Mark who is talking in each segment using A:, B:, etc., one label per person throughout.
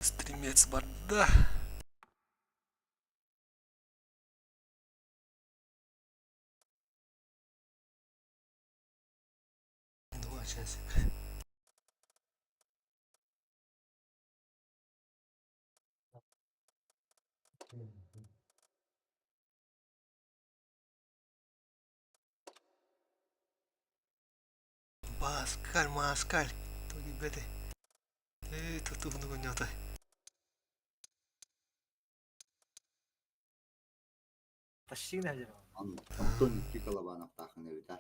A: Стримец борда. Два часика. Маскаль, маскаль. То не беды. Тут много не отдай.
B: Тащина же.
C: Антон iki kalabanı takın evde.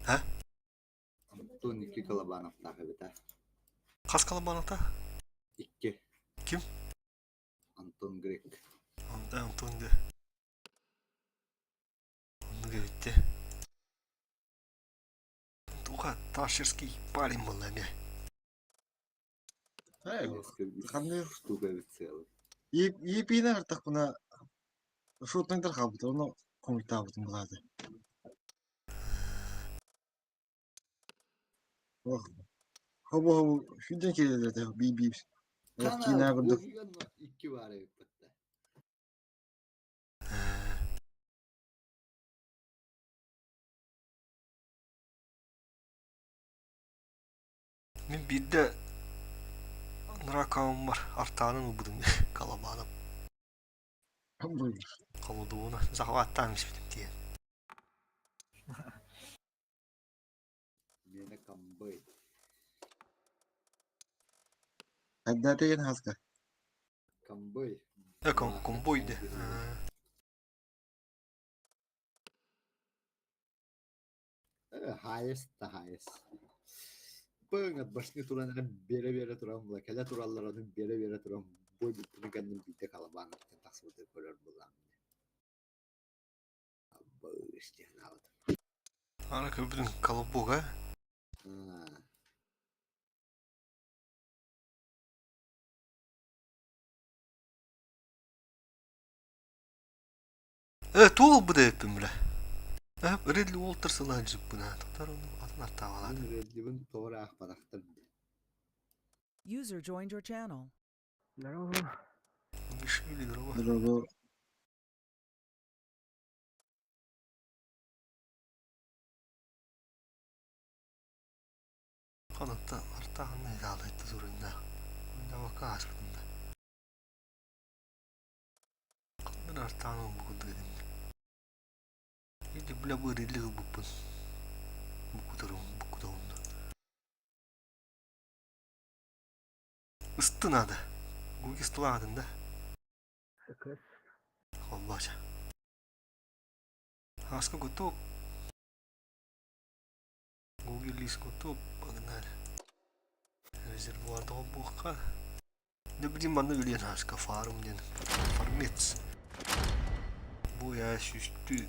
A: Ha?
C: Антон iki kalabanı takın evde.
A: Kas kalabalıkta.
C: İki.
A: Kim?
C: Anton Grek.
A: Антон де. Он говорит, Туха ташерский парень был, ага.
D: Қандай
C: Штука bir целый.
D: епейін артық бұна шотыңдар қабыды, оны көңіл табыдың бұлады. Хобу шүйден келелерді, бей-бей. Кейін ағырды.
C: İki var evde.
A: Мен bir de rakamım var. Artağının ubudum kalabağına. Kalıduğuna. Zahvattaymış benim diye.
C: Mene kambay.
D: Әдді деген хазға.
C: Kambay.
A: Комбойды.
C: Hayes da hayes. Bana başını turanların bere turan bula. Kele turalların bere turan. Boy bütünü kendim bir de kalabanı. Taksırda koyar bulan. Bu işte ne aldım.
A: Ana köprünün kalıbı ha. Tuğul bu da hepim bile. Redli Walters'ın acıp buna. Tutar onu adını arttavalar.
C: Ben Redli'nin doğru ahbaraktır.
E: User joined your channel.
A: Şöyledir ama.
D: Дұрығы.
A: Kanıtta arttağını idare etti zorunda. Bunda vaka aslında. Kanın arttağını bu kadar dedim. Hiç bile bu redli bu. Bu kadar onda. Istın adı. Bu istilah adında. Olmaca. Haska готов. Google list готов. Погнали. Резервуарда облака. Да блин, бана өлен Haska farmden. Farmets. Bu yaş üstü.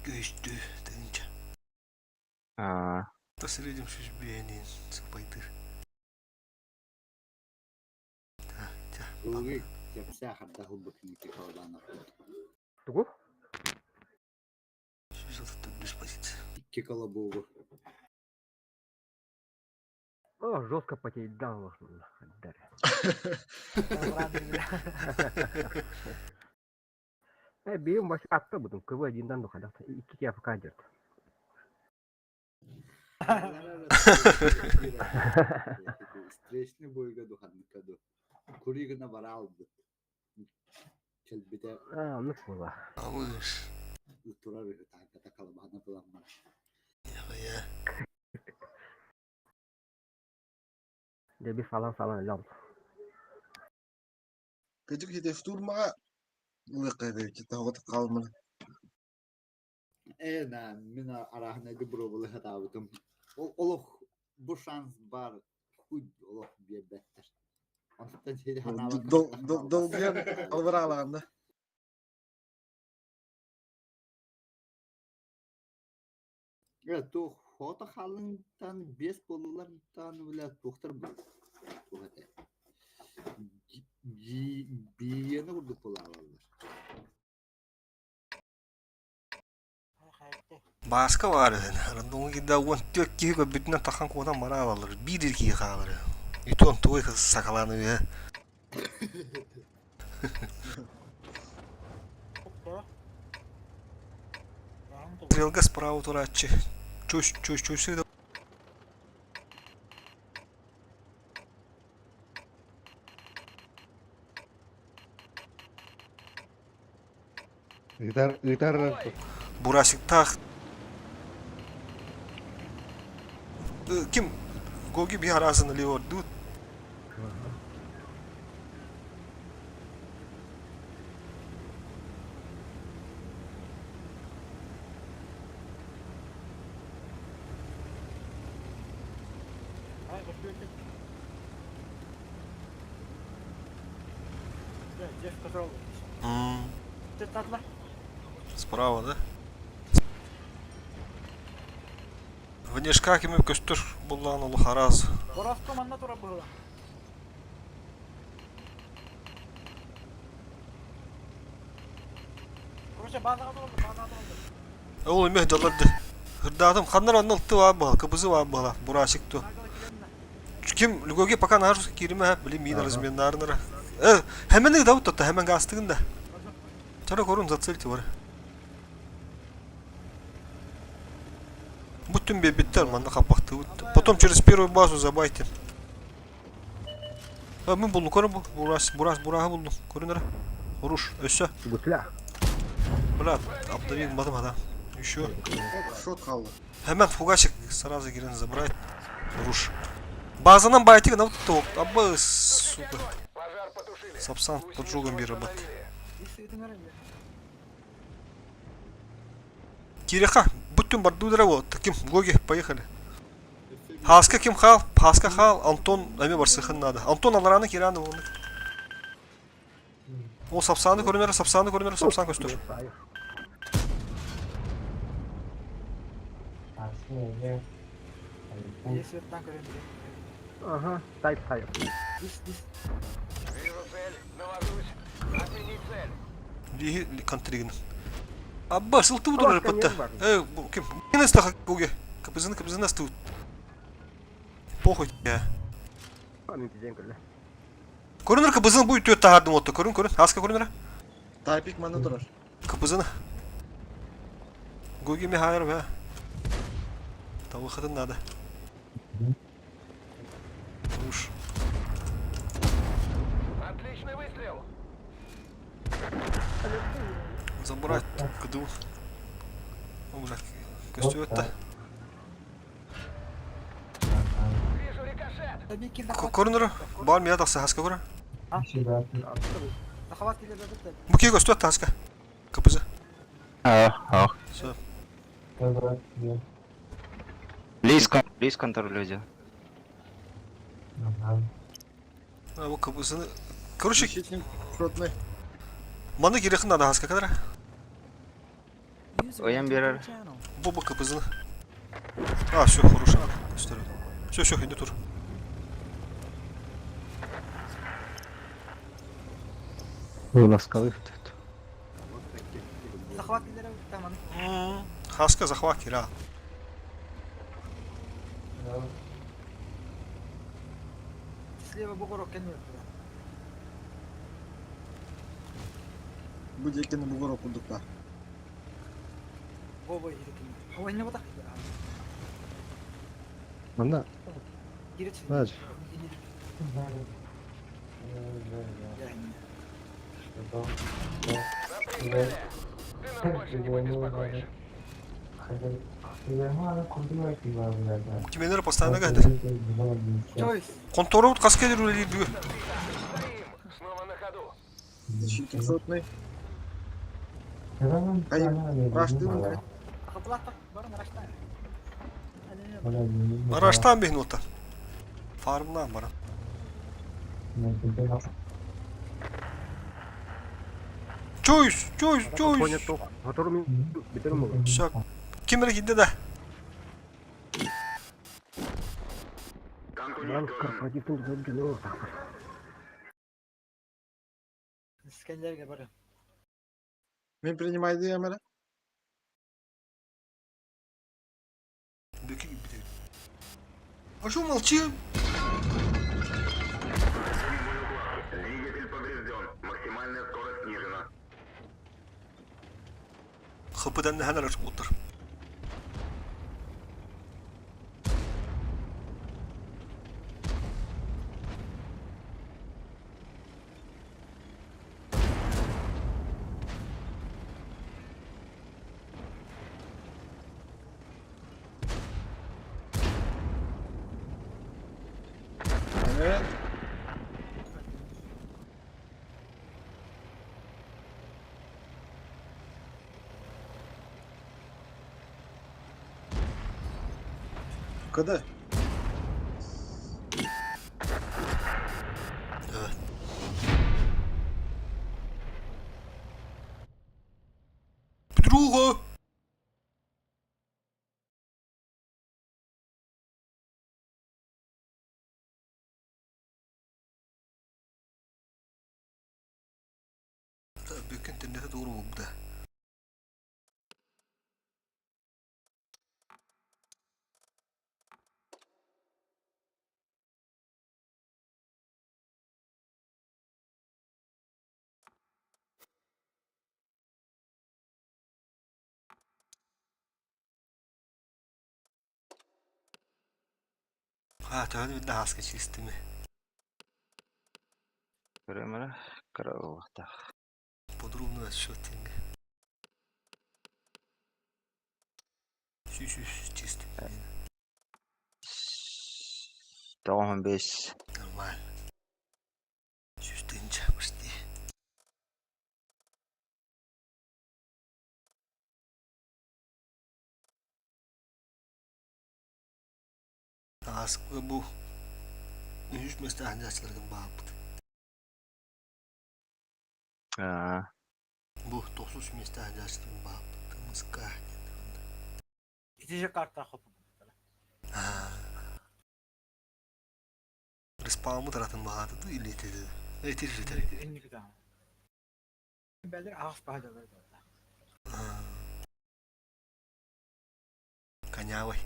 A: Göğüstü deyince. Da среднем şuş beğenin. Sıpaydır.
C: Rugi yapsa hatta hulbakın iki kalabanı.
B: Тугу?
A: Şuş atıp düz basit.
C: İki kalabalığı.
B: О, жестко потерял нужно. Benim başı attı budum. Kıvı edinden dokada. İki kere fakat girdi.
C: Stresli boyga duhanlık adı. Kurigına var aldı. Kelbide
B: Anlık bu var.
A: Alır.
C: ıtırar ve takata kalabalığına bulanlar.
A: Ya.
B: Debi falan öyle oldu.
D: Көтік жетеш тұрмаға. Ұлы қайды, кеті оғыты қалмын.
C: Min arahne brovalı hatavutum. Oluq bu şans var. Hud oluq bir better. Ondan şey hanava.
D: Долбиян албыр алағанда.
C: Evet, tu hota halından 5 bolulardan bile doktor bu. Bu hata. Biyeni vurduk bolalarlar.
A: Başka var yani. Random gida wan tök ki ko bitna takan ko da mara alır. Bir iki kalır. Yuton toy sakalanıyor.
F: Опа. Раунд.
A: Стрелка справа туратчы. Чусь всегда.
G: Гитара.
A: Бурасик так. Kim? Gogi bir arasını liyor. Dut.
F: Ай, опять. Где сказал? Ты татла?
A: Справа, да? Внешка кими көстүр булган ул хараз.
F: Бораско манна тура было. Короче, базага туралды.
A: Ул эме даларды. Хырдадым ханнар анылты ва бал, кыбызы ва бала. Бурасик ту. Kim Lugogi pakan harus kirime bileyim yine razmenlarına. Hemen de Davut tuttu hemen gastığında. Sonra korun zatselti var. Bütün bir bitter manda kapattı. Потом через первую базу забайтим. Ben buldum korun bu. Burası buldum. Korun nere? Vuruş. Össe.
B: Гусля.
A: Bırak. Abdurrahim madım adam. Еще.
D: Шот қалды.
A: Hemen фугасик сразу girin забрать. Vuruş. Базадан байтик на вот то. Абы, сука. Сапсан поджогом bir rabat. Киреха, bütün бардудара вот. Ким, Гоги, поехали. Хаска ким хал, Хаска хал, Антон, эме бар сыхын надо. Антон алараны кираны onu. O sapsanı görünür, sapsan göster.
F: Если так говорить.
B: Ага, тайп хайр.
A: Lihi kontrigin. Abba sıltı budur
B: Başka
A: rapatta.
B: yer var.
A: Bu kim? Yine staka Гоги. Kapızını stut. Похуй ya.
B: Память день когда.
A: Көрінір kapızını bu ütüyor tahardım otto. Көрін. Хаска көрінір.
D: Тайпик мана тұрар.
A: Kapızını. Гоги mi hayır be. Tavu kadın nada. Уж.
H: Отличный выстрел.
A: Забрать кду. Уже костюм-то.
H: Вижу рикошет.
A: Көрінір. Бар мия тақсы Хаска көрі.
F: Захват тебе дадут.
A: Bu ki kostüm Haska. Kapızı. Все.
I: Лис контролює.
A: Bu kapısını. Короче,
D: Щитник шотный.
A: bana gerekin nada Haska kadar.
E: User
I: Oyan
E: entered
I: bir
E: your
I: ara.
E: channel.
A: Bu kapısını. А, все, хорошо. Gösteriyorum. Все, иди тур.
B: Ласковый.
F: Захват тебе там.
A: Хаска захват кира.
F: Слева бугорок конец.
D: Буде який на бугорок у дупа.
F: Ой, ой, не вот так.
B: Мана.
F: Гирич.
B: Знаешь.
H: Ты нас больше не побеспокоишь.
A: Kimenleri postanede geldi.
F: Что есть?
A: Kontoru kask ediyor öyle diyor.
H: Стоим. Снова на ходу.
D: Щитник шотный. Ай, раштым.
F: Оплата. Барон раштает.
A: Araçtan bir nota. Farmdan bana. Choice.
B: Понят то. Которым бетерму.
A: Все. Kimere gitti de.
B: Lan корпоративтің жүрген о.
F: Скандерге барон.
D: Мен принимайды ямара.
A: А что молчим? Kapıdan ne hemen açık otur.
D: Evet. Kada.
A: Evet. Druga. Büyük internete doğru mu bu da? Ha, tabii bir daha az geçir istemi.
I: Камера. Караота.
A: Подробно отчетинга. Чуть-чуть чисто.
I: Tamam 5.
A: Нормально. Чувствуете почти. Aslında bu üç mesleğin yaşlarının bağlı.
I: Ha.
A: Bu 9 mesleğin yaşlarının bağlı. Mızıka.
F: İtici kartlar kapı.
A: Respawn'ı tarafın bağlı da iletedi. İletedi.
F: Enli bir tane. Belli ağız bahçeleri de orada.
A: Конявой.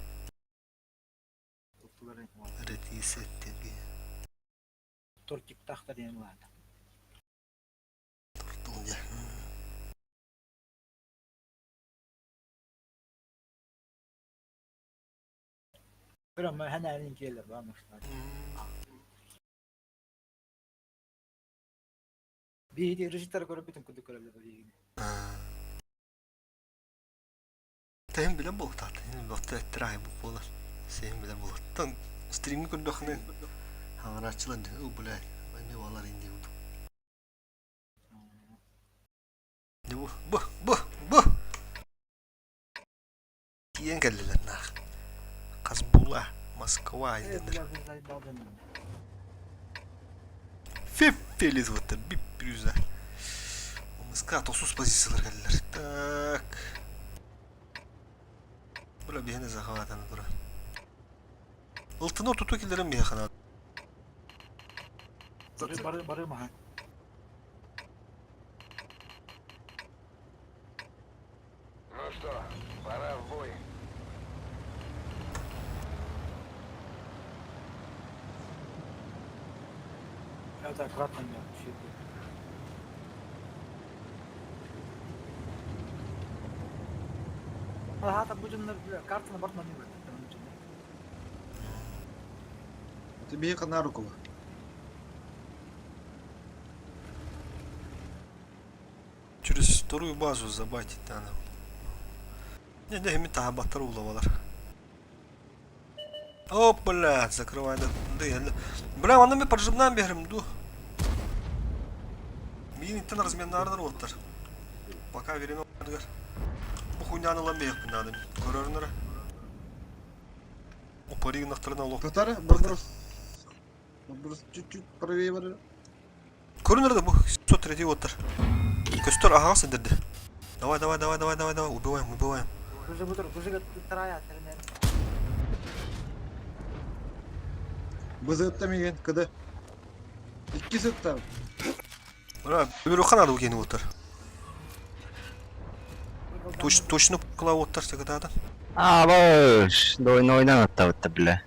F: Tuttuların var.
A: Ретисе теги.
F: Turkik tahta diyen vardı.
A: Туртулja.
F: Bir ama henerin gelir varmışlar. Bir de rejitler görüp bütün kudu görevler böyle.
A: Тем билен бол тат. Лотта трай бу пола. Сем билен бол. Тан стриминг көндөхнө. Ханарачылар у булай. Мен валар инди бу. Ne bu? Bu. Kiyen geldiler nah. Kazbula, Moskva izlenir. Feliz vattır, bir güzel. Moskva 30 pozisiyalar geldiler. Tak. Bura bir hene zahavatanı bura. Altına tutu killerin bir yakına.
F: Barı mı ha?
H: Ну что, пора в бой.
F: Evet kratman ya. Şey değil. Hatta bu cümle kartını bakma değil mi?
D: Тебе ехать на руку.
A: Через вторую базу забайтить надо. Не, ими тахабаттар улавалар. Оп, блядь, закрывай, да я... Бля, оны мен поджимнан берем, ду. Мен иттен разменнардар оттар. Пока верен оттар. Bu хуйняны ламбеек надо. Көрөрүнөр. Опаригин нахтарына лок.
D: Татары, бұрбұрыс. Бұрбұрыс чуть-чуть правее бары.
A: Көрінер да bu 103 оттар. Көстөр ага сендерди. Давай, убиваем.
F: Бужига тарая теренер.
D: Бызы өттемеген, кыды. İkisi öttem.
A: Бля, bir оқан ады кені оттар. Точно кыла оттар сегодада.
I: А, бош. Дойно ойнан аттабытта биле.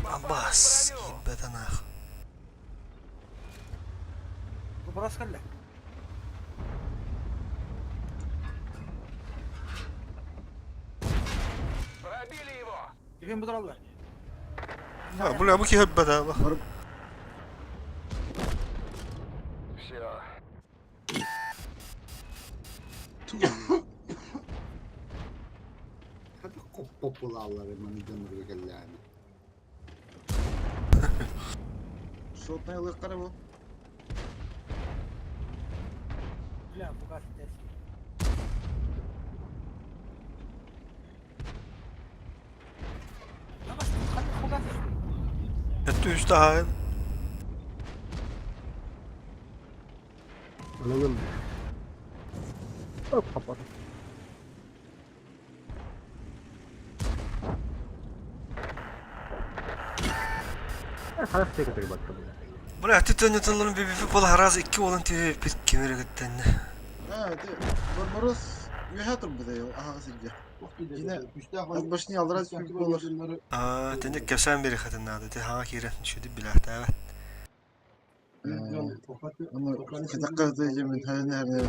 A: Аббас, ебетанах.
F: Bu burası kalle. Efendim bu durallar.
A: Ha bu ki hep bana bak.
H: Все.
C: Hadi kop popularlar hemen canları geldi yani.
D: Şortuna yolu kara bu.
F: Bля, фугас здесь. Фугас.
A: Etti üstü hain.
B: Anladım. Hop kapat. Halas tekrar bakalım.
A: Bu ne tütönütünlerin bir futbol haraz 2 olan TV bir kemere gittin.
D: Ha, de. Barbaros üyehadır bu da ya. Aha silge. Yine az başını aldırar çünkü olur.
A: Aa, tende kesen biri kadın adı. De ha kiren şudi bilahta evet.
D: Ama iki dakika diyeceğim ben her ne.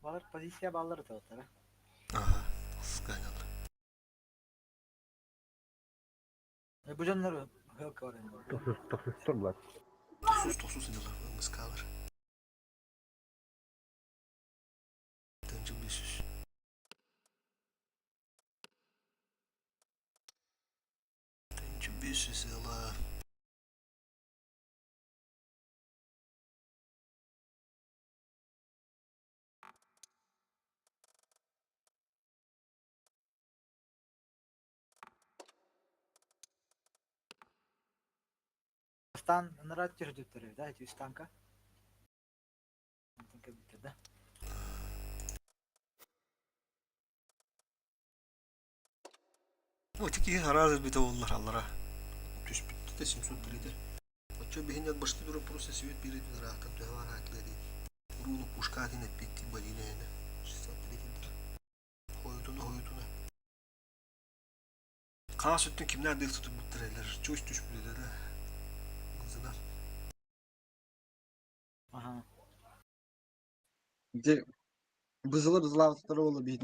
F: Bağır pozisiya bağları tavuklara.
A: Aha, skandal.
F: Bu canları yok var yani.
B: Tosus turlar.
A: Tosuz indiler mız kalır. Tence bir süs. Tence bir süs yala.
F: Стан нарад тюрдüttürüyor da hiç станка. Станка bitirdi.
A: O tiki haraz bir de onlar allara. Düş bitti de simsot biriydi. Açıyor behin yad başta duran proses evet biri bir rahattan devam hakları. Ruhunu kuşkadin et bitti baline yani. Sistat biriydi. Hoyutuna. Kaan süttün kimler de tutup mutlureler. Çoğuş düş biriydi de. Kızına.
F: Aha.
D: De bızılır zlavtıları olur bir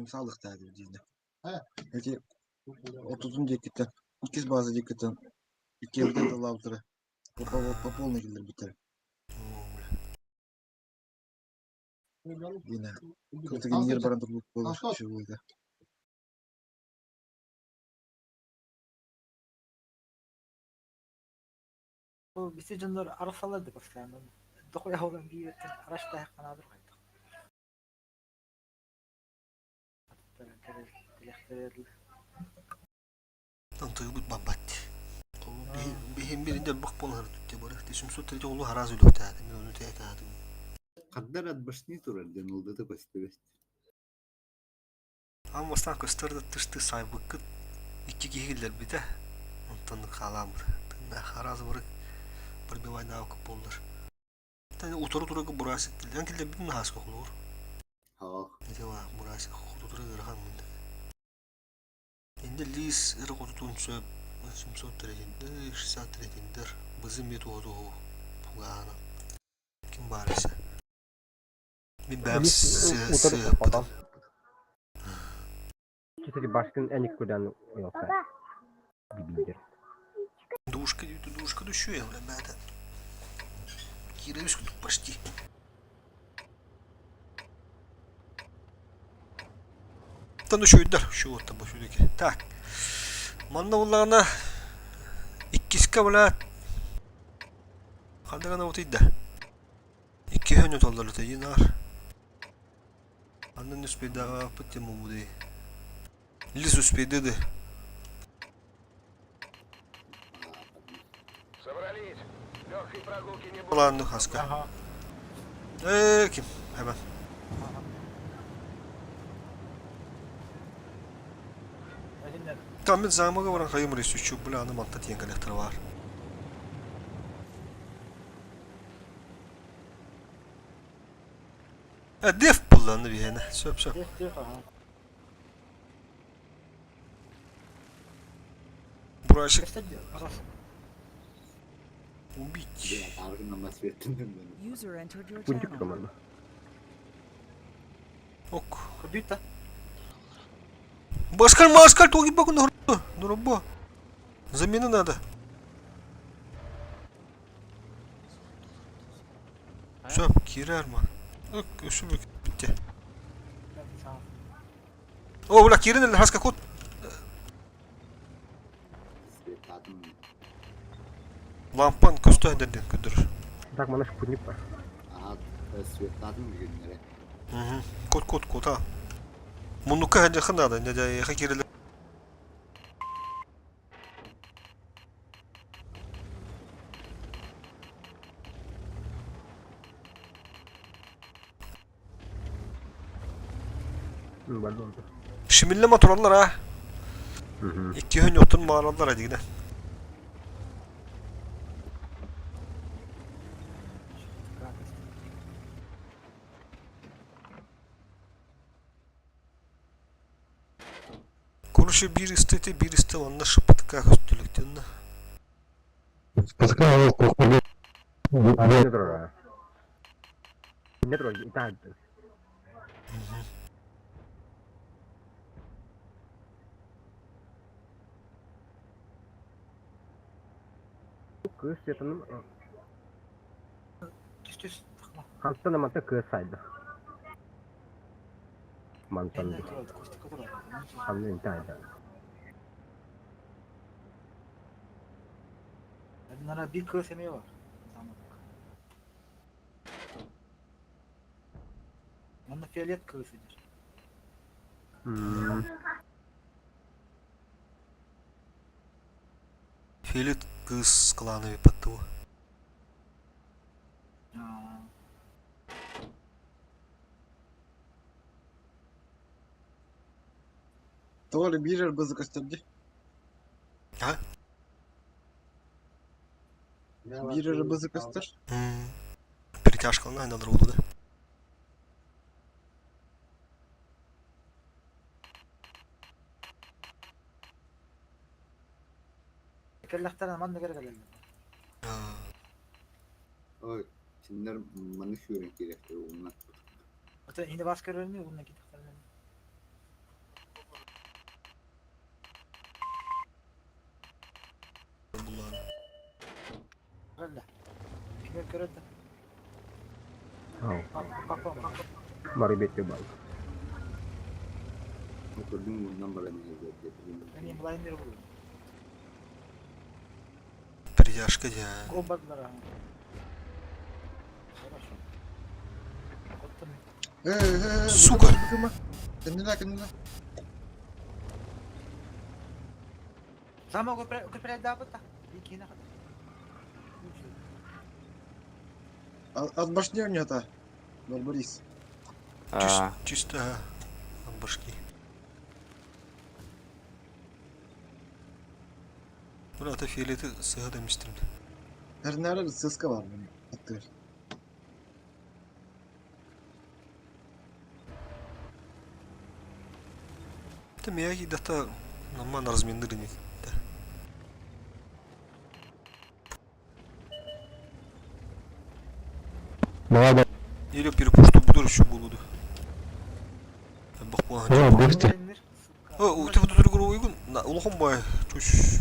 D: sağlık tadir diydi. Peki 30. ekitten 2 bazı ekitten 2 evden de lavtırı. Papa olma gelir bir tane. Yine. Kırtıgın yer barındır bu olur. Şey oldu.
F: Bu bizi canları arasalardı bak sen. Dokuya olan bir yetin araçta yakanadır kaydı.
A: Tantığı bu babatti. Behin birinde bak bunları tutti böyle. De simsot biriydi oğlu haraz ölü ötedi. Ben onu teyadım.
C: Kadar adbaşını turar denildi de gösterist.
A: Ama stan kösterde tıştı saybıkıt. 2 gihiller bir de. Ondan kalamır. Tında haraz vurup bir bir vayna okup olur. Tane otoru burası değil. Yankilde bir nahas kokulur.
C: Ha.
A: Ne var burası otoru gırhan mıydı? Endi lis ırık otutun söp. Simsot derecinde, şisat derecindir. Bizim metodu o. Pugana. Kim barisi? Bir bärs
B: Adam. Kişi başkın en ilk gören yoksa. Bir bildir.
A: Душка düşüyor ya öyle benden. Giriyoruz ki почти. Tanışıyorlar şu orta başındaki. Tak. Manavlarına ikisi kabul. Kadar otuydu. 2 hönüt oldular da yine var. Andan üspeyda pıtı mı bu değil. Lis üspeyda de.
H: Собрались. Легкой прогулки не будет.
A: Ulandı haska.
F: Aha.
A: Kim? Hemen.
F: Elinler.
A: Tam bir zamaga varan kayım reis şu bulanı mantat yen kalektör var. Def kullandı bir yine. Söp.
F: Def aha.
A: Burası
F: Göster diyor. Arası.
A: Убить.
C: Ya targın nasıl ettin beni.
E: User entered your
B: Пунктик
E: channel.
B: команда.
A: Ок.
F: Кубит, да?
A: Маскаль, маскаль, тоги баку на рабо. Замена надо. Все, Кири Арман. Şu bitti.
F: Ben sağ ol.
A: О, бля, Кирин хаска кот.
C: Svetladım.
A: Lampan kustu ederdi küdür.
B: Так, mana спутник бар.
C: Aha Svetladım günlere.
A: Hı. Kot ha. Munduka hadi khanda ne de Kiriler.
B: Бар болды.
A: Şimilleme turallar ha.
B: Мгм.
A: İki hön yotun mağaralar hadi yine. Короче, bir istedi, bir iste onunla şıpıtık üstülükten de.
B: Не трогай. Не трогай. И так. Кыз етінің
F: Düz. Tıkma.
B: қамыстан амантан кыз сайды. Мантан.
F: Elinden turaldı. Kostika turaldı.
B: Қамны интайды.
F: Bunlara bir kız emeği var. Tamam. Bunda fiyaliyet kızıdır.
A: Филит кыз кланови патту.
F: Aa,
D: Doğru bir yer bızık istedi.
A: Ha?
D: Bir yer bızık ister.
A: Перетяжка айналдыр oldu da.
F: tekerleklerden bana geri geldi.
C: Oy. Şimdiler bana şu renk gerekti. Onlar.
F: Hatta yine baskı ölmüyor bununla gidip.
A: Bunlar.
F: Öyle. Kimler görüldü?
B: Ау.
F: Bak.
B: Бар бетте бар.
C: Gördüm bundan böyle ne getirdim.
F: Ben yine bulayım bir bulayım.
A: Перетяжка ya.
F: Kombadılar ha. Хорошо. Kottun.
A: Сука.
D: Kendine.
F: Sama köprüye daha bırak. Bir kine kadar.
D: Az başlıyor mu hata? Barbaris.
A: Чисто от башки. Buna da fiyaliyeti sığa demiştim.
D: Her nerede bir sıska var benim. Attır.
A: Это Мияги где-то нормально разминированы. Или перепушту буду еще булуду. Bak bu hangi. O tip tutulgur uygun. Na ulhum bay. Tuş.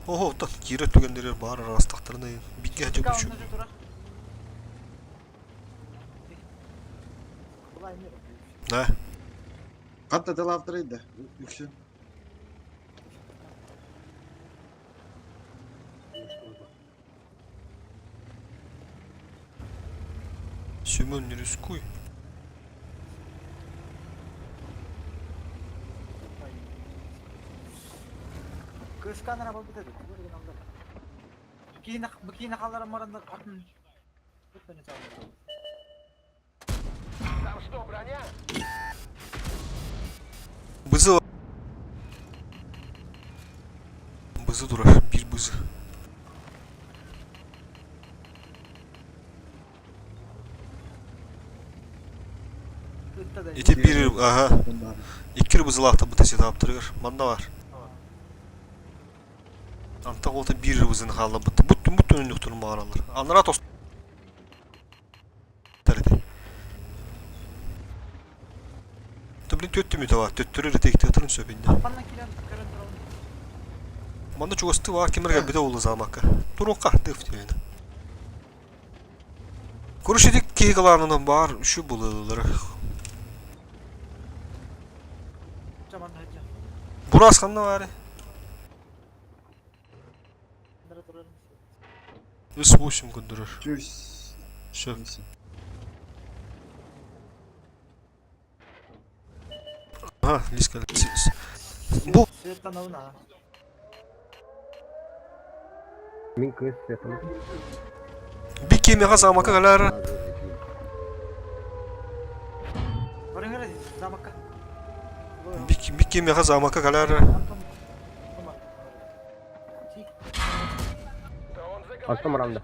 A: Oho, tak kire tügenleri bağır arastaklarına bir gece geçiyor. Ne?
D: Hatta talaftırıydı. Yüksel.
A: Семен, не рискуй.
F: Kıskanına bak dedi. Böyle aldı. Bikini kallarım arasında atın. Lütfen çağırın.
H: Там что, броня?
A: Bızı var. Bızı durar. Bir bızı. Eti bir aha. İkir bızılaqta bu tesi taptırır. Manda var. Anta olta bir bızın halı bıttı. Bu Tümüt önlüktür mağaralar. Anlara tost. Teredi. Tabii töttü mü tava? Töttürür tek tötürün söbünde.
F: Panna kilen kırın duralım.
A: Manda çoğustu var kemerge bir de oldu zamakka. Durun dıft yani. Kuruş edik keygalarından var şu buluları.
F: Caman hacı.
A: Buras kanına var.
F: Nere duralım.
A: Üsbuşum kundurur.
D: Чусь.
A: Şu. Ha, liska. Bu
F: Sветлана Луна.
B: Min kız yapalım.
A: bir kemiğe zamakka kadar
F: Barın öyle zamaka.
A: bir kemiğe zamakka kadar
B: Altta Miranda.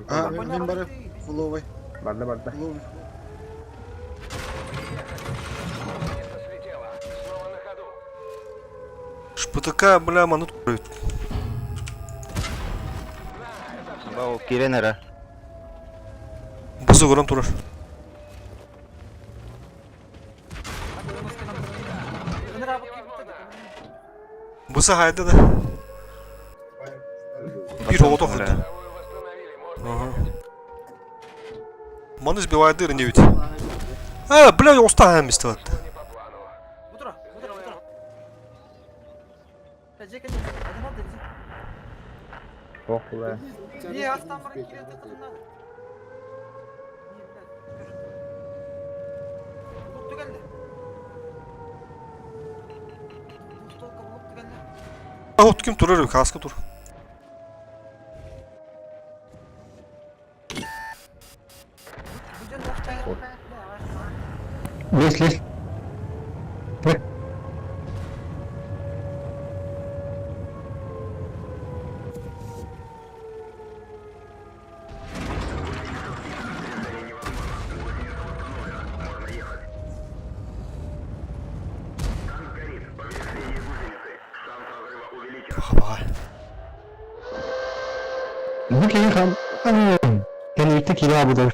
D: А, він бере фуловий.
B: Barda.
D: Фуловий.
H: Место слетело. Снова на ходу.
A: şpıtıka bile manut kuruyor.
I: Bawo kirenera.
A: Bızı kuran durur.
F: Nere bakayım.
A: Bızı hayda da bir oldu
H: Вторую восстановили. Можно
A: Ага. Manı sбивает дыры не ведь. Бля, уста hem istedim.
H: не по плану.
F: Бутура. Жеке не надо.
B: Oh be.
F: Niye aslan barın kilen takılın Buluttu geldi. Buluttu geldi.
A: Ahut kim durur kaskı dur.
F: Güzel başlayalım.
I: Лезь.
A: Bak.
I: Bu kere kan. Yani ilk kilo bu da.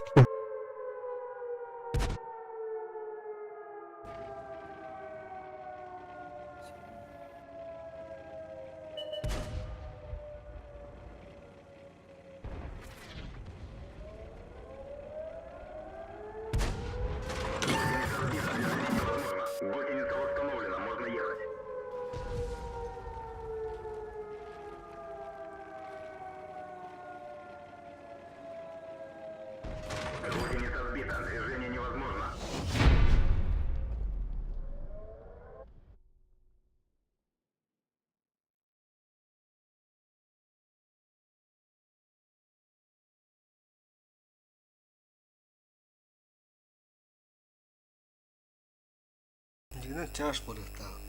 A: Yine çarş böyle tamam.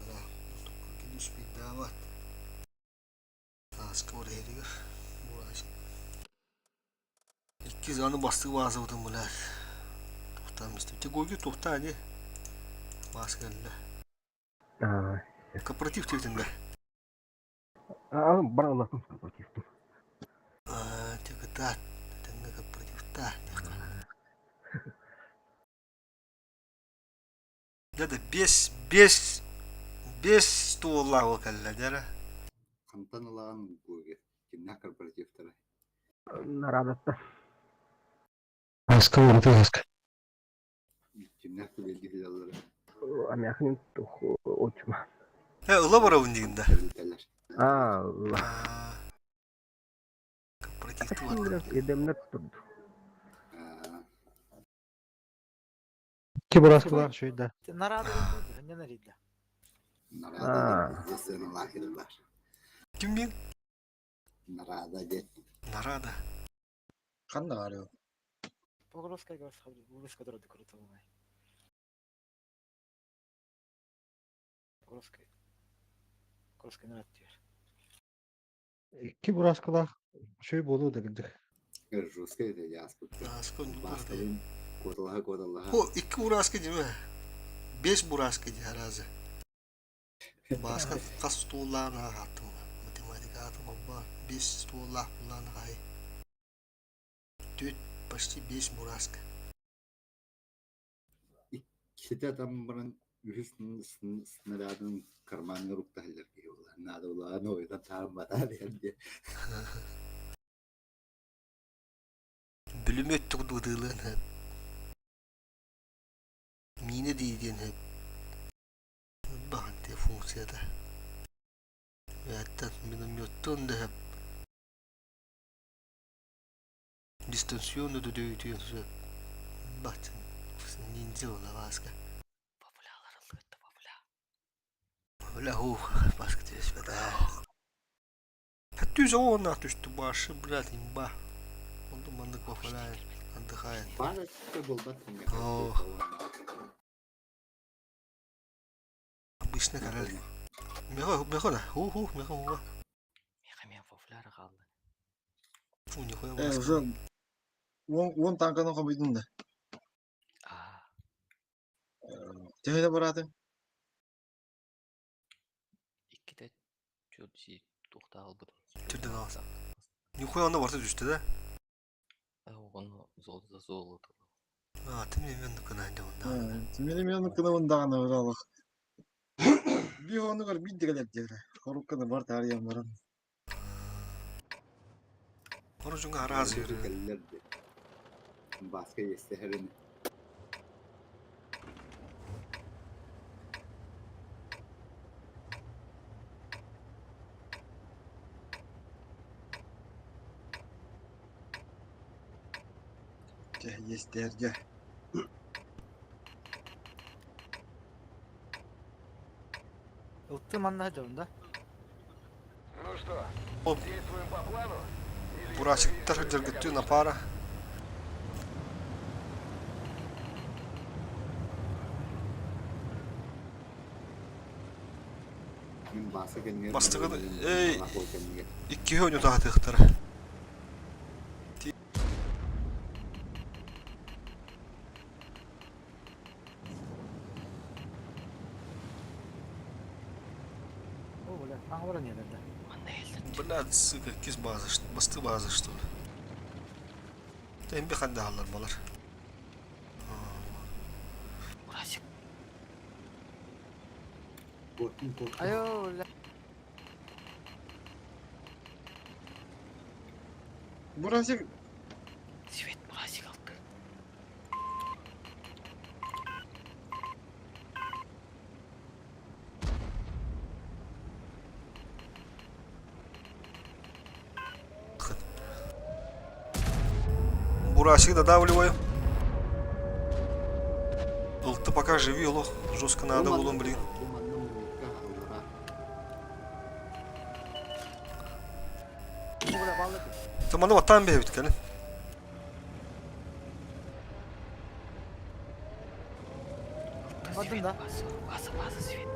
A: Gidiş bir davat. Taskı oraya gidiyor. Burası. İki zanı bastığı bazı oldum bunlar. Toxtamıştım. Te goygu toxta hadi. Baskerle.
B: Ah,
A: Kooperatif tüytünde.
B: bana Allah'ım kapatayım.
A: Te ketat. Tengah kooperatif tah. Ya da 5 tuğla o kalla jara.
C: Kantan alan bu kimler korporatifleri.
B: Naradatta.
I: Aska vurdu aska.
C: Kimler de belli filanları.
B: Amyakhnin uçma.
A: He ıla var avundığında.
C: Kaliteler.
B: Allah.
A: Kooperatif
B: Şimdi
A: tuğla.
B: biraz edemler tuttu.
I: Ki burası var şöyle.
F: Narada ne nereydi?
C: Narada geçsene lahirler.
A: Kim bin?
C: Narada geç.
A: Narada.
D: Қандай қарау?
F: Погроска говорит, близко дороги крутого. Погроска не diyor.
G: Ki buraskalar şey bolu dedik.
C: Жесткая это я спутаю.
A: Askın
C: Baskılın kodallaha.
A: O 2 buraska değil mi? 5 buraska değil herhalde. Başka kas tuğlarına attım. Matematik attım. 5 tuğla bulan hay. 4 почти 5 Мураска.
C: Ките там баран үхүс снарядын карманга руктахлар кийола. Надо ула ойдан таамбата дегенде.
A: Bölüm öttük dudığılığın hep. Mine deydiğin hep. Bakın diye funksiyada. Ve hatta benim yottun da hep. Distansiyonu da dövütüyorsun hep. Bakın. Ninja ola başka. Popülalarım kötü popüler. Öyle hu. Başka değişmedi. Hatta yüze onlar düştü başı bırakayım bak. Ondan bandık popüler. Bandık hayat.
C: Бара че болбат мынга.
A: Обычно король. Меха да. Ху, меха.
I: Мен популяр қалды.
A: Фу, нихуя
D: Уже 10 танканы қойдың да. Тегеде барады.
I: 2'de çok şey toxta aldım.
A: Türden alsam. Нихуя onda varsa düştü de.
I: Onu zolda.
A: А, ты мне мен каналде onda.
D: Менің кынымындағаны ұралық. Bir onu var bir diğer diğer. Korukkanı var tarihem var.
A: Orucun arazı yürü.
C: Kellerdi. Başka yesteherini.
D: Есть derge.
F: Uttım anda hacımda.
H: Ну что,
A: Оп.
H: действуем по плану?
A: Buracıklar jırgıttı na para.
C: Min bası gelmeye.
A: Bastığı ey
C: Allah ol gelmeye.
A: iki oyunu daha tıktırı.
F: О, бля, аңғара не dedi.
A: Блядь, сука, кис базы, басты базы что ли? Тем bir ханда алар балар.
C: Korktum.
F: Ayo, bля.
D: Burası
I: Svet burası kaldı.
A: Бурачик додавливаю. Ты пока живи, лох. Жестко надо было, блин.
F: Bu bля balık.
A: Ты маны ваттан бе биткелин.
F: Anladın da.
I: Bası Svet.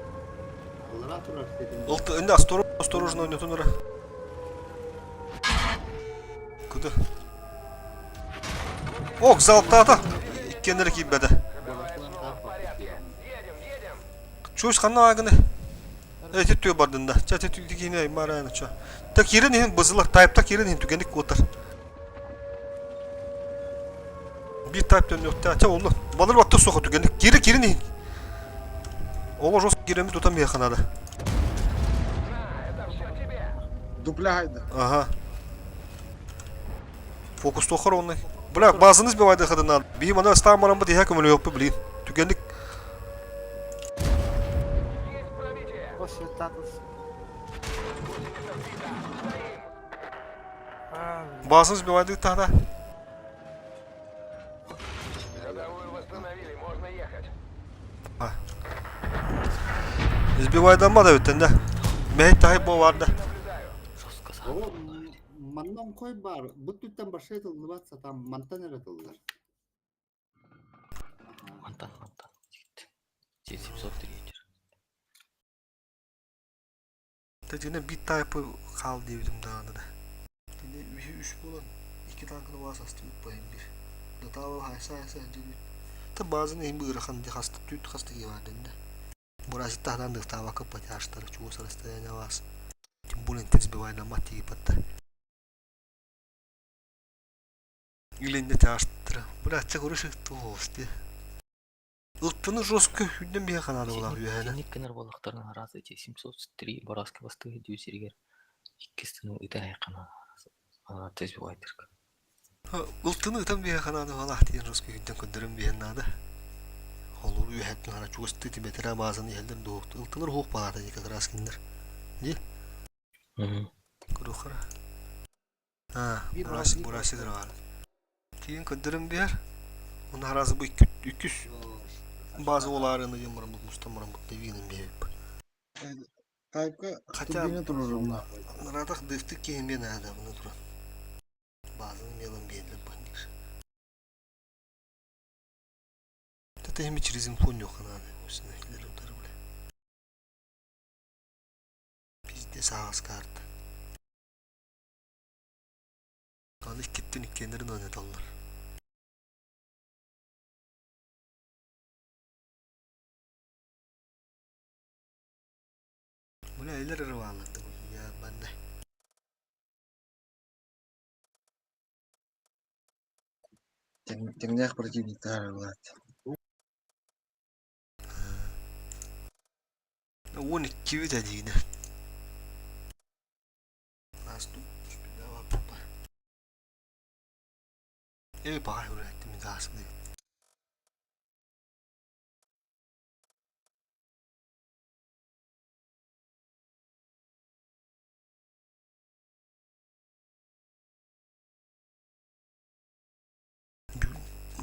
C: Onlara turar dedim.
A: Ылты энди осторожно ойнотуңара. Куды? Ок, залыктаата. Иккенleri кийбеди. Чуш ханна агыны. Тетүү бардында. Тетүү дигине мараны чо. Так ерин ин бызылык тайпта ерин ин түгендик отыр. Bir tayptan yok ta oldu. Balır vatta soku түгендик. Кирин ин. Ола жос киремиз тутам якынада.
D: duplaydı.
A: Ага. Фокус тохор ондай. Бля, базаны сбивайды хадынан. Бийим ана стамарам бу дихак мөлө yok блин. Түгендик.
F: Boş ver tatlısın.
A: Базаны сбивайды тахта.
H: Ходовую восстановили, можно ехать.
A: Сбивайды ama da ötten de. Mehit tahi bu vardı.
I: Жестко
C: О,
I: sağ.
C: маннан кой бар. Bu tütten başka yatıldılarsa tam mantan yaratıldılar.
I: Mantan. Gitti. 703 geçir.
A: Tecine bir taypı kaldı diyebilirim daha da. Şimdi 3 bulan 2 tankını vasastı yutmayın bir. Datava haysa önce. Tabi bazen en bir ırkan di hasta tüt hasta gibi vardı. Burası tahdan da tava kapatı açtılar. Çoğu sarıstaya ne vas. Bunu intensiv oynama tiyip hatta. Ilinde taştıra. Bırakça kuruşuk tosti. Iltını жестко hünden bir kanadı ola yani.
J: Синик кенер балыктарына разы 703 боразки басты 700 ikkisini ite yakına tez bir aydır.
A: Iltını tam bir kanadı ola diye жестко hünden kundurun bir nada. Olur üyetin hana çoğustu timetre amazını elden doğuktu. Iltılır hoğuk balarda yıkadır askinler. Ne? Kurukara. Ha, burasıdır var. Tiyin kundurun bir yer. Onda harazı bu 200 bazı olarını yumurumluk mustamurumluk devinin bir hep.
D: Tayyip'e
A: Kaça-
D: turbine durur onlar.
A: Radak dıftık keyin ben adamını duran. Bazının yalan bir yerler bandik. Tata hem hiç rizim fon yok anane. Oysun ehlileri otarı bile. Bizde sağız kartı. Kanlık gittin ikkenlerin oynatallar. Bu ne eller arıvalandı bu ya ben de.
D: Теңнех противниктер болады.
A: 12 bir dediğine. Nasıl bir devam yapma. Evi bağır ürettim iddiasını.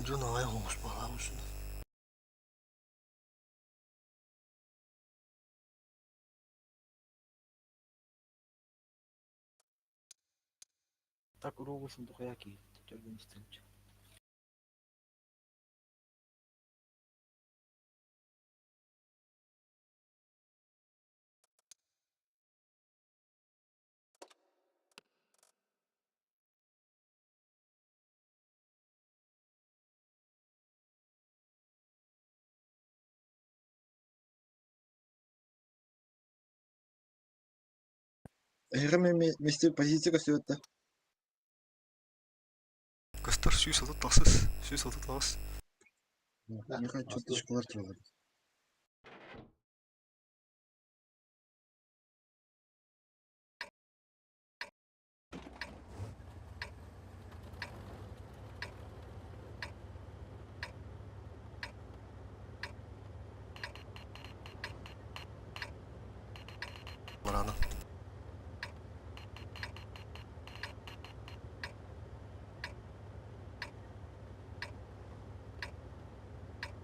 A: Canavar olmuş bana olsun.
F: Так уровушын духая ки. Törgün istemiş.
D: Herime mesleği позиция söyledi.
A: Göster süs atıp taksız. Süs atıp taksız.
D: Не хочу тышкалар туралы.
A: Varana.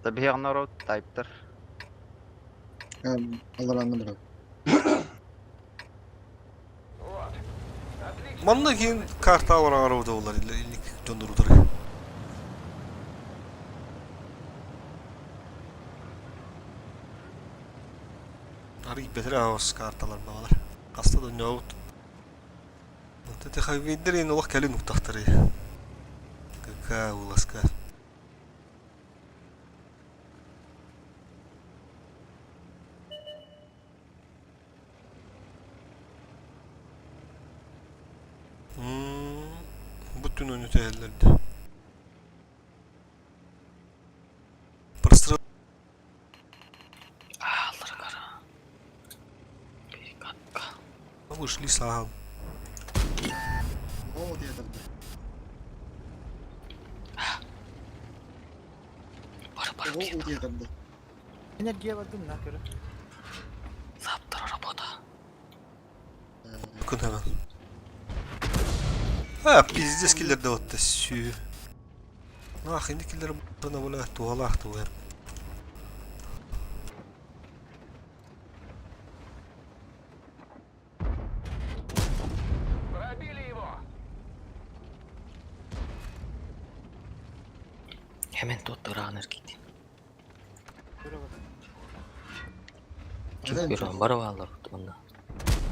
I: Tabii yanlar Tayyip'tir.
D: Allah anlamadım.
H: Вот. Отлично.
A: Manla keyin karta var arabada olar illik döndürülür. Arı beter ağız kartalar bağlar. Hasta da ne oldu? Tete hayvindir en olak kelin uktahtarı. Kaka ulaska. Bütün ünitelerde. Pırstıra
J: Alır kara. Bir katka.
A: вышли сагам.
D: O diye tabii.
J: Barı
D: O diye tabii.
F: Enerjiye vardım lan göre.
J: Zaptır arabada.
A: Bakın hemen. Ha bizde skiller de otta sü. Ah şimdi killer bana böyle tuğalar tuğar.
H: Пробили его.
J: Hemen tuttu runner gitti.
F: Göre bak.
J: Çok bir an barı varlar bunda.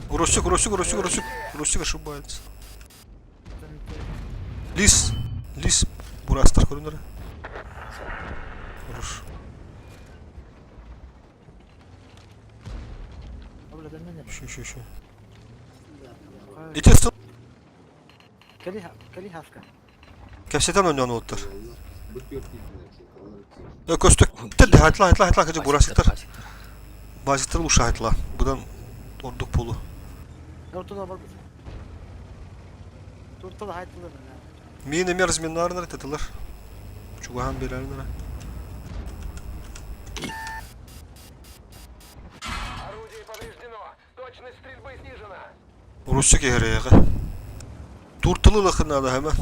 A: Грузчик ошибается. Лис, бурастар көрінер. Хорош.
F: Öyle deme ne?
A: Şu. İki üstü
F: Kali haska.
A: kepseten oynayan oldular.
C: Bu tür filmler şey.
A: Köstük. Dedi haytla kaçı burasıktır.
J: Базиктар.
A: Bazıtır uşa haytla. Budan orduk pulu.
F: Ortada var mı? Ortada hayatlılar.
A: Мины мерзминарнар тетилер. Чугахан берернер.
H: Орудие повреждено. Точность стрельбы снижена.
A: Rusça gereği. Turtulu lakınada hemen.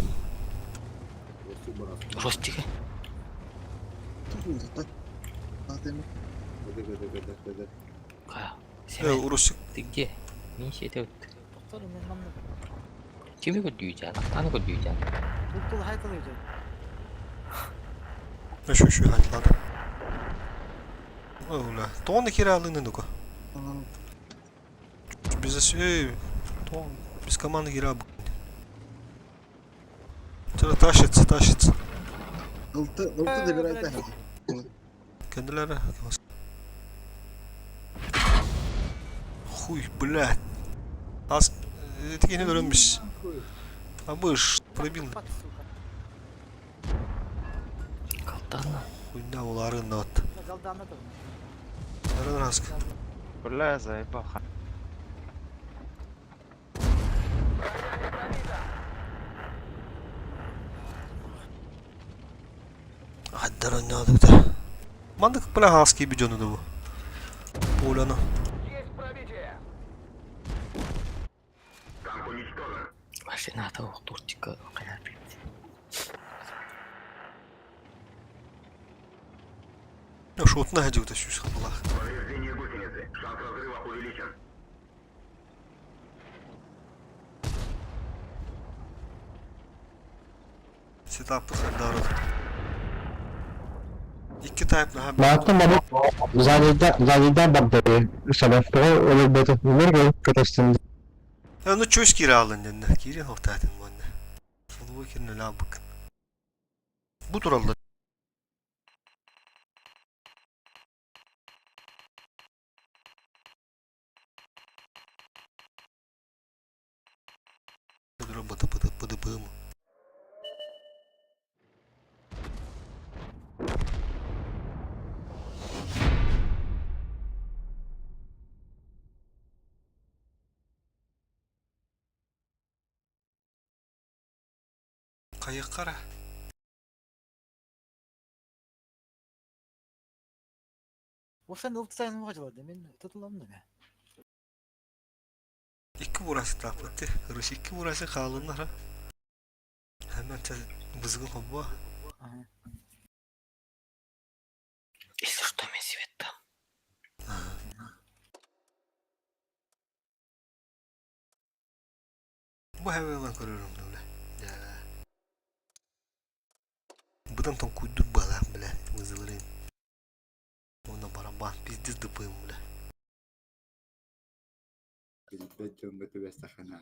J: Ростиге.
D: Zaten
C: Gıdı.
J: Кая?
A: Rusça.
J: Ты где? Мен шете өттү.
F: Doktorum ben anladım.
J: Кимге көдүйжан? Аны көдүйжан.
F: Ortada hayatlılar.
A: Şu haytladı. Öyle. Toğunu kiralığını nuka. Bize şey... Biz komanda kiralı. Şöyle taşıt.
D: Altı da bir ayda.
A: Kendileri. Хуй, блядь. Az... Etikeni öğrenmiş. Abış. Пробил.
F: Pat suka.
J: Калтана.
A: Хуйня уларын да вот.
F: Kaldı anladım.
A: Nereden rask?
I: Бля, заебал.
A: Haddar oynadık da. Mandık bile haski bir canı da bu. Oğlanı.
H: Есть пробитие.
J: Машината уктуртика кая бит.
A: Ya şu otuna hacı öteşiyoruz Allah. Setup'ı darı. İki type'la hem.
G: Baktım bana zadiden baktı. Sebepte öyle betetler ki katastın.
A: Ya onu çöş kiralın dedi. Kiri noktadın bu anne. Sulu kirine la bakın. Bu duralda. Dura bıdı mı? Kayık kara.
F: O sen de ortada mı acaba demin tutulan ne be?
A: İki burası tapıttı. Hırış iki burası kalınlar ha. Hemen bızgın hobba.
F: Aha.
J: Если что, мен светта.
A: Bu hemen görüyorum böyle. Ya. Buradan tam kuydur bala bile. Mızıların. Ona baraban biz diz dıpıyım bile.
C: Ben cömbeti bestakana.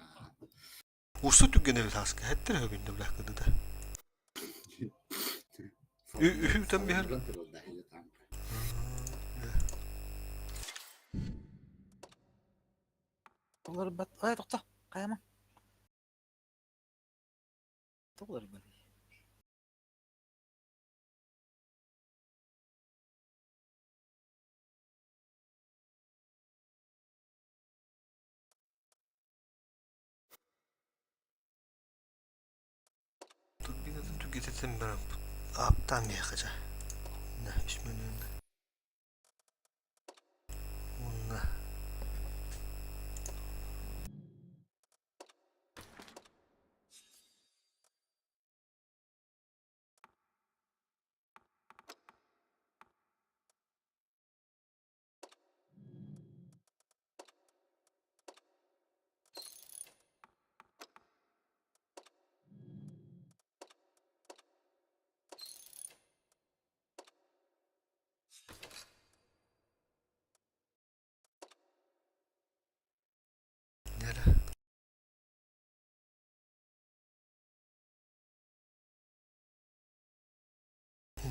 A: Ursu tüggene bir taskı. Hettir hövünde bile kıdı da. Ühüten bir her.
F: Topları bat. Ay tokta. Kayamam. Topları bat.
A: Turbinatın tüketetim ben. Aptan bir yakaca. Ne ismin önünde. Onunla. Nere?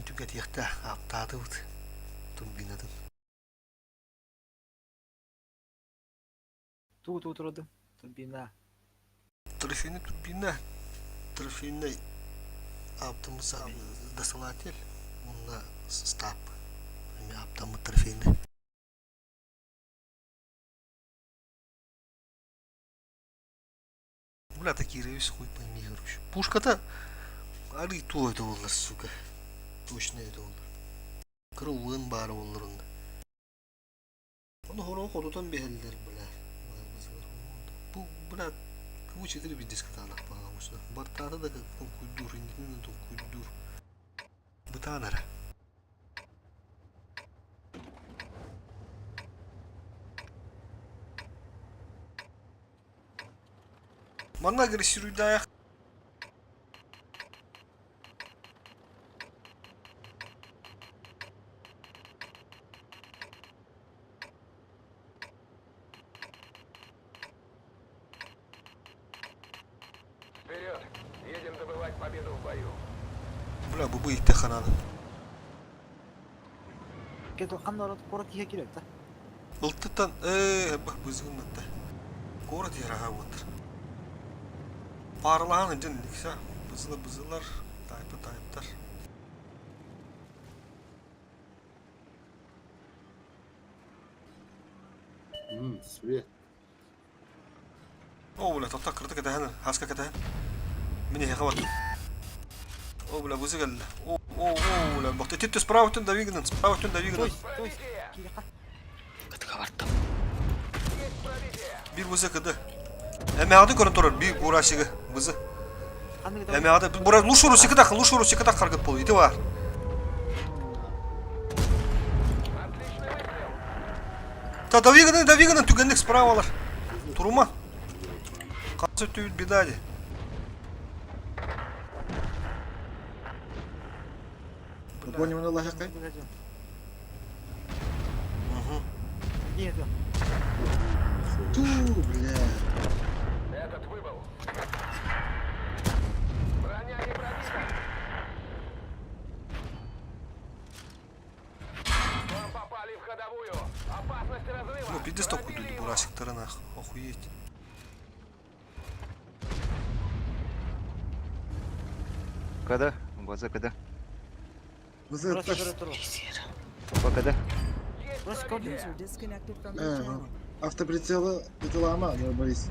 A: Tüket yakta. Aptadı bu. Turbinatın.
F: Ту турдым. Турбина.
A: Трофейный турбина. Трофейный автомобиль досылатель. На стап. Автомобиль трофейный. Бля, такие рейсы хуй пойми, короче. Пушка-то... Ары то это олар, сука. Точно это олар. Кырылын бары олар онда. Onu horo kodudan beheller bile. Bu bile bu çetiri bir disk atalak bana olsa. Bartada da kon kuydur, indinin de kuydur. Bu tanara. Bana agresif dayak.
H: Вперед! Едем добывать победу в бою.
A: Bula bu ilk de kanalı.
F: Keto qanday olib qora tiga keladi.
A: Iltıtan bak bızgın da. Kora diye raha otur. Parlahan öncen dikse bızılar tayplar.
C: Свет.
A: O bula tatakırdı kede hemen haska kede. Mini hekavat. O bula bızı geldi. O bula bak tittu sprava tun da vignan.
H: Пробитие!
J: Кытыга барттым.
H: Есть пробитие!
A: Bir bızı kıdı. Emeğadı görün durur bir uğraşığı bızı.
F: Qanday
A: Emeğadı bura luşuru sikıdak kargıt bolu iti var.
H: Отличный выстрел!
A: Ta da vignan tügenlik spravalar. Turuma. Kası tüyül bidadi.
D: Погоним на лошадкой.
F: Нет,
D: Ту, бля.
H: Этот выбыл. Броня не пробита. Вам попали в ходовую. Опасность разрыва.
A: Ну, пиздец так
H: Пробили
A: кудули
H: его.
A: бурасиктары нах. Охуеть.
I: Когда? База когда?
F: Burası.
I: Когда?
H: Есть
F: Burası
H: пробитие.
E: User disconnected from your channel.
D: Автоприцелы это лома, да, Борис.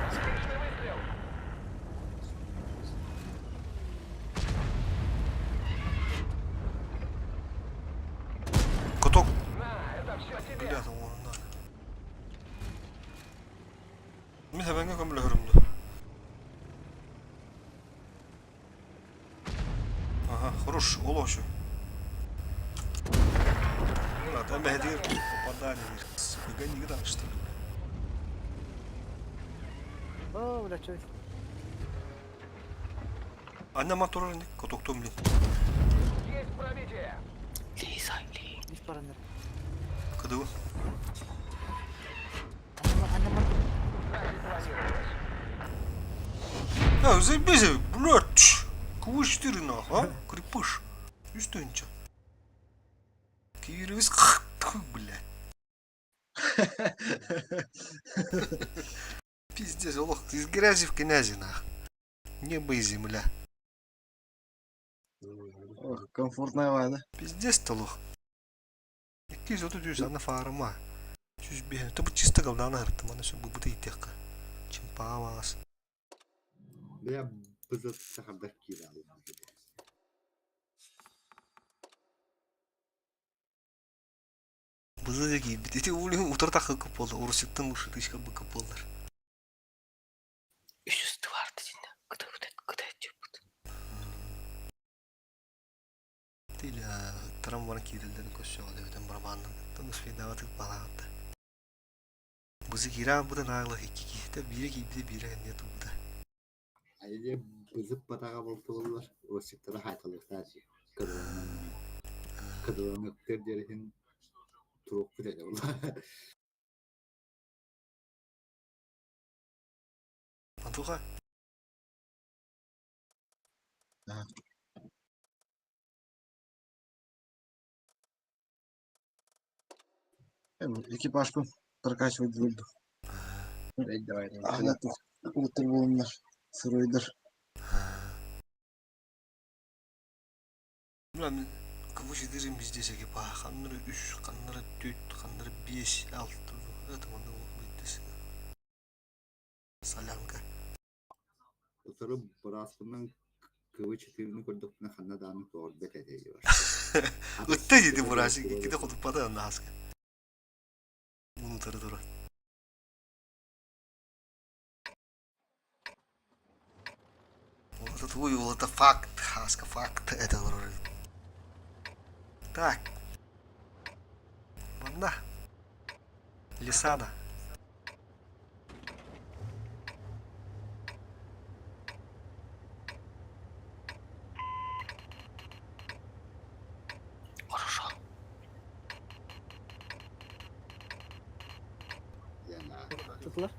H: Отличный выстрел.
A: Куток.
H: На, это все тебе.
A: Bля там onu da. Min hemen gömülü hürümdü. Aha, хорош, олошу. Ну, там бедир, попадали. Сука, не грал, что ли?
F: Oo, bula çöz.
A: Anne motoru ne? Kutoktum blin.
H: Есть пробитие.
J: Лейзайли.
F: Biz paranır.
A: Кыдывы.
F: Annem
H: Так и планировалось.
A: Ya zabizi, блядь. Куш ты нах, а? Крепыш. Üstünce. Кирвис, блядь. Пиздец, лох, из грязи в князи, нах. Небо и земля.
D: Ох, комфортная вайда.
A: Пиздец-то лох. Який же тут юзана фарма. Чуть бе. То bu чисто галдана хартым, ана все bu итекка. Чем павас.
C: Я бызы сахарда киралым.
A: Бызы деги. Бити улим утар такы көп болду. Уруситтан ушы тышка бы көп болдур.
J: Үч үстү барды жинде. Кыдай жөпүт.
A: Тиля трамван кирилден көсө алып өтөн барбандан. Тонус фейдават балаатта. Бызы кира буда нагла хикки. Та бире не туда.
C: Айде бызып батага болту болар. Осиктара хайталыктар. Кыдыланыктар дерехин туруп кетеди болар.
A: Антуха.
D: Экипаж был прокачивать друг. Ahmet Uğur bunlar. Sıraydır.
A: Bilmem kıvış ederim bizdeyse ki bah kanları 3, kanları 4, kanları 5, 6. Evet bana olmayı desin. Salanka.
C: Oturu Braskun'dan kıvı çıtırını kurduklarına kanına dağınık doğru bet ediyor.
A: Itta yedi burası. İki de kutup bada yanına haskı. Bunu tarı duru. Вот твой вот это факт, хаска факт, это так. Ладно. Лисана.
J: Хорошо.
F: Tutulur.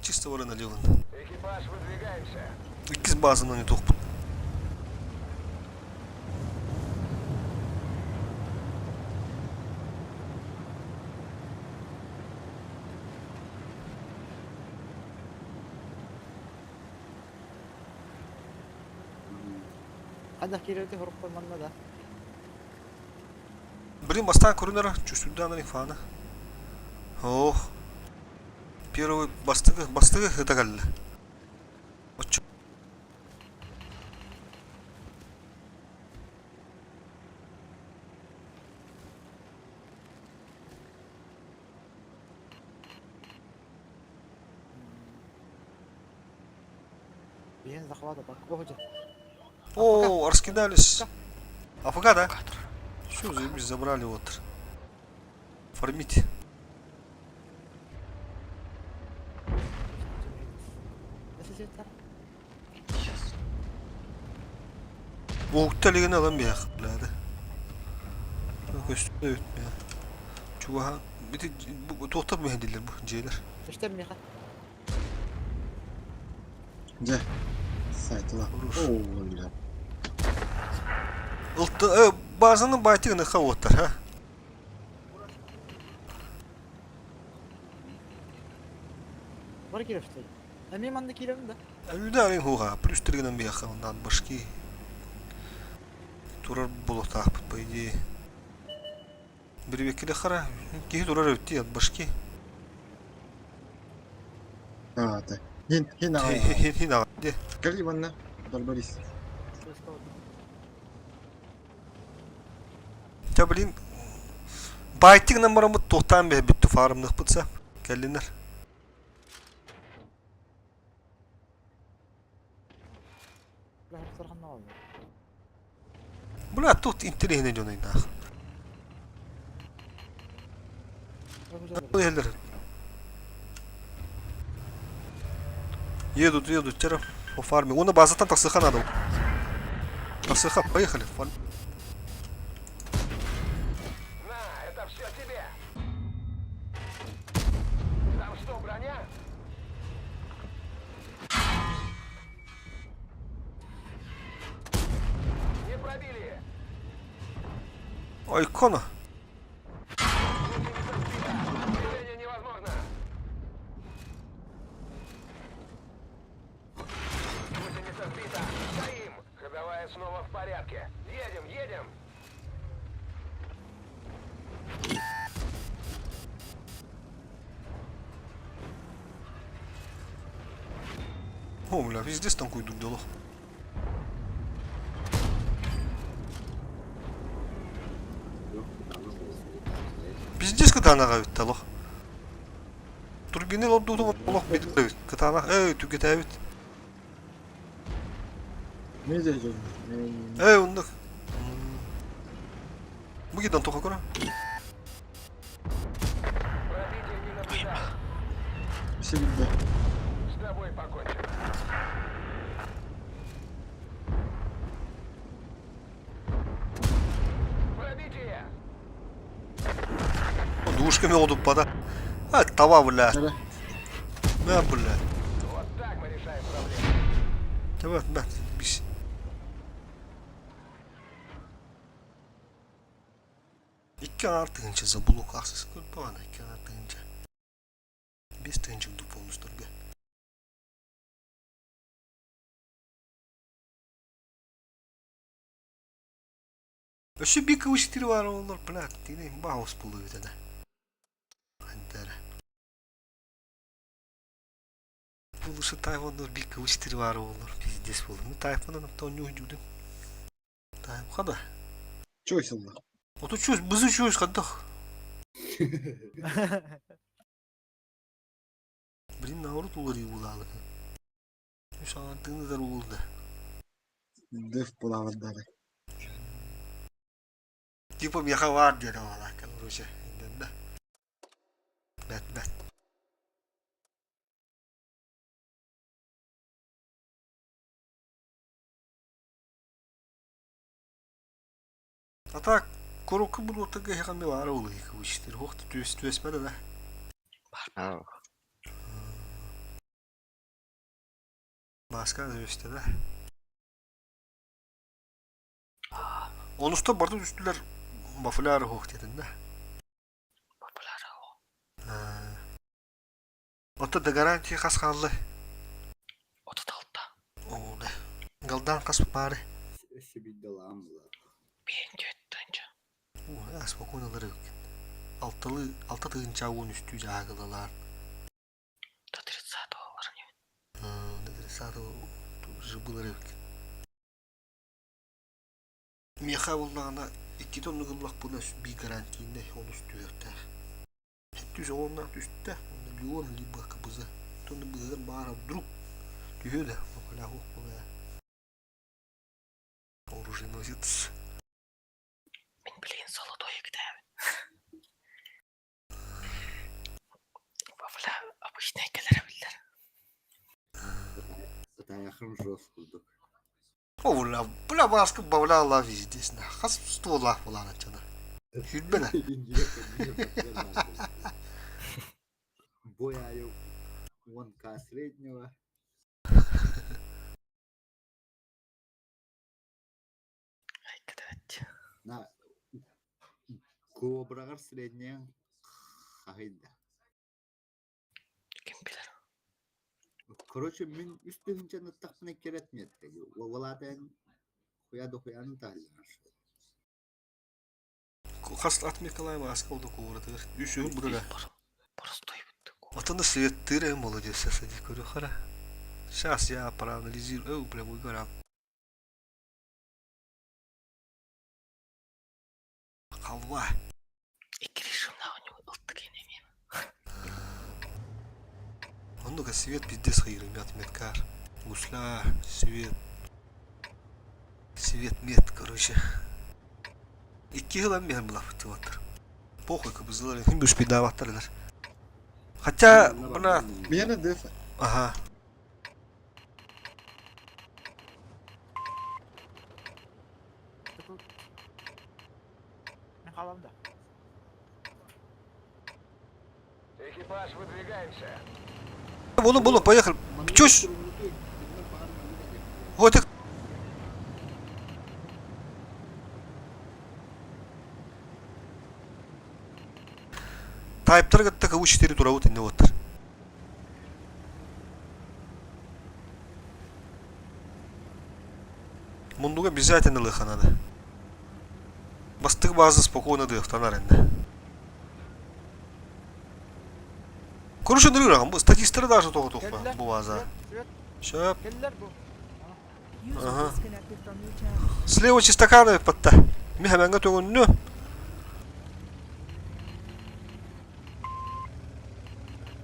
A: Чисто воры налево.
H: Экипаж, выдвигаемся.
A: İkiz bazından yutuq.
F: Hadi kirete horup koymanla da.
A: Блин, бастан көрінер, чүстүдді анарын фаны. Ох. Первый бастығы это кәлі.
F: Бенз захвата, бак выходит.
A: О, раскидались. АФК, да? Что за biz забрали вот. Формите.
F: Necessitler.
J: Сейчас.
A: Оқталеген адам бияқ, білады. Көстү өт бия. Чуға, бити тоқтап мәндилер bu жейлер.
F: İşte mi ha?
D: Gel. Saytıla. Oo öyle.
A: Ылтты, базаны байтығыны қауыттар, ha?
F: Var kirefte. Emim anda kirefte de.
A: Әлді арин хуға, плюс тіргінен бияқ, ондан башки. Турар болу тақпыт, по идее. Bir vekili қара, кейі турар өтті, ят башки.
D: Ha да. Hin ağa.
A: Хин аға, де.
D: Скажи бana. Барбарис.
A: Ya bilin, baytığından bana bu tohtan bir bitti farmlık bıtsa. Gelinler.
F: La hep sarhan ne oldu?
A: Bula tot intirihine canıydı. Bu yerler. Едут, тера. По фарме. Он база там таксыха надо. Таксыха, поехали.
H: На, это все тебе. Там что, броня? Не пробили.
A: Ой, кона.
H: Движение невозможно. Гусеница сбита. Стоим. Ходовая снова в порядке. Едем.
A: О, бля, везде станку идут дало. Пиздец кытанаға өтті алох. Турбины лоддуды олох бедік өт. Кытанақ, түгет әбет.
D: Ne diyeceğim?
A: Ondaq. Bu gidan toxa qora.
H: Пробитие не наблюдаю.
D: Bir şey bildi.
H: С тобой покончим. Пробитие.
A: Duşkami oldu bana. Ha, tava bula.
D: Nere?
A: Ben bula.
H: Вот так мы решаем проблему.
A: Tamam, ben. Biz. kenar tığınca zabuluk aksız kırp bana kenar tığınca. Без тığınca ду полностью. Şu bir kıvıştırı var olur bırak diyeyim bağız buluyor da. Andara. Buluşu Tayvan'da bir kıvıştırı var olur bizdes bulur. Tayvan'ın tonu ucudum. Tayvan kadar.
D: Чойсылла.
A: Ото чуз бызы чуз кадах. Блин, наоборот угори улалы. Şu an tığını da oldu.
D: Дэв плавадары.
A: Типа меха var diyor valla kalırıca. İnden Bet. Ata korku bunu otaga yakan bir var oluyor ki bu işler. Hoğdu tüesmedi de.
I: Барнаа.
A: Başka da işte de. Onusta barda üstüler mafıları hoğdu dedin de.
J: Популяр.
A: Ota da garanti kas kaldı.
J: 36-та.
A: O da. Galdan kas bari.
C: Сибидde lan bu.
J: Бен жөттөнчө.
A: Спокойнолары yok. Altta tığın çavuğun üstü cağılalar.
J: До 30-го уровня.
A: Nedir sağda jıbıları yok. Meha bulduğunda 2 tonlu kıllak buna bir garantiyinde onu üstü yok da. Hep düz ondan üstte. Onda yoğun liba kıbızı. Tonlu bızıdan bağıra durup diyor da. Bakala hok bu ya. Оружие носится.
J: Мен блин, золотой кітап. Популяр обычный келер билер.
C: Zaten yakın Ross bulduk.
A: Бля баскы бавлала вездесна. Хас ствола falan açana. Hülbene.
C: Бояю 1К среднего.
J: Ай, кітап.
C: На Кобрагар средняя хахайда.
J: Ким билер.
C: Короче, мен üstünce nıttakını keretmedi. Valadan хуяны талlar.
A: Хас от Николая Маска oldu kovurdu. Düşün burada.
J: Простой вот.
A: Atında светтыр em молодец сади көрü хара. Сейчас я проанализирую, бля, выгорам. Халва.
J: İki режимна у него ылтык енемен.
A: Он свет пиздец хайры мят меткар. Гусла, свет. Свет мет, короче. 2 yıl ben bula fıtıvatır. Похуй кабызлар. Hem üç bir davatlarlar. Хотя buna
D: Мені дэв.
A: aha.
F: Ben kalamda.
H: Экипаж, выдвигаемся.
A: Bulun поехали. Чусь. Вот их. Тайптар гатта каву 4 тура вот не вот. Мундуга обязательно лыха надо. Бастык базы спокойно дыхтанар энде. Короче, нырыраган бу статистері даже тоғы тоқпа bu база. Şöp.
F: Geldiler bu.
E: User
A: Uh-huh.
E: disconnected from your channel.
A: Слева чистаканы патта. Ми hemen götürünü.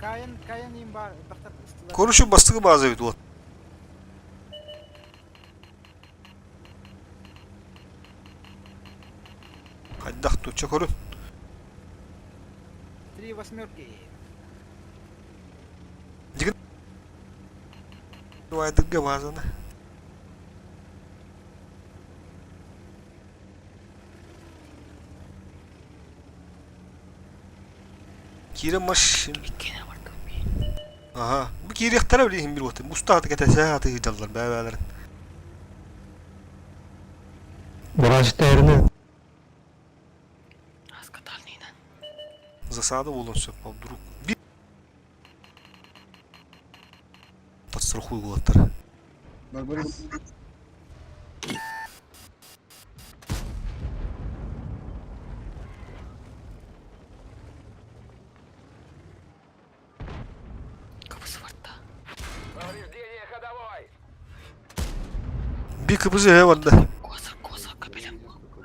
F: Kayan iyiyim bari. Baktat üstüler.
A: Konuşup bastığı bazı evet o. Hadi dak tutacak orun.
F: 3 восьмерки.
A: Давай дыгга базаны. Кирим маш.
J: Кене бардым.
A: Aha. Bu kiriyaklara bileyim bir otu. Mustahatı ketese hatı hıcallar beraberlerin.
G: Birazcık değerini
J: Аз катар
A: засада болонсо вдруг bir подстрахуй голоттар.
D: Барбарис.
J: Kapısı var da.
H: Повреждение ходовой.
A: Bir kıpızı he vardı.
J: Koza kapelem.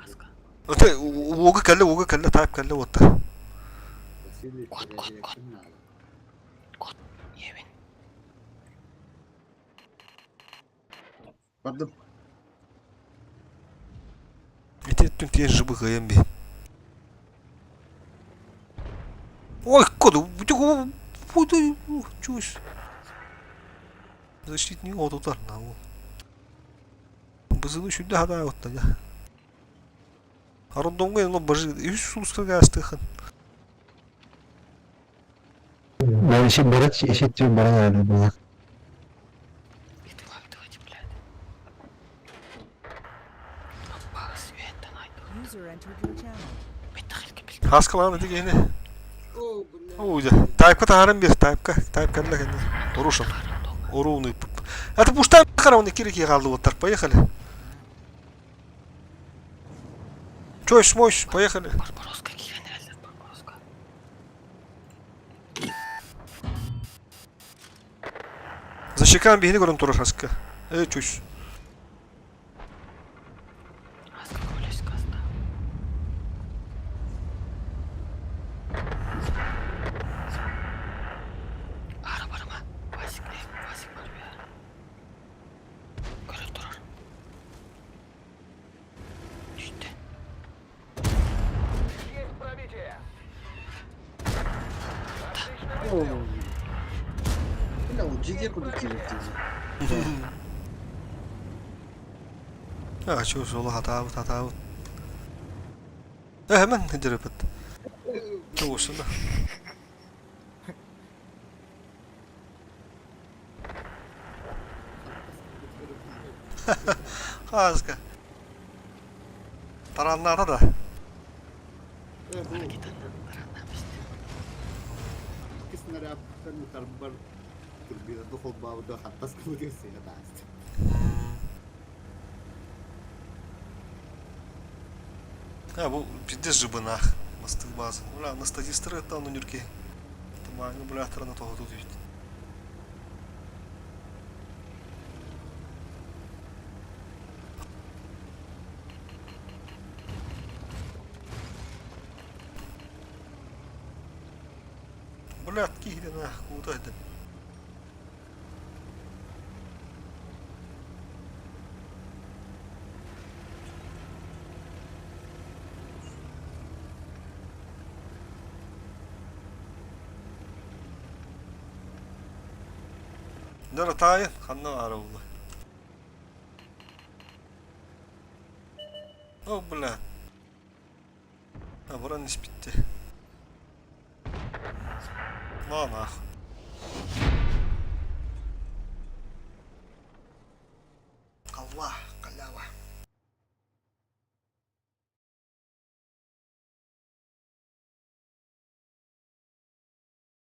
J: Aska.
A: Öte oga kelle tayip kelle otta.
C: Василий,
J: Кот, кот,
C: теряя
J: кот.
C: надо.
J: Kod. Yemin.
D: Bardım.
A: Ettün tiyen jibı gayem bir. Ой, коду, буду, чусь. Защитник вот удар на его. Бызыны шүдді хада отта я. Арондонга ено бажы, үш сулыстыр гастыхын.
G: Ben işi Berat eşittir bana yani buna.
J: Давайте, блядь. Опа, света найду.
E: User entered your channel.
J: Бетахил капел.
A: Хаскаланы дегені.
C: О, бля.
A: Оуя. Тайпка тағарым бір, тайпка кәлі кәлі. Орушын. Оруны. Это пуштан қарауны кереке қалды оттар. Поехали. Чойш, мойш, поехали.
J: Барбароска киген herhalde. Барбароска.
A: Защекаем бігіні көрін тұрыр хаска. Чойш.
J: Аска колес каста. Ара барма. Васик бар ya. Görüp durur. Düştü.
H: Есть пробитие. Отлично
D: Oo.
H: выстрел.
D: Bile o ciddiye kudu kirikti.
A: Ha, çöz ola hata. Hemen hıcır öpet. Çok olsun da. Haska. Taranlarda da.
C: Bu
J: Giden aranlamıştı.
C: ikisini de yaptıktan yukarı bir turbina da kol bağı da hatta sıkıntı seni de açtı.
A: Ha bu bizde jibına. Mıstık bazı. Ulan nasıl stadistleri tam nürki. Tamam, bu lahtırına tohutu düştü. Блядь, кихли нахуй, куда это? Нара тайын, ханна ара улы. О, блядь. А, буран не спитти. На нахуй. Калява.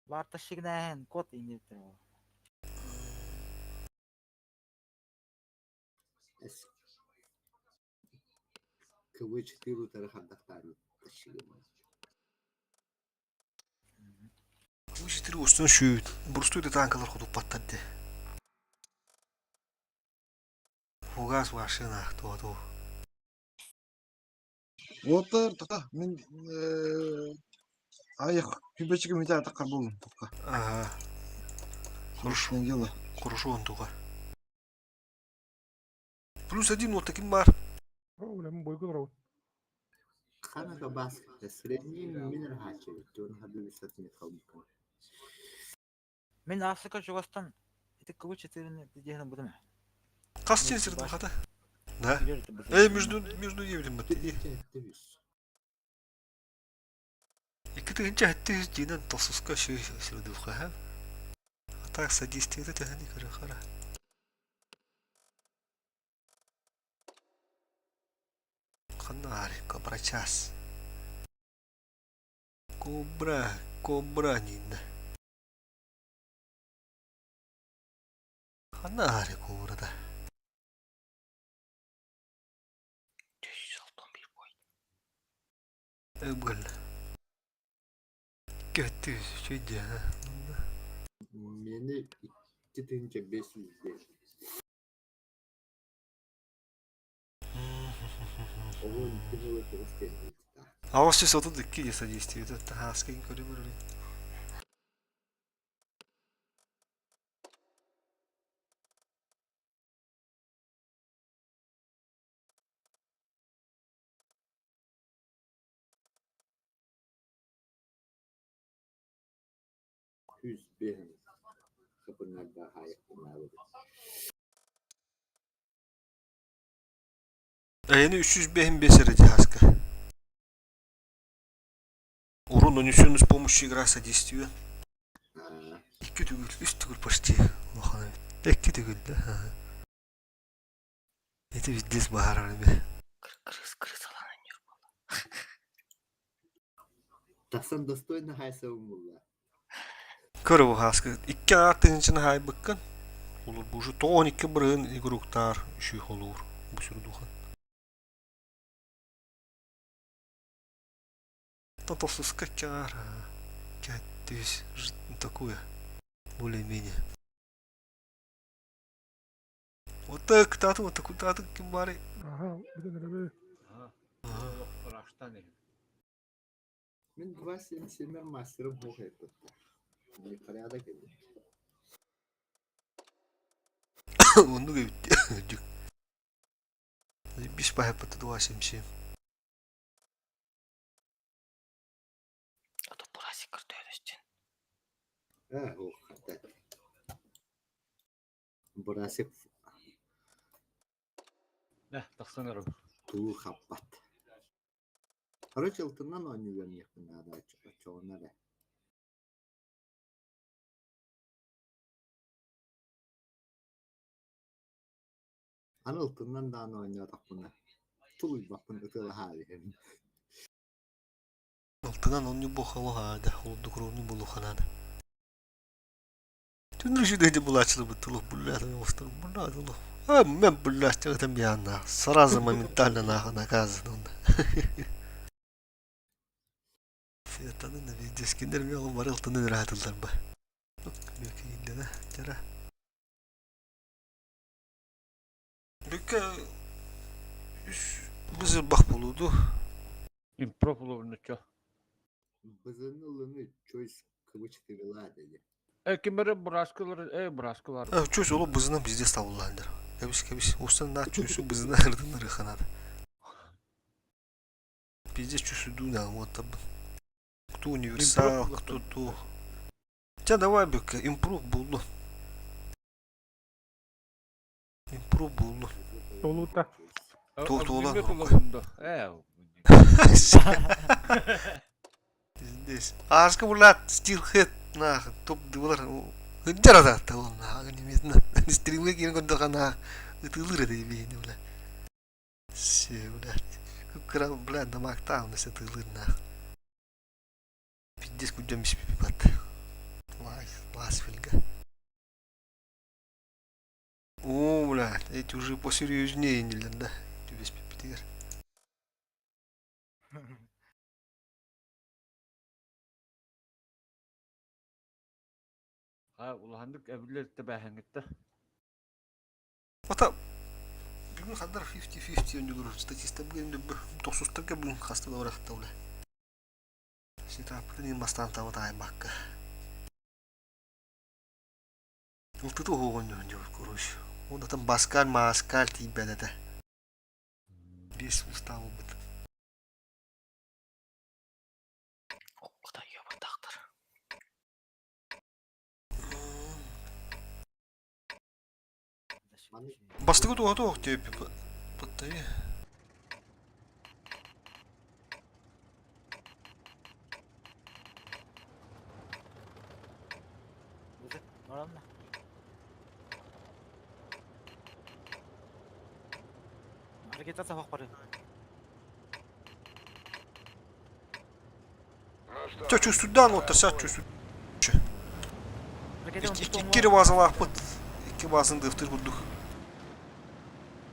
F: Варта шигнен, кот индиртер.
C: КВ-4 тарахандактарын тащигым.
A: Bu işleri üstüne şu. Burstuydu tankalar kutup patladı. Фугас машина, то.
D: Отыр, тоқта. Мен аяқ күбешігі метар тақар болдым. Тоққа.
A: Ага. Хорошо.
D: Дело.
A: Хорошо он туға. Плюс один вот таким бар.
C: Ханага бас средний минер хачы. Тон хаду висатны қалдық.
F: Мен Африка Жугостан. Это КВ-4 дегенім бұдым.
A: Қас тенсердің қата? Да. Между еврем бітті. Екі тігінші әтті жинен тосысқа шөйсілді ұқа. Так, садистеді тәхәні көрі қара. Қанна арик, кобрачас. Кобра нинна. Ханари кобрада.
J: 461 бой.
A: Öbgöl. Kötü şöyle.
C: Meni 2 tınca 500. Onun kimi ötürüz geldi.
A: Август 32 содействие. Это хаски коридоры.
C: Yüz benim. Kapının daha yakınlar.
A: Yeni 305 ради хаска. Урон, нанесенный с помощью игра содействия. İki tügül, üç tügül почти. Bakalım. İki tügül de. Это везде bahar abi.
J: Крысалар ойнyor бала.
C: Tasan достойно хайсавым булла.
A: Көрі бұл хаска. İki артын için hay bakın. Olur bu şu 12 bırığın игрокtar şey olur. Bu sürü duhan. Тотался скачара. 5000. Такое. Более-менее. Вот так, вот так, куда-то кимбари.
B: Aha, bir de böyle.
C: Ben 277 master'ım bu hep. Ne karada geldi.
A: Onu gibi. Биш пахе по 277.
J: А то бурасик кырдый өстен.
C: O hatta. Burası
I: Ne, taksanırım.
C: tuğ kappat. Araç altından oynuyorum yakında çoğuna da. An altından da oynuyor bunu. Tuğ bakın öteli hali.
A: Алтынан он не бухало хада, холоднокровный был ханада. Ты ну что ты булачил бы тулу булят, у остро булят, тулу. А мен булят, это мяна. Сразу моментально наказан. Фетаны на видео скинер мел варил таны ратылдар ба. Бөкө инде да, жара. Бөкө biz bak buludu.
I: İmprov olur ço.
C: Bızının ılını çoğuz kıvıç kırıla dedi.
I: Kimere braskalar.
A: Чөс олу бызынан бізде стабылландар. Кебіс. Остан да чөсі бызынан ырдыныр ханады. Бізде чөсі дуна, вот там. Кто универсал, кто то. Тя давай бөкке, импрув булду. Импрув булду.
B: Doluta.
A: Tuğlan Здесь. Арска булат, стилхет, нах, топ дулар. Хыджара да, та он, нах, немезно. Стримге кирин кондо хана. Тылыр это ебейни, бля. Все, блядь. Кукра, блядь, дамактал на все тылыр, нах. Пиздец, кудем пипат. Ласфельга. О, блядь, эти уже посерьезнее, не да? Без пипитер.
I: Ha, ulahandık evliler tebahengette.
A: Ата бүгін қадар 50-50 önce görür. Statista bugün de 90'ta бүгін қасты да бұрақта ұлы. Сетапты не бастан табыт аймаққа. Ұлтыты оғын önce көріш. Онда там баскал, маскал тейбәді да. Бес уставы бұд.
J: Құдай ебір тақтыр.
A: Бастығы туғаты оқ деп бұттайы.
F: Нормально. Hareket etse bak bari.
H: Ну что?
A: Тö çüstüden otursa çüstü.
F: Ракета он
A: İki kere bazılar pıt. İki bazın dıftır bulduk.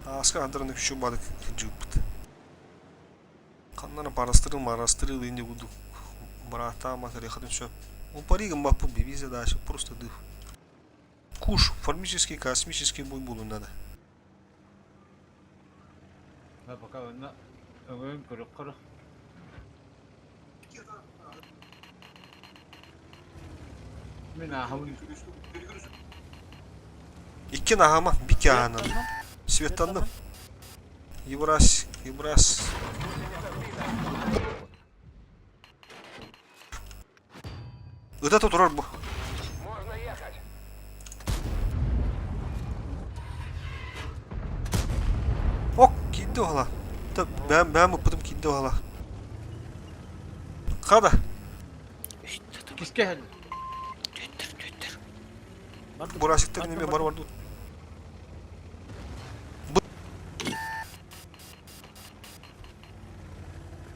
A: Asker andırını küçük balık cıpıt. Kanlarına parastırıl indi bulduk. Брата, макар я хочу. Он паригом бапу бивиза дальше просто дых. Куш, формический, космический бой буду надо.
C: пока на кырык. Мен ахын
A: İki nahama bir kahanım. Светанdım. Ебрас. Ыда турар bu.
H: Можно ехать.
A: Ok, gitti hala. Ben mıpıdım gitti hala. Kada.
C: киске хэл.
A: Burası neme var.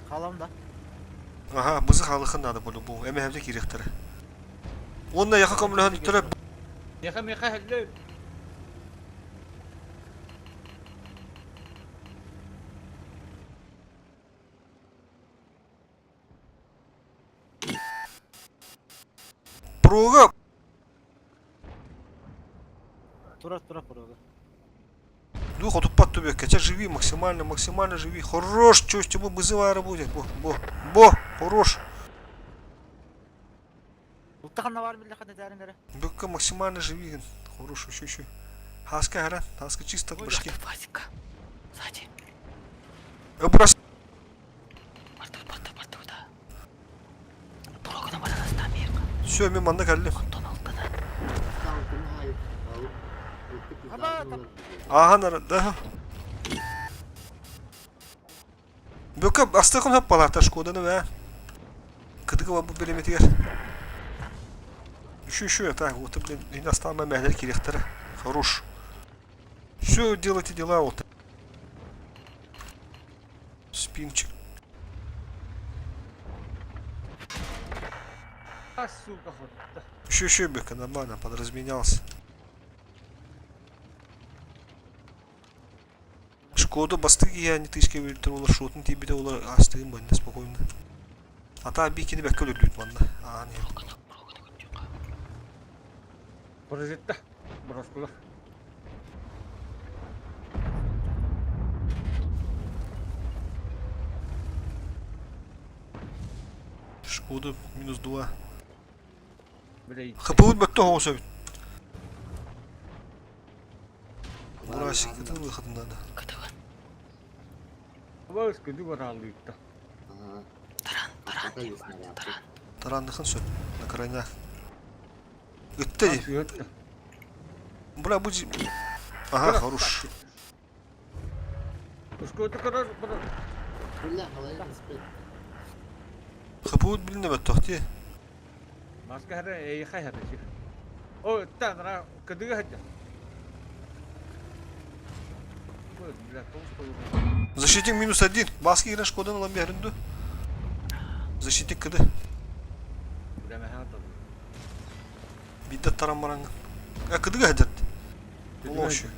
F: Kalamda.
A: Aha, bızı halıkın adı bu. Eme hevde kiriktir. Onunla yaka kamulahan türe.
C: Яха хэл.
A: Пруга.
F: Тура порога.
A: Дух от упад тубе. Кача живи, максимально живи. Хорош, чё мы вызывая работать. Бо, хорош.
F: Уттаханна var mı lakada derinlere?
A: Бöкка максимально живи. Хорош, еще. Хаска чисто башки.
J: Васика. Сзади.
A: Брось.
J: Барта. Порогына барасында мек.
A: Все, мен манда кәлдім.
J: Антон алтыда.
A: Ага, да. Бöкка астықын хөп балата шкоданы бә. Кыдығы bu белеметігер. Еще, так, вот, блин, иностранная мягкая директора. Хорош. Все, делайте дела, вот. Спинчик.
C: Сука, хоть.
A: Еще, Бека, нормально, подразменялся. Шкода бастыгы я не тышке өлтір олар шотын тебе де олар астығын бәнде спокойно. Ата бекені бәккөл өлдейді банда. Не.
J: Порогына көтчөк.
C: Паразитта. Броскула.
A: Шкода -2.
C: Блей.
A: ХПУ бәкті оғысы бит. Бурасик, это выход надо.
J: КТВ.
C: Баус кыды бар алыйта.
J: Таран.
A: Таранныхын сөт. На крайнях. Үтті де. Бля, будь... Ага, хорош.
C: Ускоты карар бар.
A: ХПУ біліне бәт тоқти.
C: Маска хара эйха хара. О, тандра кыдыга хата.
A: Защитник -1. Баски играш кодан алам бәрінді. Защитник кыды. Биддат таран бараңы. Кыдыга хадат. Лоши.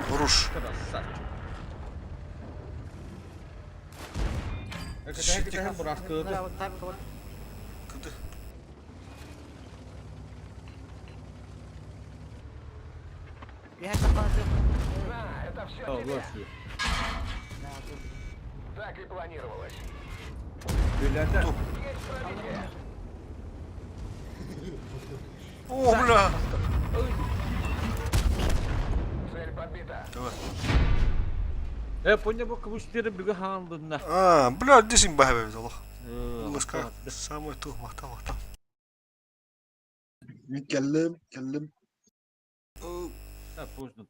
A: Хорош. Кыды.
F: Bir her kapanatı.
H: Это все тебе. Так и планировалось. Есть пробитие.
A: О, бля.
H: Цель подбита.
A: Давай.
C: Поня бу кыбыштыры биге хандында.
A: Бля, десин бәхбе biz Allah. Лыска. Самой тух, мақта.
D: Kellim.
C: Поздно.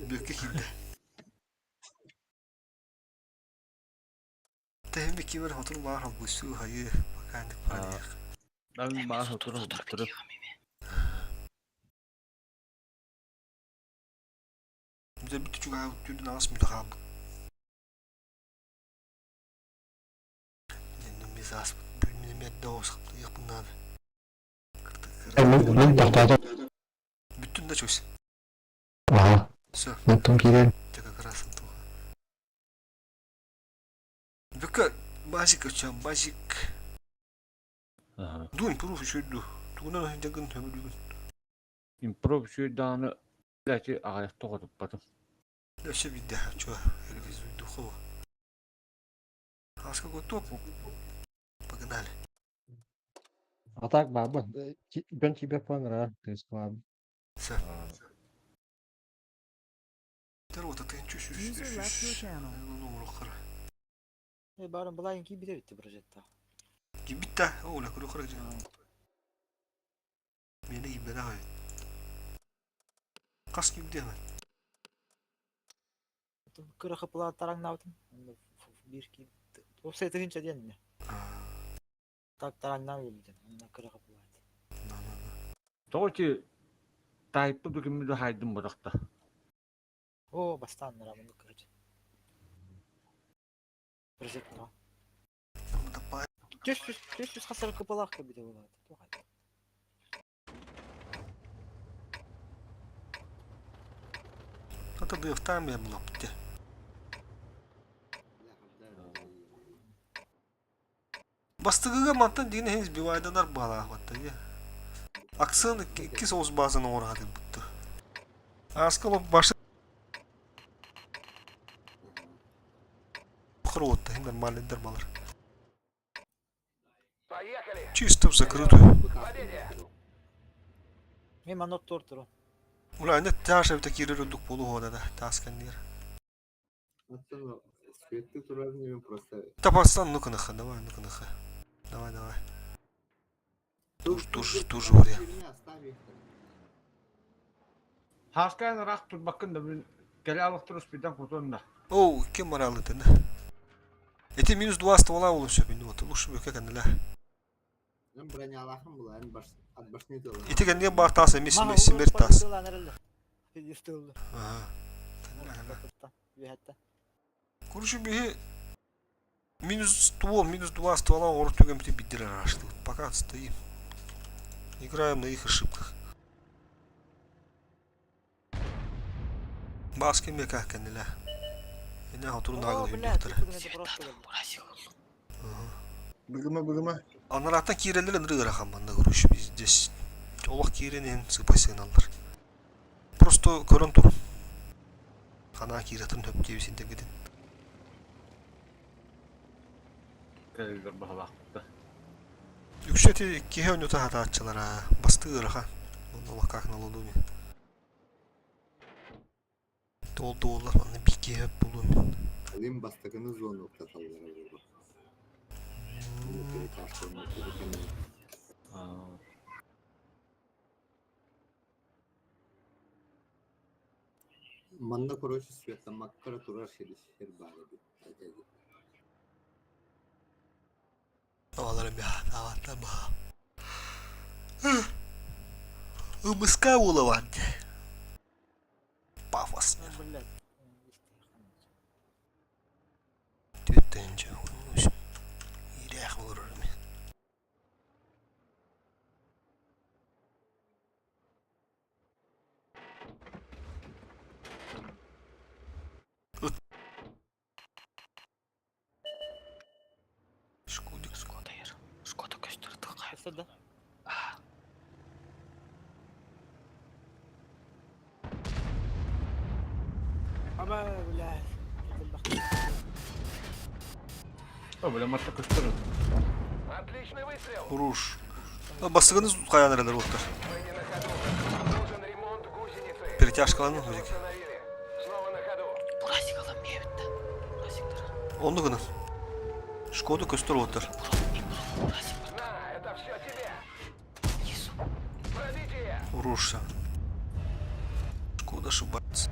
A: Бөкке килді. Тәхімбе кебір отыр бағыр бұсу хайы. Бақандық парияқ.
C: Ben bana oturup
A: Bize bir küçük ayı tutuyordu, nasıl müdahale. esas bilmem ne doğusak yapınlar.
G: Ben tahtada.
A: Bütün de çöz.
G: Aha.
A: Все,
G: Unuttum ki.
A: ты как раз Антоха. Бека, базик açam, базик. Дуй, пруф еще иду. Тугунан жагын төмөлүгүн.
K: Improv şuydanı ilaki ayakta koyduk batım.
A: Да все видя, чё, ревизуй духово. А с какой топ? Погнали.
B: А так, баба, ben тебе понравился, ладно.
A: Все. Второй-то ты чуть-чуть.
E: User left your channel.
A: Ну, рухара.
F: Bari bulayınki bir de bitti projekte.
A: Gibitta, oğla kuru kuru canım. Meni gibi daha iyi. Kas gibi değil mi?
F: Kırık kapılar taranglavdım. Bir iki. O saytınca diyen mi? Tak taranglav yoluydu. Ondan kırık kapılar.
K: Doğru ki Tayyip'te bir gün de haydım bıraktı.
F: O bastanlar ama bunu kırıcı. Projekte.
A: Давай.
F: Düz hasar kapılar gibi de olaydı.
A: Это да там я был. Бастыгыга мантан дин хенс бивайданар бала хватта я. Аксын iki соус базаны орады бутты. Аскалов башы Круто, нормальный балар.
H: Поехали!
A: Чисто в закрытую.
F: Мен not torturu.
A: Ulan ne taşa bir takir rüdük bulu hoda da taskan dir.
C: Отсюда светы туравнее просто.
A: Тапастан ну-ка нахэ, давай, ну-ка нахэ. Давай. Туж var ya.
K: Haskayın rak tut bakın da bir gele alıktırız birden kutunda.
A: Оу, кем моралы ты, да? Эти минус 2 ствола улучши, вот лучше бы как они, да?
C: Ben bırak Allah'ım bu lan at başını diyorlar.
A: И ты гандия бахтаса, смерть тас. Ага. Короче, беги. Минус 2 ствола ортугам ты биддер раштыл. Пока отстоим. Играем на их ошибках. Баски мне как они, да? Yine hatırın ağlı yürüyorlar.
D: Bıgıma.
A: Anlaratan kirelerin rıgıra hamanda görüş biz здесь. Олах киреnin sıpay signallar. Просто körün turun. Kana kiretin höp kevsinde gidin.
K: Gelirler bakalım.
A: Yükseti kihe önüte hata atçılar ha. Bastı ıra ha. Allah kaknalı olduğunu. Doldu oğullar bana bir kihe hep bulduğum.
C: Alayım bastakınız o nokta sallara vurdu. Manda koroşu sveta makkara turar şer bari bir.
A: Havalarım ya, davatlar bana. Мыска улаванды. Пафосно. Төттенче olmuş. İrek vururum. Шкодик.
J: Skoda yer. Skoda gösterdi.
F: Kısa ama öyle.
K: O böyle maçta kıstırır.
H: Отличный выстрел!
A: Vuruş. Basığınız kayan nereler otlar.
H: Мы не на ходу. Нужен ремонт гусеницы.
A: Перетяжкаланın müzik.
H: Установили. Снова на ходу.
J: Burası kalan bir evde. Burası
A: Onu gının. Şkodu köstür otlar.
H: На, это все тебе! Пробитие!
A: Vurursa. Şkoda şubat.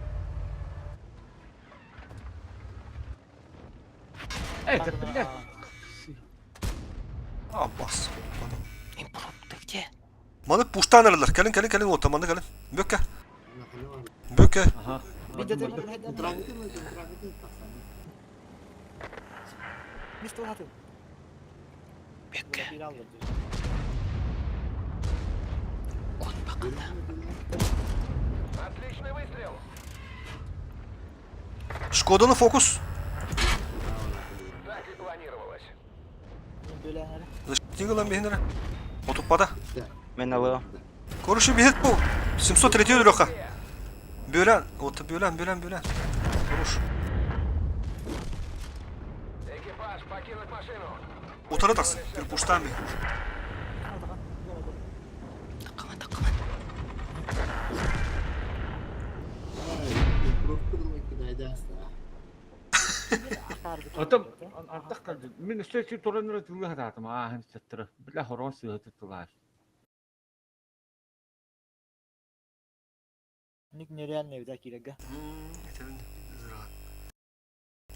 K: Evet, bile.
A: Abbas.
J: Improv где?
A: Bana puştan nereler. Gelin ota. Bana gelin. Böke. Böke.
K: Aha.
F: Bir de Mr. Hatun.
J: Büyük.
F: Bir aldı.
J: От bakın.
H: Отличный выстрел.
A: Шкодаlı fokus.
H: Так и планировалось.
F: Böyle yani.
A: Защитник lan behinlere. Otuppada.
I: Мен алыам.
A: Короче, бегет bu. 703 лёха. Бөлән. Оты бөлән. Коруш.
H: Экипаж, покинуть машину.
A: Otara taksın. Bir kuştan bir.
J: Takıman.
C: Профтырылы кидайды аста.
K: Атам артак калды. Мен сөйсү тураныр тулга хататым. Хан сеттер. Биле хорон сыгыты тулар.
F: Ник нереально evde kirega.
A: Yeterin ziraat.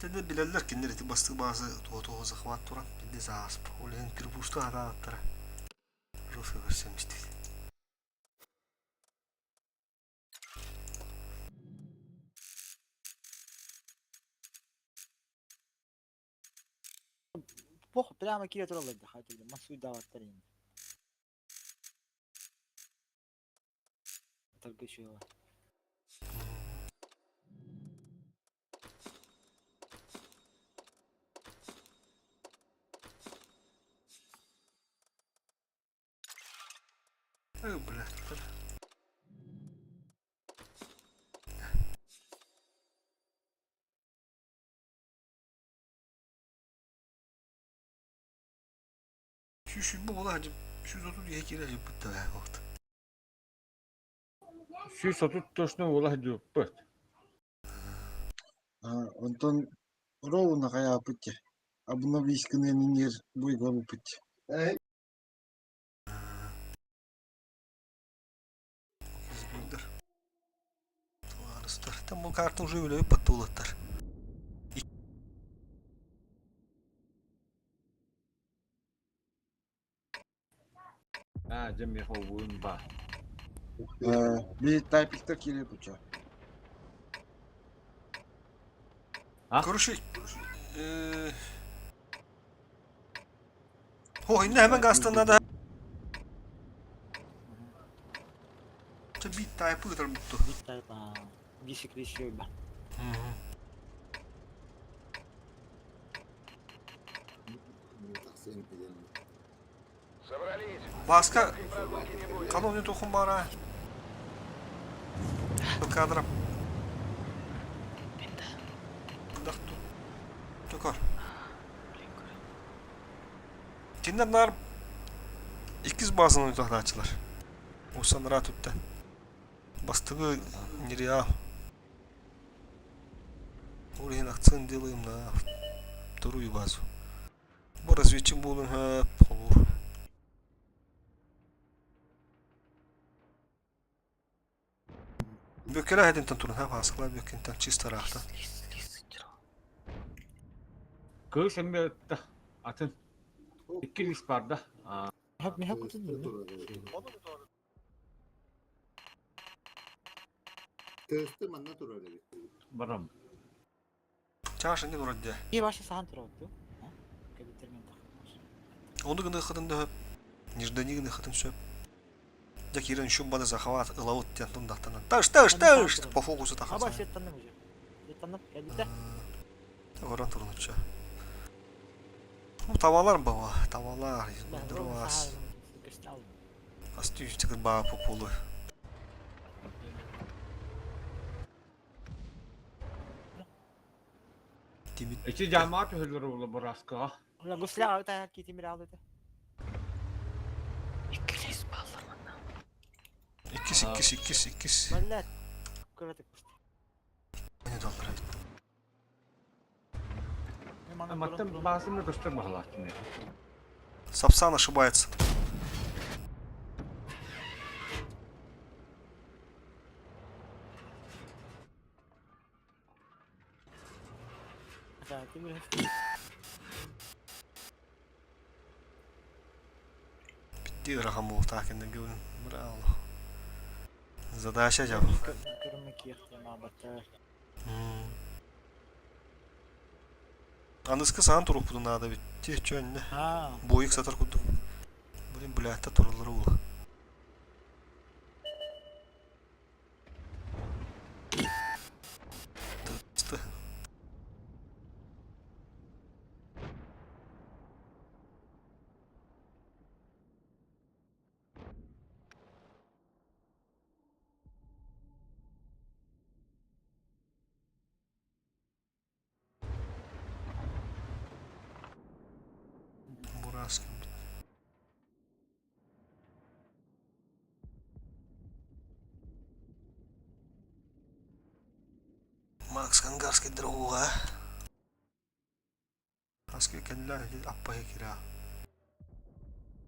A: Tede bilerler ki nereti bastık bazı toğu zahvat turan. Bildi zaasp. Olen bir buçtu hata attara. Rufe versemişti.
F: Прямо кире туралайды. Хатırlı. Masуй даваттар енді. Только еще его.
A: Ай, блядь. Şu bu olacak. 130 yekire yapıttı ya vakti.
K: Сүй сотут точно ола жоппут.
D: Онтон ровно кая пути. Абуна висканы нинер буйга пути.
A: Güzel. Tuğanıstar. Tam bu kartın ucu öyle yapıttı olatlar.
K: Жем я ховуун ба.
D: Bir taypikta kire puça.
A: Короче, oyunda hemen gastığında da bir type kadar mutlu.
F: Bir tane Висик решил бы.
C: Таксым пидем.
H: Собрались.
A: Başka
H: Прогулки не будет.
A: kanonu dokun bana. Bu kadar. Dak tut. Tukar. Tinderler ikiz bazını uydahdaçılar. O sanıra tuttu. Bastığı nereye? Oraya akцент делаем на вторую базу. Bu разведчик bulun hep olur. Bökele hedinten turun hep hasıklar bökenten çiz tarafta.
K: Кыз эмме атын 2 лис бар да.
F: Hep ne kutun mu?
C: Тесты манна турады.
K: Барам.
A: Çarşı ne durad diye.
F: İyi başı sahan turaldı. Kabitermen takmış.
A: Onu gında kıdın da hep. Неждани гында хатын söp. Ya kiren şu bana захват ылавут тентун дахтанан. Таш по фокусу
F: Aba
A: тахасан.
F: settandım hocam. Settandım geldi de.
A: Oran turun uça. Bu tavalar mı baba? Tavalar.
F: Ben
A: Durmaz.
F: sahan gösterdim.
A: Астü çıkır bağ populu. Timit.
K: Эти жамаат хөлөр ула бораска.
F: Ulan gusle abi ta kitimir aldı da.
J: İkiliz bağlamana.
A: İkis.
F: Vallahi kuratık.
A: Ne dolar?
K: Маттан баасымны көстөр бахалаатны.
A: Сапсан ошибается.
F: Kitimir.
A: Bitti rakamı takinde gün. Bravo. Задача жаб.
F: Kırmızı kıyık ya mabette.
A: Anıskı sağın turup budun nada bitti. Çönne.
F: Ha.
A: Boyuk satar kudum. Bulin bilahta turulları ulu. Tı. Burası kim? Max Kangarski droga. Asker kendiler appaya kira.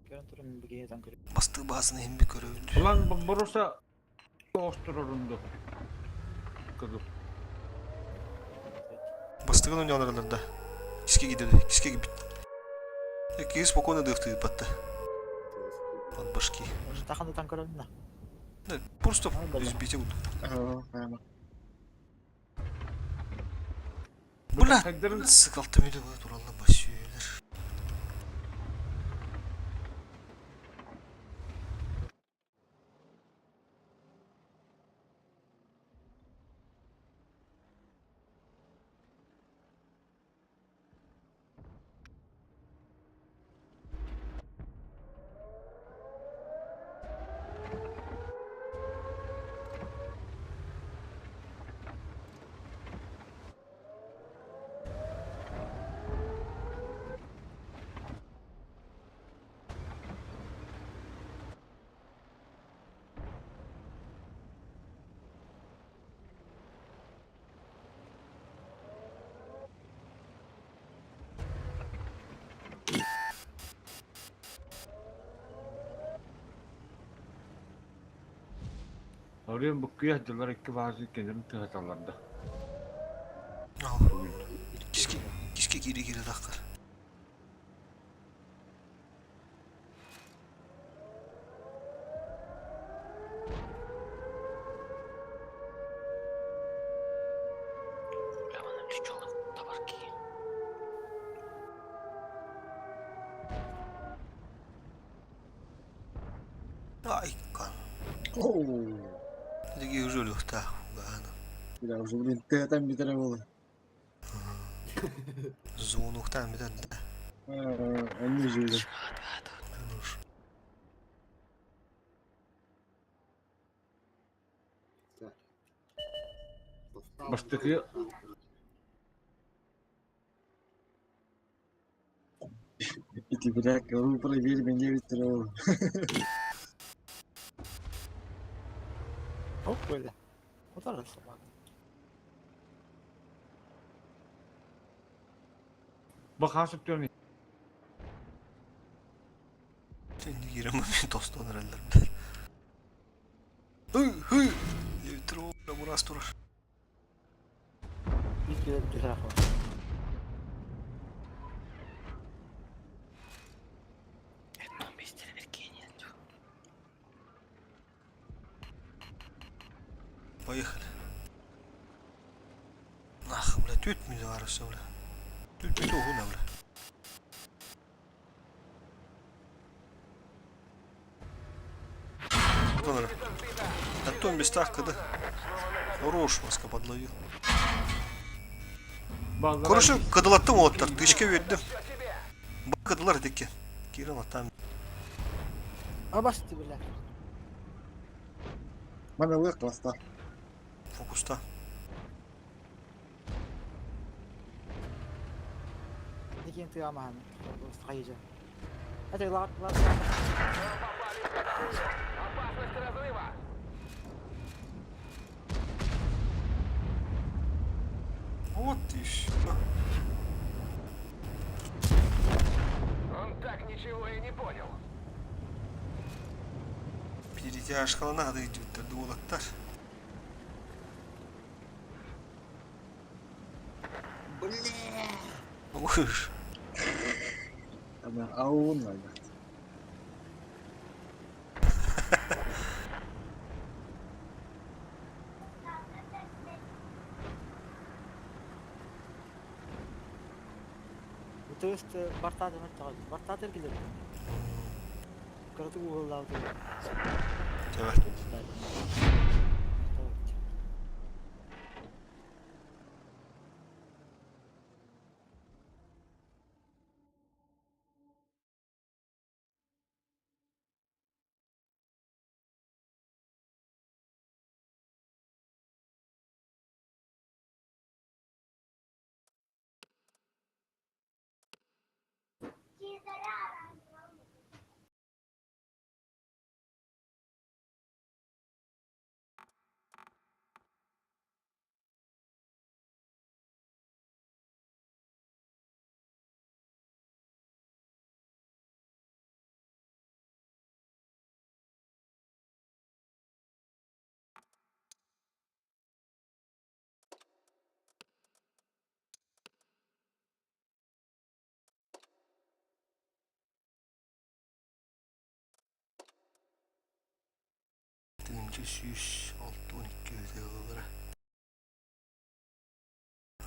F: Görün turun bir geyden kırık.
A: Bastığı bazını hem bir görevli.
K: Ulan burası Ostrorundu. Kızım.
A: Bastığı onun yanlarında. Kiske gidiyordu. Kiske gibi. Який спокійно дихти патте. От башки.
F: Уже таханды там кырылды да.
A: Не, просто
F: Ну, да.
A: избить его.
D: Прямо.
A: Бля,
K: Хайдарын
A: sıkıldım öyle böyle duralım başlıyorlar.
K: Oraya bu kıyafetler iki bazı kendini tıhatalardı.
A: Al. Kiske geri geri dakikar.
J: Lavanın çoğu da var ki.
A: Ay kan.
D: Oh.
A: Dedi ki üzülüyor da.
D: Bir daha uzun bir tığdan bir tane olur.
A: Zoğunluktan bir tane de.
D: Onun yüzüyle.
A: Dur.
K: Baştaki
D: İki bir dakika. Onun parayı bir bence bir tane olur.
F: Hop böyle. O da arası bak.
K: bakasıp dönüyor.
A: Şimdi giremem tost olur ellerimde. Hı. Bitir o burası durur.
F: İlk yere bir tarafı var.
J: Это мистер Виргиния.
A: Поехали. Ах, бля, тютмüydü arası bля. Tütmüydü o ne bля. Тонер. На том местах, когда Хорош маска подловил. Короче, кадылаттым оттар, тышка verdim. Bak kadılar deki. Girin atam.
F: Ama bastı bile.
D: Bana uyuk klasta.
A: Fokusta.
F: Dikin tuya ama hani. Просто kayıcı. Hadi lan.
H: Опасность разрыва.
A: Вот и всё.
H: Он так ничего и не понял.
A: Перетяжкалана hadi gidiyorlar duvalatlar. Uğur.
D: Ama avun var.
F: тыысты бартадыр маттагы. Бартадыр келер. Кырды уыллауды.
A: Evet. Birinci 106-12 ödeğileri.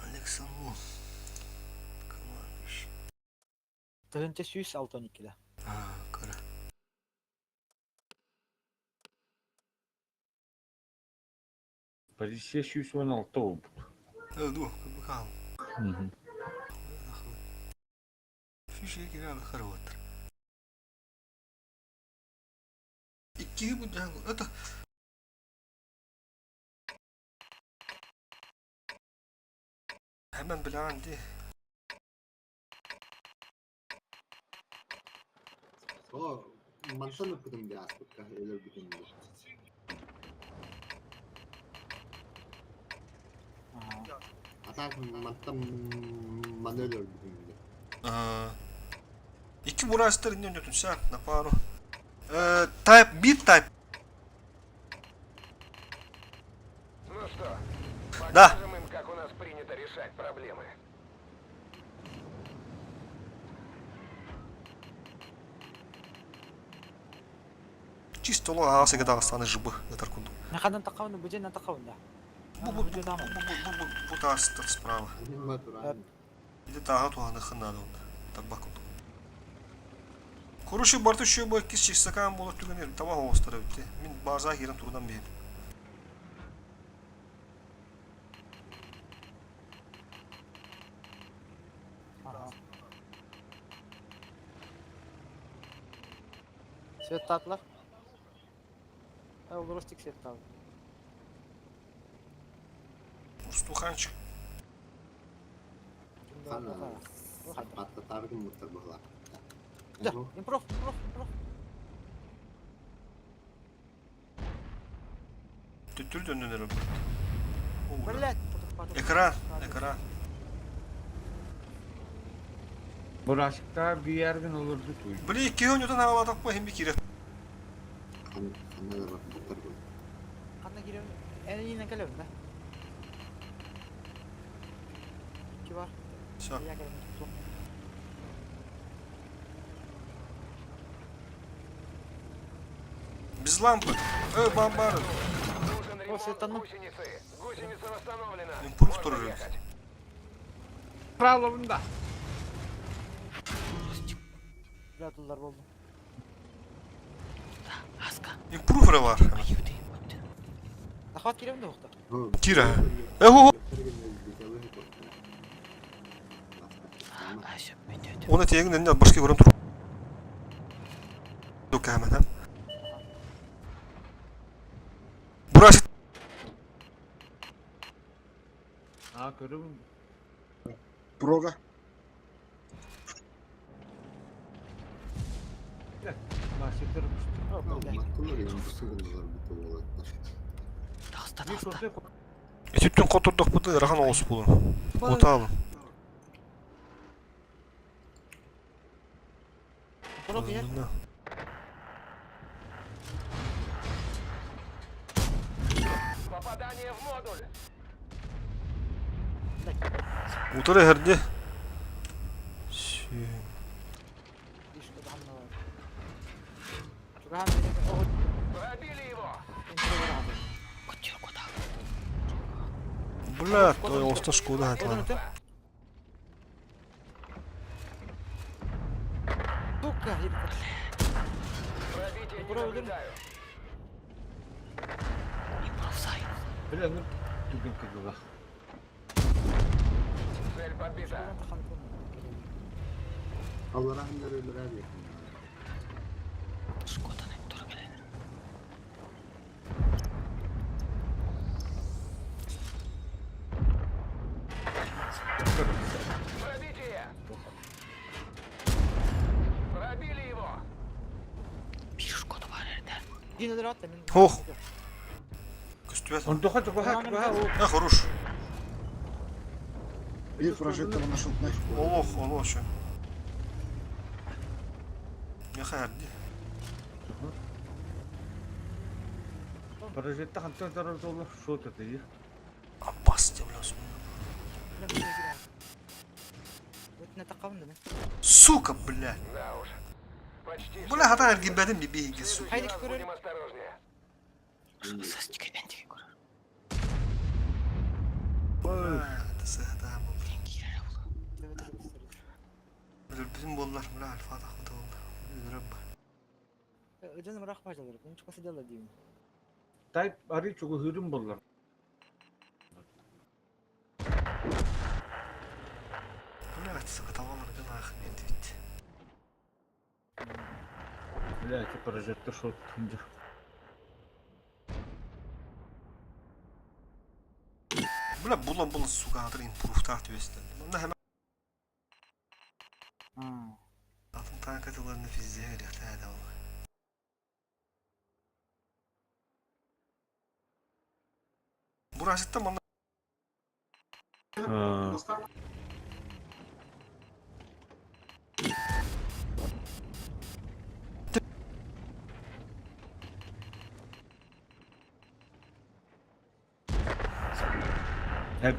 A: Alexan Moon. Kımarmış.
F: Тыгынча 162 да.
A: Kara.
K: Позиция 116 oldu.
A: Öldü o. Bakalım. Şu şey geri kara otur. İki bu canlı. Öte. Hemen bilendi.
C: O mantan okudum bir aspıkta öyle bir dönemde. Hatta mantan manöver bir dönemde.
A: İki burası da dinliyorsun sen. Ne paro? Type bir type.
H: Ну что,
A: Да.
H: покажем им, как у нас принято решать проблемы.
A: Чисто ло ağası kadar hastane jıbı yeter kundu.
F: Накадан такауны бөжен атакауны.
A: Bu taas sправа.
C: Anima duran.
A: Bir de daha tuhanı хынады onda. Так bakın. Короче, барты еще бой кис чистакан болот түгенер. Тамақ оғыстыры бітті. Мен база керін тұрдан бейім.
F: Свет татылар. Ол ростик свет талы.
A: Устуханчик.
C: Patlatardım muhtemelen.
F: Да, импров.
A: Tüttür döndünür.
F: Блять.
A: Ekran.
K: Burası bir yerden olurdu tuy.
A: Bili iki oyuncudan hava takma hem bir kere.
C: Kanada bak muhtar bu.
F: Kanna giriyorum. En iyine geliyorum da. İki var.
A: Все.
F: Ya geliyorum. Tuttum.
A: Без лампы. Бомбары.
H: Нужен ремонт
F: светану.
H: гусеницы. Гусеница восстановлена.
A: Импульс
H: Можно
A: тоже.
H: ехать.
K: Правильно.
F: Biraderler oldu.
A: Improver var.
F: Nahvat giriyorum da yoktu.
A: Kira. Eho. Ona tiyagın elinde başka görün tur. Yok hemen hem. Burası.
K: Ha görüyorum.
D: Proga.
K: Başlatırım işte.
C: Matkullar yanlışlıkla bir tuvaletler.
K: Bir sosyal
A: Tüttün koturduk bu da rahan olsun bulun. Ota alın.
F: Bırak ya.
H: Попадание в модуль.
A: Утары herdi.
H: Пробили его.
A: Бля, то остан шкода хатла.
H: Наблюдаю.
J: Импровсайд.
K: Бля, ну түген кыгыла.
H: Цель подбита.
C: Allah rahmet eylesin abi.
J: Скотан тура келе.
H: Пробитие. Пробили его.
J: Bir Шкода бар жерде.
F: Yine at da ben.
A: Oh. Küstüvet.
K: Он доха доха о.
A: Ha хорош.
D: И прожектор нашел.
A: Allah şu. Ne hayırdı?
K: Паражетта хантан тарар доллар шот это.
A: Abbas diyorsun.
F: Вот на таком да.
A: Сука, блядь.
H: Да уж. Почти.
A: Bu ne hata ergin bir bilgi su.
F: Haydi
H: Сейчас
F: görelim.
H: будем осторожнее.
J: Сас тикебен тиге көрөр. Кирер бул.
A: Bizim bollar mı lan Fatih mı da oldu? Üzülürüm ben.
F: Öden bırak başladılar. Bunu çıkası diyorlar diyeyim.
K: Тай ари чугу хырым боллар.
A: Bu ne açısı tavalar gün ahmet bitti.
K: Бля, эти паражетта шот тынды.
A: Bu ne bulan su kadar improve taht üstünden. Bunda hemen altın tank atılarını fiziğe veriyor. Hadi oğlum. Burası da bana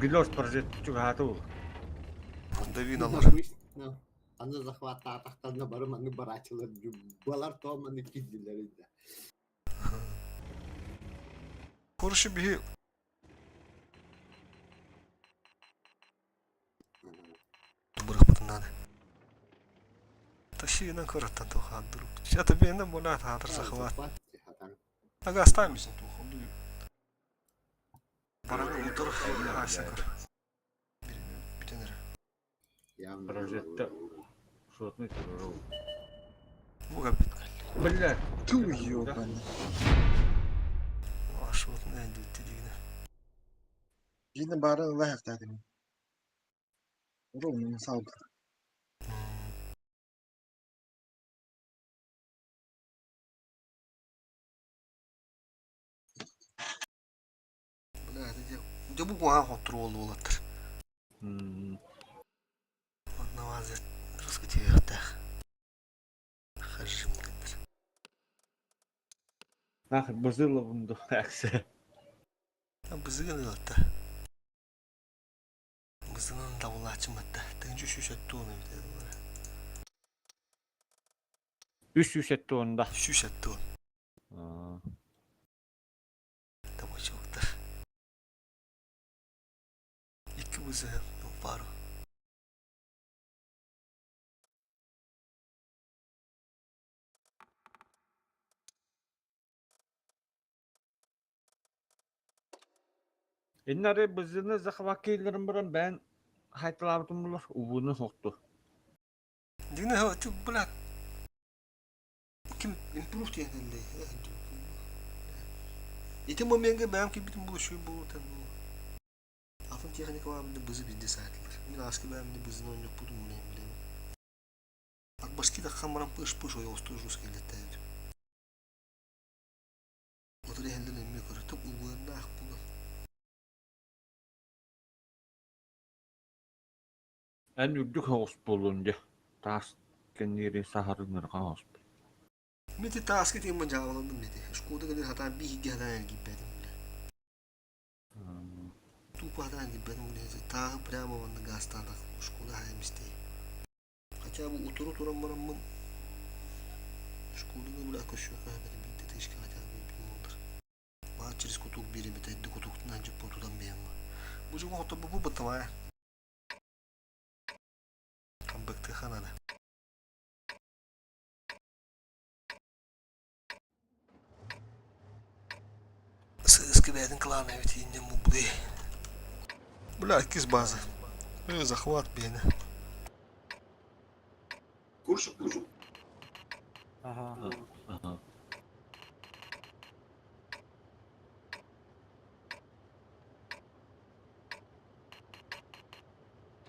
K: Гилос паражетта чугу хату.
A: bunda vinalar.
C: Аны захват атақтарына барым аны барачылар балар томаны киддилер инде.
A: Kuruşu bir bırakmadın hadi. Taşıyla kırıttın tuğan durup. Ya da bir yandan bunu hatır sakıvat. Aga hastay mısın tuğan durup. Bana bir otur. Aşıkır. Bir tane.
K: Паражетта шотны туру.
A: Bu kapit.
K: Бля,
D: Ту ёбаный.
A: Aşıkın en düttü düğüne.
D: Yine bari Allah eftadim. Ровно салdı.
A: Bu ne dedi? De bu kuhan hotru oldu olatır. Namazet. Rızkı tiyahta. Harcım nedir?
K: нахер базыла бунду аксе.
A: Bızığın yılda. Bızığın davulu açmadı. Tıncı şu şattı onu bir dedi.
K: Үш үшетти онда.
A: Şu şattı onu. Tamam çoktu. İki bızığın var.
K: Эннаре бызыны захвакейлерин баран ben хайтылабытым булар. Убуну хокту.
A: Dine ha tü bırak. Kim improve diye dedi. İti momentte ben ki bütün bu şu bu tan. Afın teknik var bir bızı bir desatlar. Min askı ben de bızın oyunu budum ne bileyim. Akbaşki da kameram pış o yostu Rus geldi. Otur elden mi kurtup uğurna akbulu.
K: En ürdük hoos bulunca. Tas kendirin saharınır hoos.
A: Meti taskı diye ben cevaplandım dedi. Şkoda kadar hata bir hikaye hata gibi bedim bile. Tu hata gibi bedim bile. Ta prama bana gastan da şkoda hayal isteği. Hatta bu oturan bana şkoda da bırak koşuyor kahvedim bir de teşkil hatta bir oldur. Bahçeliz kutuk biri bir de kutuktan önce potudan bir ama. Bu çok hatta bu battım ha. Tam baktı kanada. беден клан evet yine mubli. Бля, кис база. Захват беден.
F: Ага.
K: Ага.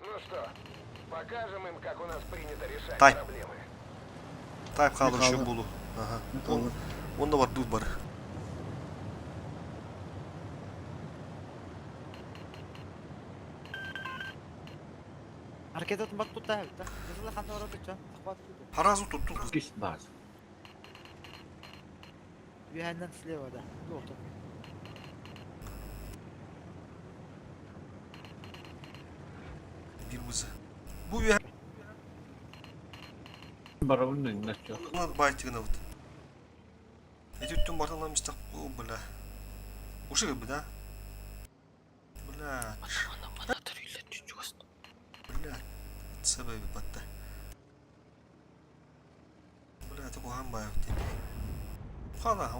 H: Ну что, покажем им, как у нас принято решать
A: Тай.
H: проблемы.
A: Тайп kaldı
D: kaldı.
A: şu bulu. Aha.
D: Ne kaldı?
A: Onda var dud var.
F: Hareket etme bak tut da. Hızlı kanka oraya tutacağım. Takvat tuttu.
A: Harazı tuttun kız.
K: Gis bas.
F: Bir yandan слева da. Yok tut.
A: Bir mızı. Bu üye
K: Barabın önüne açıyor.
A: buna baytığına vut. Etüttün bardan lan mistak bu bula. Uşu gibi da. Bula.
J: Bana türüyle çocuk.
A: Bula. Sebebi batta. Bula tu kohan bayağı tipi. Kala.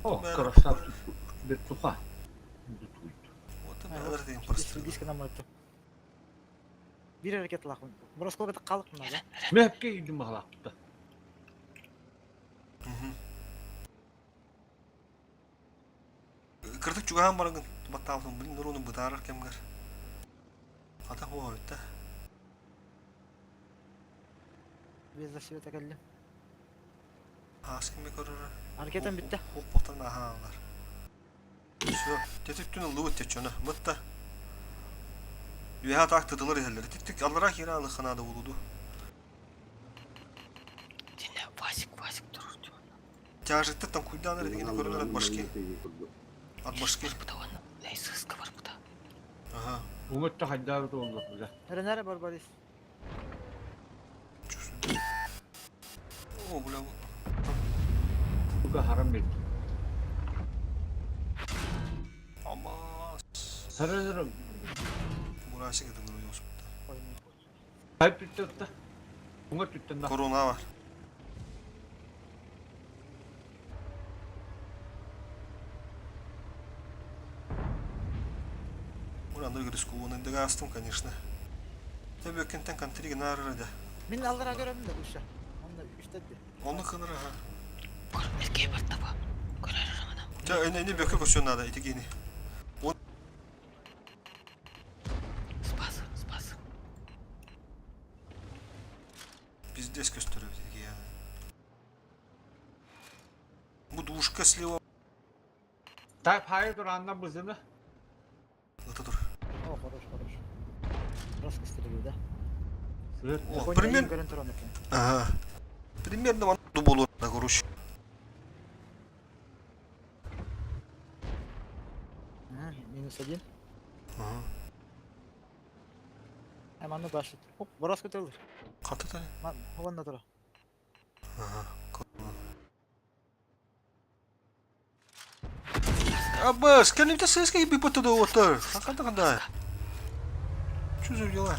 K: Oh, krasав. Bir tuha.
A: O da ben öğreteyim parası.
F: Диск нам это. Bir hareket lakın. Burası kolay kalık mı lan?
K: Mehke yedim bakalakta.
A: Kırtık juga barangın. Battağımsın. Bilin onu bıdarar kemger. Hata o öyle.
F: Biz de şöyle tekellim.
A: Askin bir korur.
F: Hareketim bitti.
A: Hoppotan aha onlar. Все, tetüttün ılığı tetçöne. Mıtta. Üyeha tak tıdılar yerleri. Tik alarak yere alı kanada uludu.
J: Dinle Vasik durur diyor.
A: Тяжетті там куйданыр дегені көрінер at başki. At başki.
J: Bu da onun neyse ıskı var bu da.
A: Aha.
K: Umut da haddar da olur bize.
F: Nere barbaris?
A: Oo bu la bu.
K: Bu da haram bir.
A: Ama.
K: Sarılırım.
A: Burası gidilir o yosum.
K: Kalp tuttu. Umut tuttu da.
A: Korona var. Бурандыр гриску оны да астым, конечно. Tabii ökenten kantiri narı da.
F: Min aldıra görelim de uşa. Onda üçte.
A: Onu kınır ha.
J: Kor erkeğe bak da bu. Görer adam.
A: Ta önemli bir köşe nada itigini.
J: Spaz.
A: Biz de gösteriyor itigi ya. Bu duşka sleva.
K: Tayyip hayır durandan bızını.
A: Ata dur.
F: O хорош. Burası kıstırı gibi de.
K: Sığır.
A: О, пример.
F: Görüntü onu.
A: Ага. Примерно вон дуболу на горуш.
F: -1.
A: Ага.
F: Hemen de başlat. Hop burası kötülür.
A: Katı da.
F: Lan havanda dur.
A: Ага. Абас, kan itu saya sekali bipat tu water. Kata. Что за дела?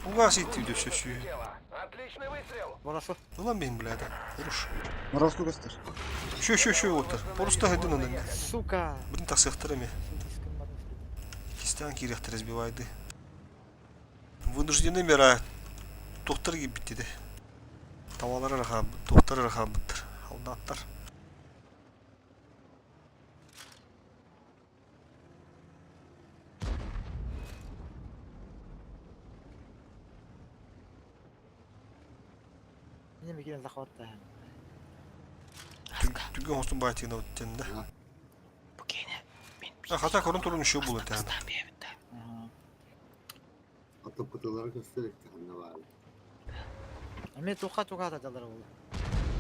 A: Угас идти да все.
H: Дело. Отличный выстрел.
F: Burası.
A: Ulan benim birader. Vuruş.
D: Moravsku göster.
A: Şu water. Просто один он.
F: Сука.
A: Блин, так сехтерами. Кистян кирехтер разбивайды. Вынуждены мера. Доктор gibi bitti de. Tavalara rakam, doktora rakam bitir. Aldatlar.
F: Yine bir kere zakavat da.
A: Düzgün olsun baytığına öttende.
J: Bu gene.
A: Hata korun torun şu bulun yani.
J: Aslan bir evinde.
C: Atıp kutuları gösterip anne var.
F: Ama toka atacalar oldu.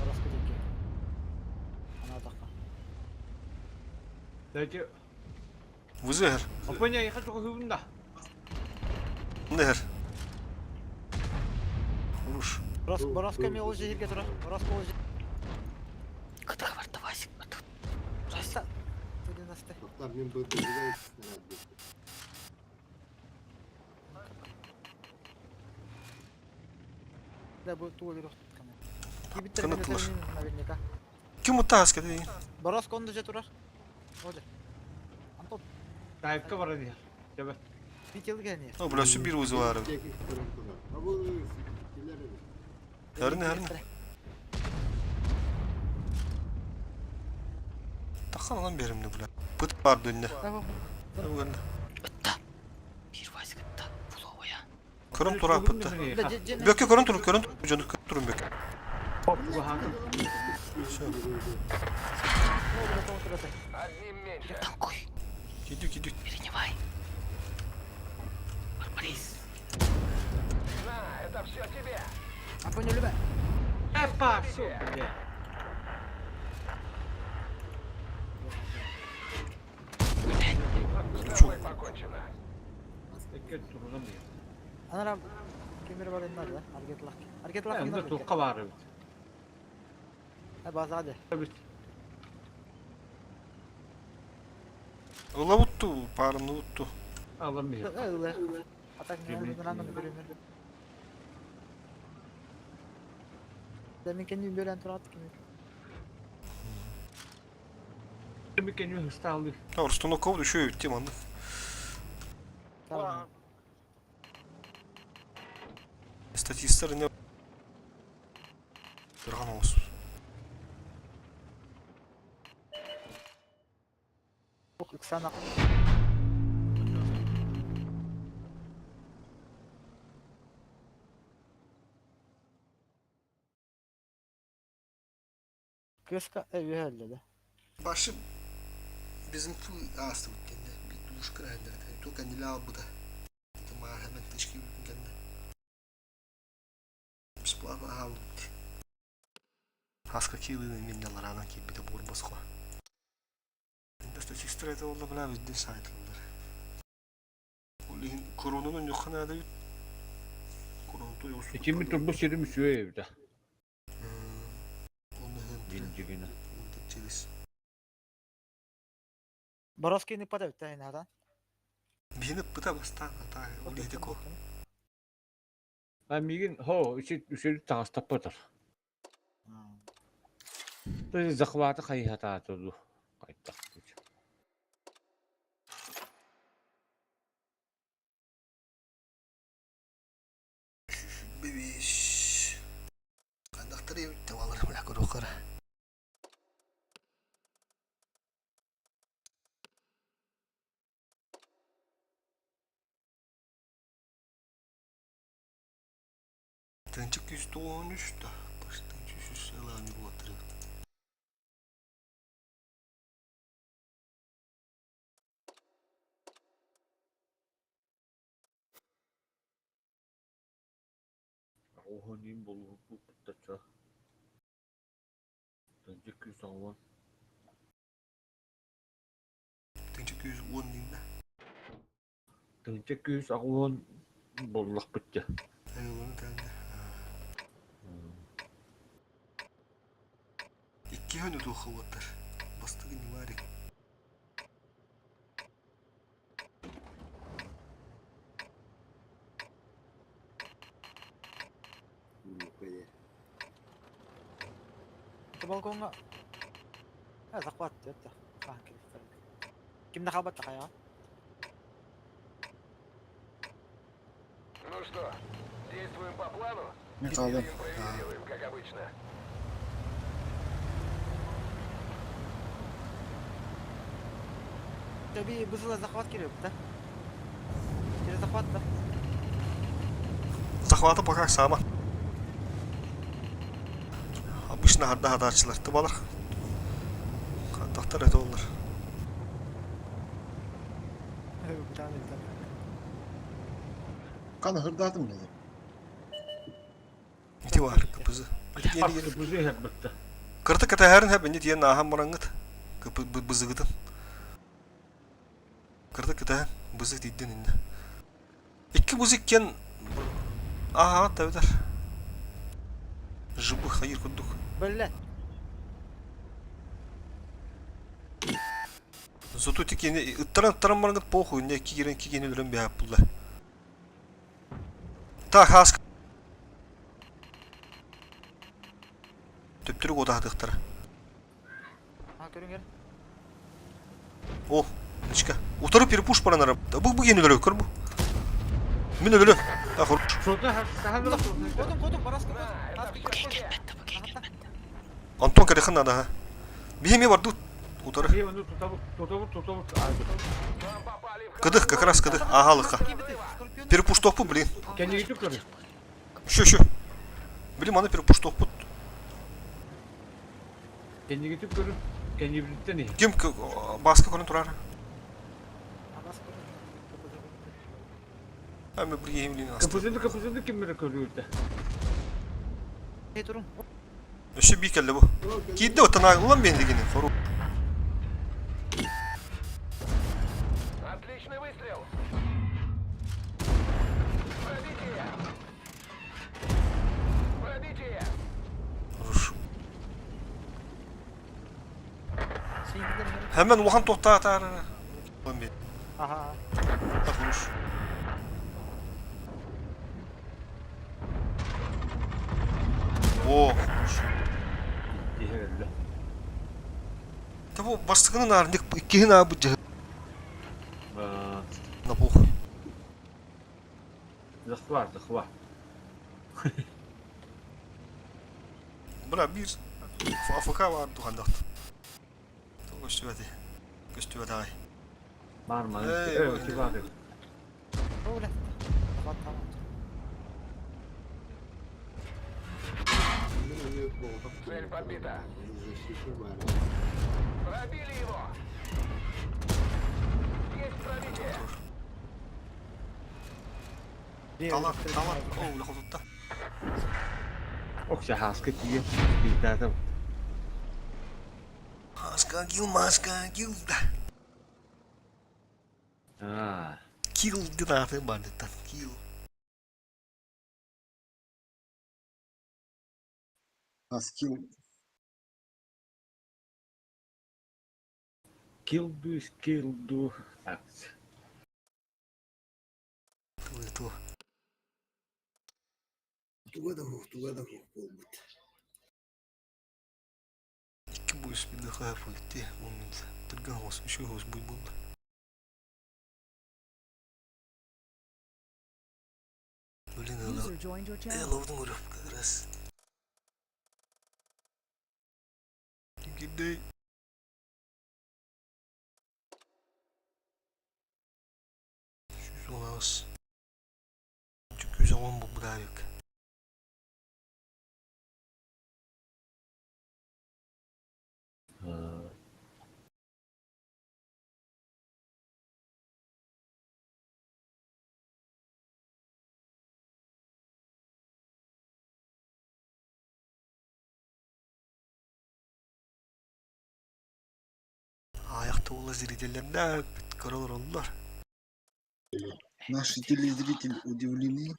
F: Burası kötü. Ana dakika.
K: Peki.
A: Vızır.
K: Apanya yıka çok hızında.
A: Neher. Vuruş.
F: Burası kömü olacak yer getir. Burası olacak.
J: Kıtık var da Vasik.
F: Rasta. Tüdün nasıl?
C: Hatta ben böyle bir herhalde.
F: Да bu tuğlu yok. Gibi bitir ben
A: Kanıtlar.
F: navigasyonu.
A: Kim muttahas dedi?
F: Burası konduca durar. Hoca. Антон,
K: Tayyip'e var hadi. Cebe.
F: bir yıl gelmiyor.
A: O burası bir uzu var.
C: Çekik kırıntılar. Ha bu sikirler öyle.
A: Herine. Takan lan berimde bula. Pıt var dönüne.
F: Tamam.
J: Bir vazgeçti. Fulovaya.
A: Körün tura pıttı. Böke körün turun körün turun turun böke.
K: Hop bu hangi?
H: Одним меньше.
J: Танкуй.
A: Gidiyor.
J: Перенимай. Барбарис.
H: На, это все тебе.
F: Антон ölüme.
K: Epa su.
H: С тобой покончено.
K: Tekke turunum diye.
F: Anam kimleri var elinde lan. Hareket lak. Hareket lak.
K: Hem de tukka var.
F: Ha bazı hadi.
K: Evet.
A: Ola vuttu. Parını vuttu.
K: Alın bir.
F: Öyle. Atak ne
K: Kimi-
F: olduğunu anladım bölümü. Demin kendimi böyle antrenör attık kimi.
K: Bir kendimi hısta aldı.
A: Doğru Stonokov düşüyor bittim anlık.
F: Tamam.
A: Statistleri ne? Durgan olsun.
F: Çok yükselen Kıska evi halledi.
A: Başı bizim bu astı kendi bir duş kırayındır. Tu kendi la bu da. Ama hemen teşkil kendi. Бесплатно галут. Хаска килы миннелер анан ки bir de бурбас ко. Инде статистика это олла била bizde saytılır. Улин коронанын юкана да коронто yosun.
K: 2009 yılı müşüyor evde.
A: Onu hem
K: Birinci günü.
A: çeliz.
F: Боровский не подавит, да, иногда.
A: Бини пыта баста ата улиде ко.
K: Ben bir gün ho üçü tanış tapadır. Böyle zakvatı kayıhata atıldı. Kayıttak.
A: Bebiş. Kandaktırı yürütte alırım la kurukara. Тынчык 113 да. Baştan 100 села не было.
K: Oha neyim bolu bu pıttaça. Bence 210.
A: Тынчык 110 дейм да.
K: Bence 210 bolluk pıtça.
A: Onu tende. İki yönü tuğu otur. Bastığı ne var ya?
F: Şu balkonga. Ha zakvat diyor da. Kanka. Kimde kapat da ya?
H: Ну что, действуем по плану?
D: Михаил.
H: Или импровизируем, как обычно?
F: Tabii buzula zakvat giriyor da. Geri zakvat da.
A: Захваты пока сама. Обычно hadaççılar. Tıbalar. Kantaktar et olur.
F: Bir tane.
D: Kanı hırdadım dedi.
A: İti var kapızı. Yeni
K: Hakkı buzu hep bitti.
A: Kırtı kata herin hep indi diyen aham marangıt. Kapı bızı gıdın. Kırtı kata bızı diydin indi. İki bızı ikken aha tabi der. Jıbı hayır kunduk.
F: Böyle.
A: Зато тик yeni ıttıran marangıt pохуй ne iki yeni ürün bir yapıldı. Tak has. Töptürük oda hadıktır.
F: Ha görün gel.
A: О, ничка. Утары перепуш паранара. Да bu yeni ölüyor kır bu. Min ölüyor. Ha hoş.
K: Şurada sahada
F: Kodum Baraska
A: Антон карыхан надо ha. Бихими var dur. Утары.
K: iyi onu tutabut.
H: Вам попали в
A: Кыдых, как раз кыдых. Ага, лыха. Перепуш топу, блин.
K: Kendi gidip görüyor.
A: Şu. Блин, аны перепуш топу.
K: Kendi gidip görüyor. Kendi birlikte ne?
A: Kim baskı konu turar. Hem bir yemliğin astı.
K: Kapısını kim bilir görüyor da.
F: Hey durun.
A: Şu bir kelle bu. Giddi o tana ulan beni gene. Foru.
H: Отличный выстрел. Пробитие. Пробитие.
A: Vurur.
F: Sen gidelim.
A: Hemen ulan tohta atar. Ulan beni.
F: Aha.
A: Bak vurur. Oo.
K: İyi herhalde.
A: Tabi o bastıkının ağrında ikinin abi bu cahil. Na bu.
K: Zıhvar.
A: Buna bir Afrika var duhandaktı. Göstüvedi ay.
K: Var mı?
A: Hey,
K: Evet,
A: oyun.
K: var.
F: Öyle. Tamam.
H: Цель подбита. Пробили его. Есть пробитие.
A: Talan. Oo, ne oldu da?
K: Okşa haskı diye. Bir daha da.
A: Maska gil da.
K: Ha.
A: Kill di natin banditan. Kill.
D: Askil
K: Kildu. Evet.
A: Itu.
C: Тугада болбут.
A: İki bu ismini kafa etti. Onun tırgan olsun şu hoş bu buldu. Öyle ne
E: User joined your channel.
A: Lovdum vurup kadar. Gide. Şu olamaz. Çünkü zaman bu daha yok. Ayakta olan zirvelerinde karalar oldular.
D: наши телезрители удивлены.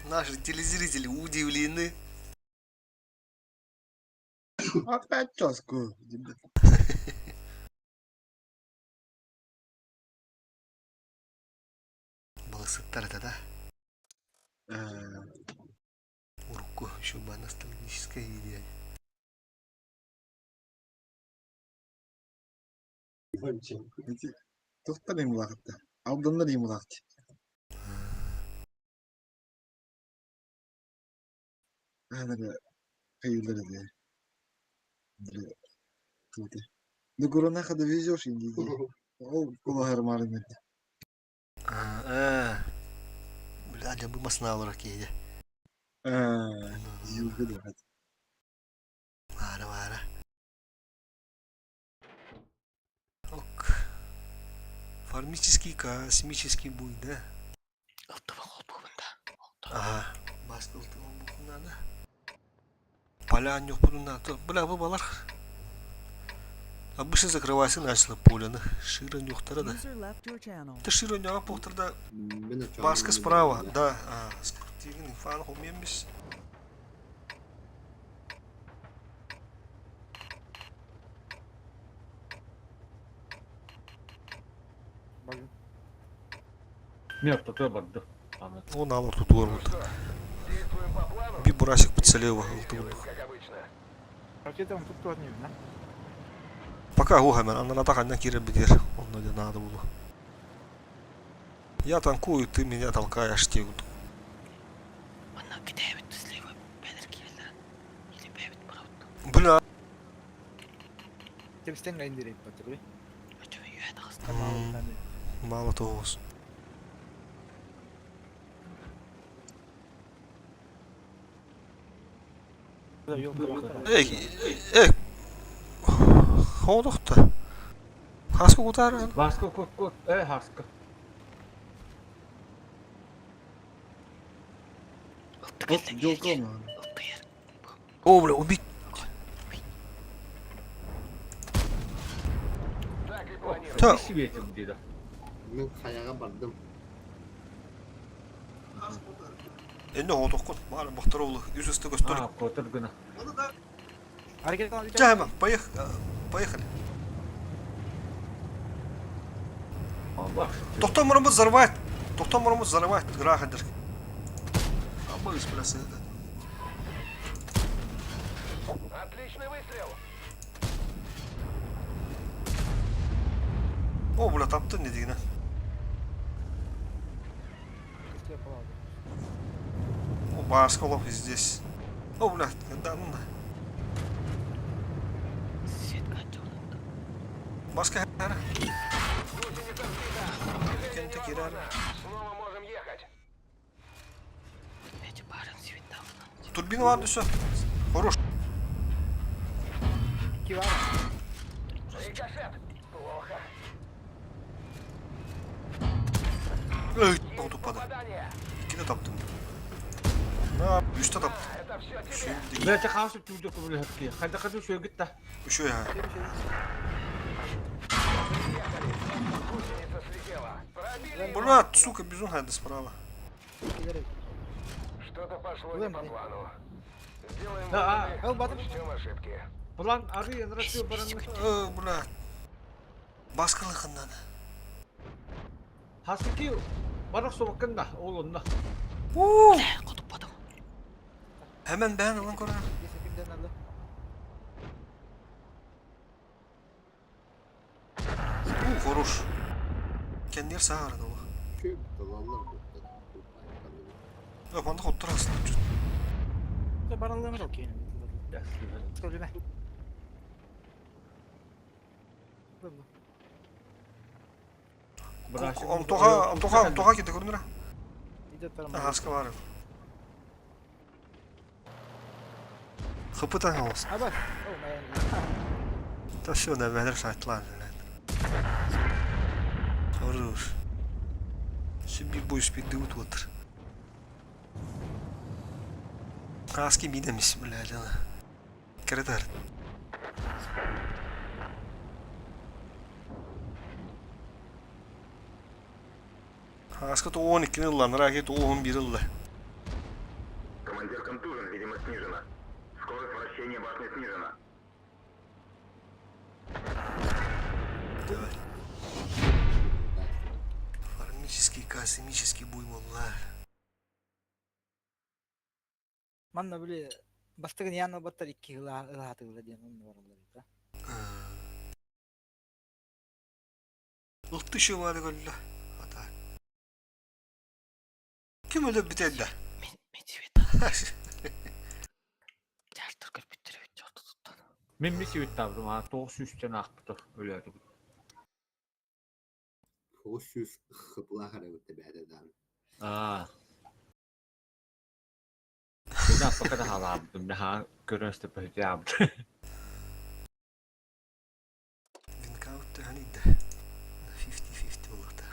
A: Наши телезрители удивлены.
D: Опять часку.
A: Баласыттар да. Урку, чтобы ностальгическая идея.
D: Тоқтар ем уақытта. Алдында дейм уақыт. Anaga kayıları diye. Böyle tuğdu. Ne korona kadar vizyor şimdi. O kulağır marın.
A: Böyle acaba bu masna olarak iyiydi.
D: Yılgı da hadi.
A: Vara. Ok. Фармический, космический буй, да? Ага. Басты алтыван бұқында да. Полян жоқ бұдында. Бля, бұл балар. Обычно закрывайся начало поляны. Широн жоқтары да.
E: User left your channel.
A: Ты широн жоға поқтырда. Баска справа, да. Спортивный фан хомембіс.
K: Нет, то барды.
A: Он алыр тұтуар болды.
H: Действуем по плану.
A: Bir burasık bitselev var.
H: Как обычно.
F: Ракета тут не видно.
A: Baka hu hemen anlara takandan kirer bitir. Onunla da nadı bulu. Я танкую, ты меня толкаешь, тигут.
J: Манна кидебит слева бедер киелер. Или бебит правда.
A: Бля.
F: Текстен инdirekt batırıyor.
J: Өчөө юу яах вэ?
F: Tamam.
A: Мало того.
F: Yok yok.
A: Эй. Ходох-то. Хаску кутар.
K: Баска кот. Хаска.
D: Вот делка мı?
A: О, бля, убить.
H: Так и планировал.
A: Ta.
K: Bir sivetim dedi.
C: Ben kayağa bardım.
A: Ende ходох кот. Мало бахтаровлы. Yüz üstü göster.
K: Ha kotur gına.
F: Hareket al.
A: Ja, hemen. Поехали.
K: Allah.
A: Тоқтамырымыз взрывает. Тоқтамырымыз взрывает. Грахадыр. Абы исплясы.
H: Отличный выстрел.
A: О, бля, таптın ne diyene. О, Басколов здесь. О, бля, да ну на.
J: Свет качалды.
A: Баска хара.
H: Гусеница сбита.
A: Кенте кирар.
H: Снова можем ехать.
J: Эти барын светтав.
A: Турбина vardı все. Хорош.
F: İki var.
H: Рикошет. Плохо.
A: Ey, o topladı.
H: Попадание.
A: İki de taptım. Ha, üç de taptım.
H: Это все тебе.
A: Şimdi
K: Böyle kalsın tüydü kubulu hepki. Hadi şöyle git de.
A: şu ya.
H: Гусеница слетела. Пробили.
A: Брат, сука, безумно hadi справа.
H: Что-то пошло не по плану. Сделаем
K: Да,
H: выводы, учтем ошибки.
K: Ulan arı yanırası baranı.
A: Bля. Baskılıkından.
K: Hasiki bana sobakın da oğlunla.
J: Кодуп падам.
A: Hemen ben alın korar.
F: Sekimden aldı.
A: Хорош. Kendi yer sağa aradı o.
C: Köy dalallar burada.
A: Yok, bana otur aslında.
F: Baralığımı da okuyayım. Söyleme.
A: Антоха gitti görünür.
F: İyice tarım.
A: Ha, haska var. Kapıdan olsun.
F: Ha bak.
A: Da все, ne verir saytlar. Хорош. Şimdi bu iş bir duvut otur. Kaski mi demiş bile canı. Kredar. Хаска то 12 yıllar, ракет 11 yıllar.
H: Командир контужен, видимо, снижена. Скорость вращения башни снижена.
A: Давай. Фармический, космический буйволlar.
F: Manla böyle bastığın yanına battar iki rahat diye onun var onları da.
A: Iltı şu var golla. Hata. Kim öyle bitedi?
J: Мен свет. Жалтар көр биттер бит жото туттан.
K: Ben bir sivit davdım ha. 900'ten akıttı. Öyle öyle.
C: 900 hıpla harekette bir adedan.
K: Aa. Bir daha bakada halamdım. Daha görünüşte böyle yaptı.
A: Винкаут hani de. 50-50 olur da.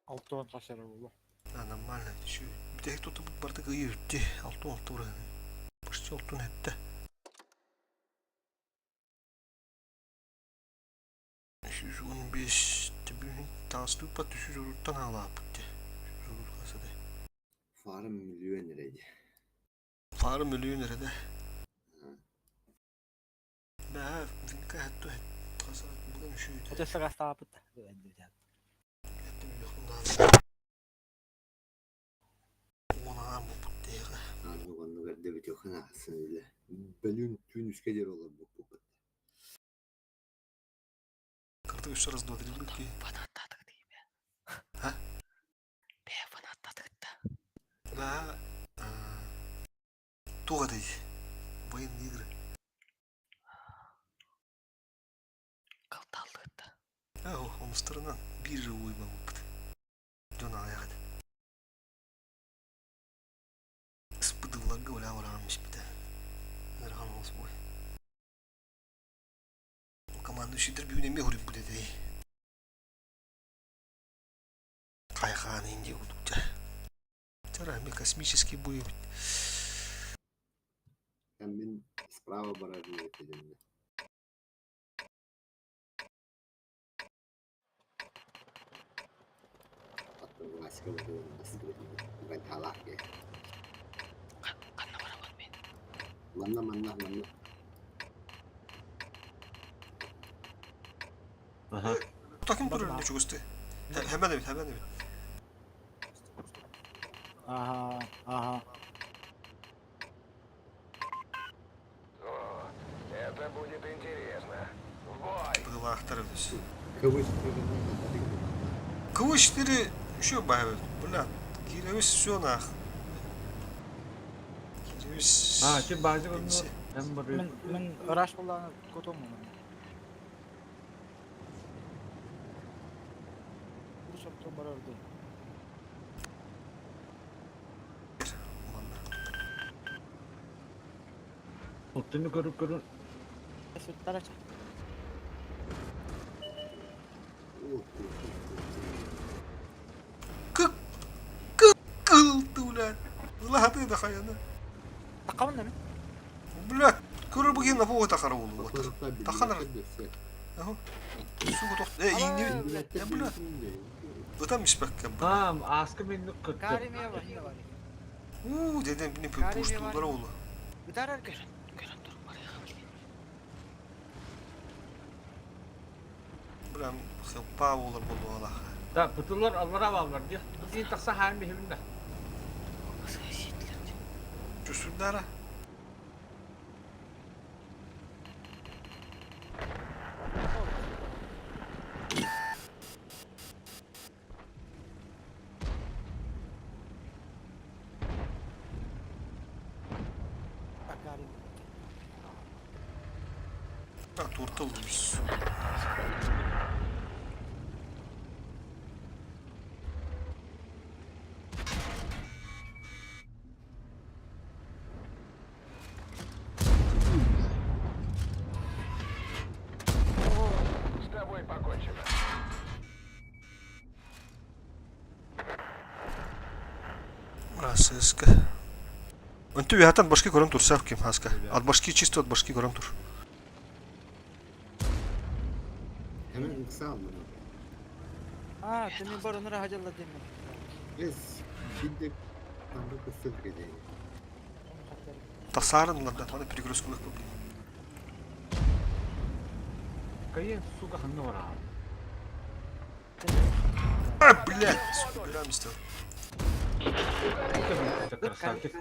F: 6 10 taşları oldu.
A: Нормально. Şu bir de кто-то bardak iyi yürüttü. 6 buraya. Почти 6 etti. %15 tabii taslı pat 300 olurdan hala yaptı. 300 olur kasada.
C: Farım milyon liraydı.
A: Farı milyon nerede? Ne? Vinka hatta kasada bugün şuydu.
F: O da sıra sapıt.
A: Geldim yakında. Ona mı bu diye.
C: Anlık onu verdi bitiyor. Kana aslında öyle. Benim tüm üskeler olur bu.
A: Artık üç arası doğru değil ki.
J: Fanatladık değil mi?
A: Ha?
J: Be fanatladık da.
A: La tuğa değil. Bayın nigre.
J: Kaltaldık da.
A: Ha o onuslarından bir uyma bu. Dön ayağa hadi. Spıdıllarga öyle uğramış bir de. Nerhan olsun boy. Команду шидер bir önemi hurip bu dedi. Кайхан инди удукча. Тарами космический бой.
C: Hem ben sprava barajını yapacağım. Hatta bu aşkı bakıyorum. Ben talak ya.
J: Kanna var var ben.
C: Manna.
K: Aha.
A: Takım durur ne çok üstü. Hemen evet.
F: Aha.
H: О, это будет интересно. В бой!
A: Bunu aktarırız.
C: Kıvış
A: Kıvışları şu bayı. Bula. Gireviz şonak. Gireviz.
K: Ha, ki bazı onu
A: Kimse.
K: hem bir
F: Men araç kullanıp kotom mu? Bu çok barardı.
K: otunu görüp
F: Sütler açar.
A: Kıldı ulan. Ulan hadi da kayana.
F: Takamın da mı?
A: Bula. Körür bugün lafı o takara oğlu. Takanır.
C: bir
A: Aho. Su kutok. İndi. Ya bula. Ötemiş bak ya.
K: Ha, askı minlik kırdı.
F: Karimiye var yine var.
A: Dedim ne puştulara oğlu.
F: Gitar arkadaş.
J: Görün dur oraya.
A: Bula. Xıpa olur bu Allah.
K: Da pıtırlar Allah'a bağlar diye. İyi taksa halim bihiminde.
J: Nasıl eşitler?
A: Cüsündara.
F: Karim.
A: Ha turtulmuş.
H: С тобой покончено.
A: Burası ıskı. Öntü bir hatan başka görüm tur kim haska. Ad başka çisto ad başka görüm tur.
C: Hemen kısa aldım.
F: Ha, demin barınlara hacalla demin.
C: Biz şimdi tanrı kısır geceyi.
A: Tasarın lan da bana perigros kulak bu.
K: Kayın suga hangi var abi?
A: Ah bile. Bilam istedim.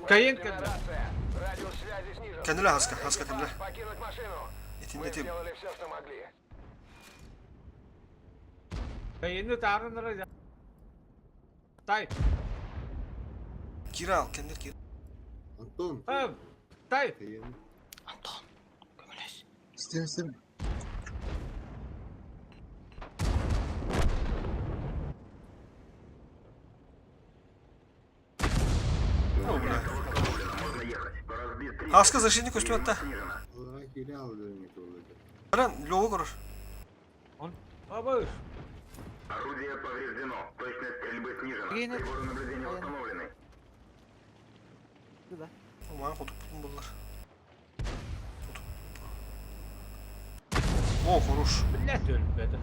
K: Kayın
H: Активная
K: kadar.
H: рация. Радиус связи снижен.
A: Kendine haska kendine.
H: Покинуть машину.
A: Etin
H: Мы
A: etim.
H: сделали все, что могли.
K: Kayını tarınlara. Tay.
A: Kira al kendine kira.
C: Anton.
K: Ha, tay.
C: Kayın.
J: Anton. Gömüleş.
D: İstem.
A: O bile. Haska защитник üstüme hatta.
C: Olarak geri aldığım gibi olacak.
A: Baran logo görür.
K: Abi.
H: Орудие повреждено. Точность стрельбы снижена.
F: Yine.
H: Приборы наблюдения установлены.
A: Aman kutup bunlar. О, хорош.
K: Millet ölmedi.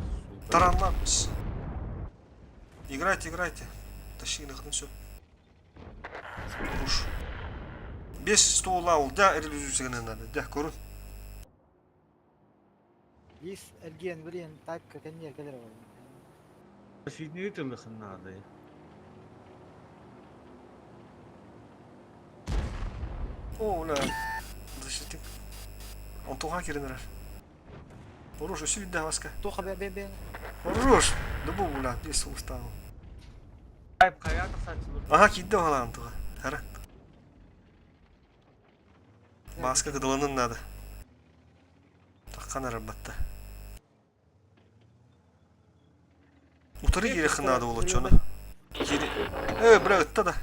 A: Таранлармыз. Играйте. Тащи нахрен все. Хорош. Без стола ol. Да, иллюзию надо. Да, корун.
F: Biz ergen bilen takka kendiye gelir var.
K: Şimdi tırlıkın nerede?
A: О, لا. Защитник. Он туга киренер. Хорош, усі відде васка.
F: Тоха бе.
A: Хорош. Да bu ulan, bir soğustan.
K: Kayıp kayatık saçılır.
A: Aha kiddi falan tuğa. Hara. Baska gıdılanın nadı. Takkan arabatta. Utarı geri kınadı olu çonu. Geri. Bırak ıtta da.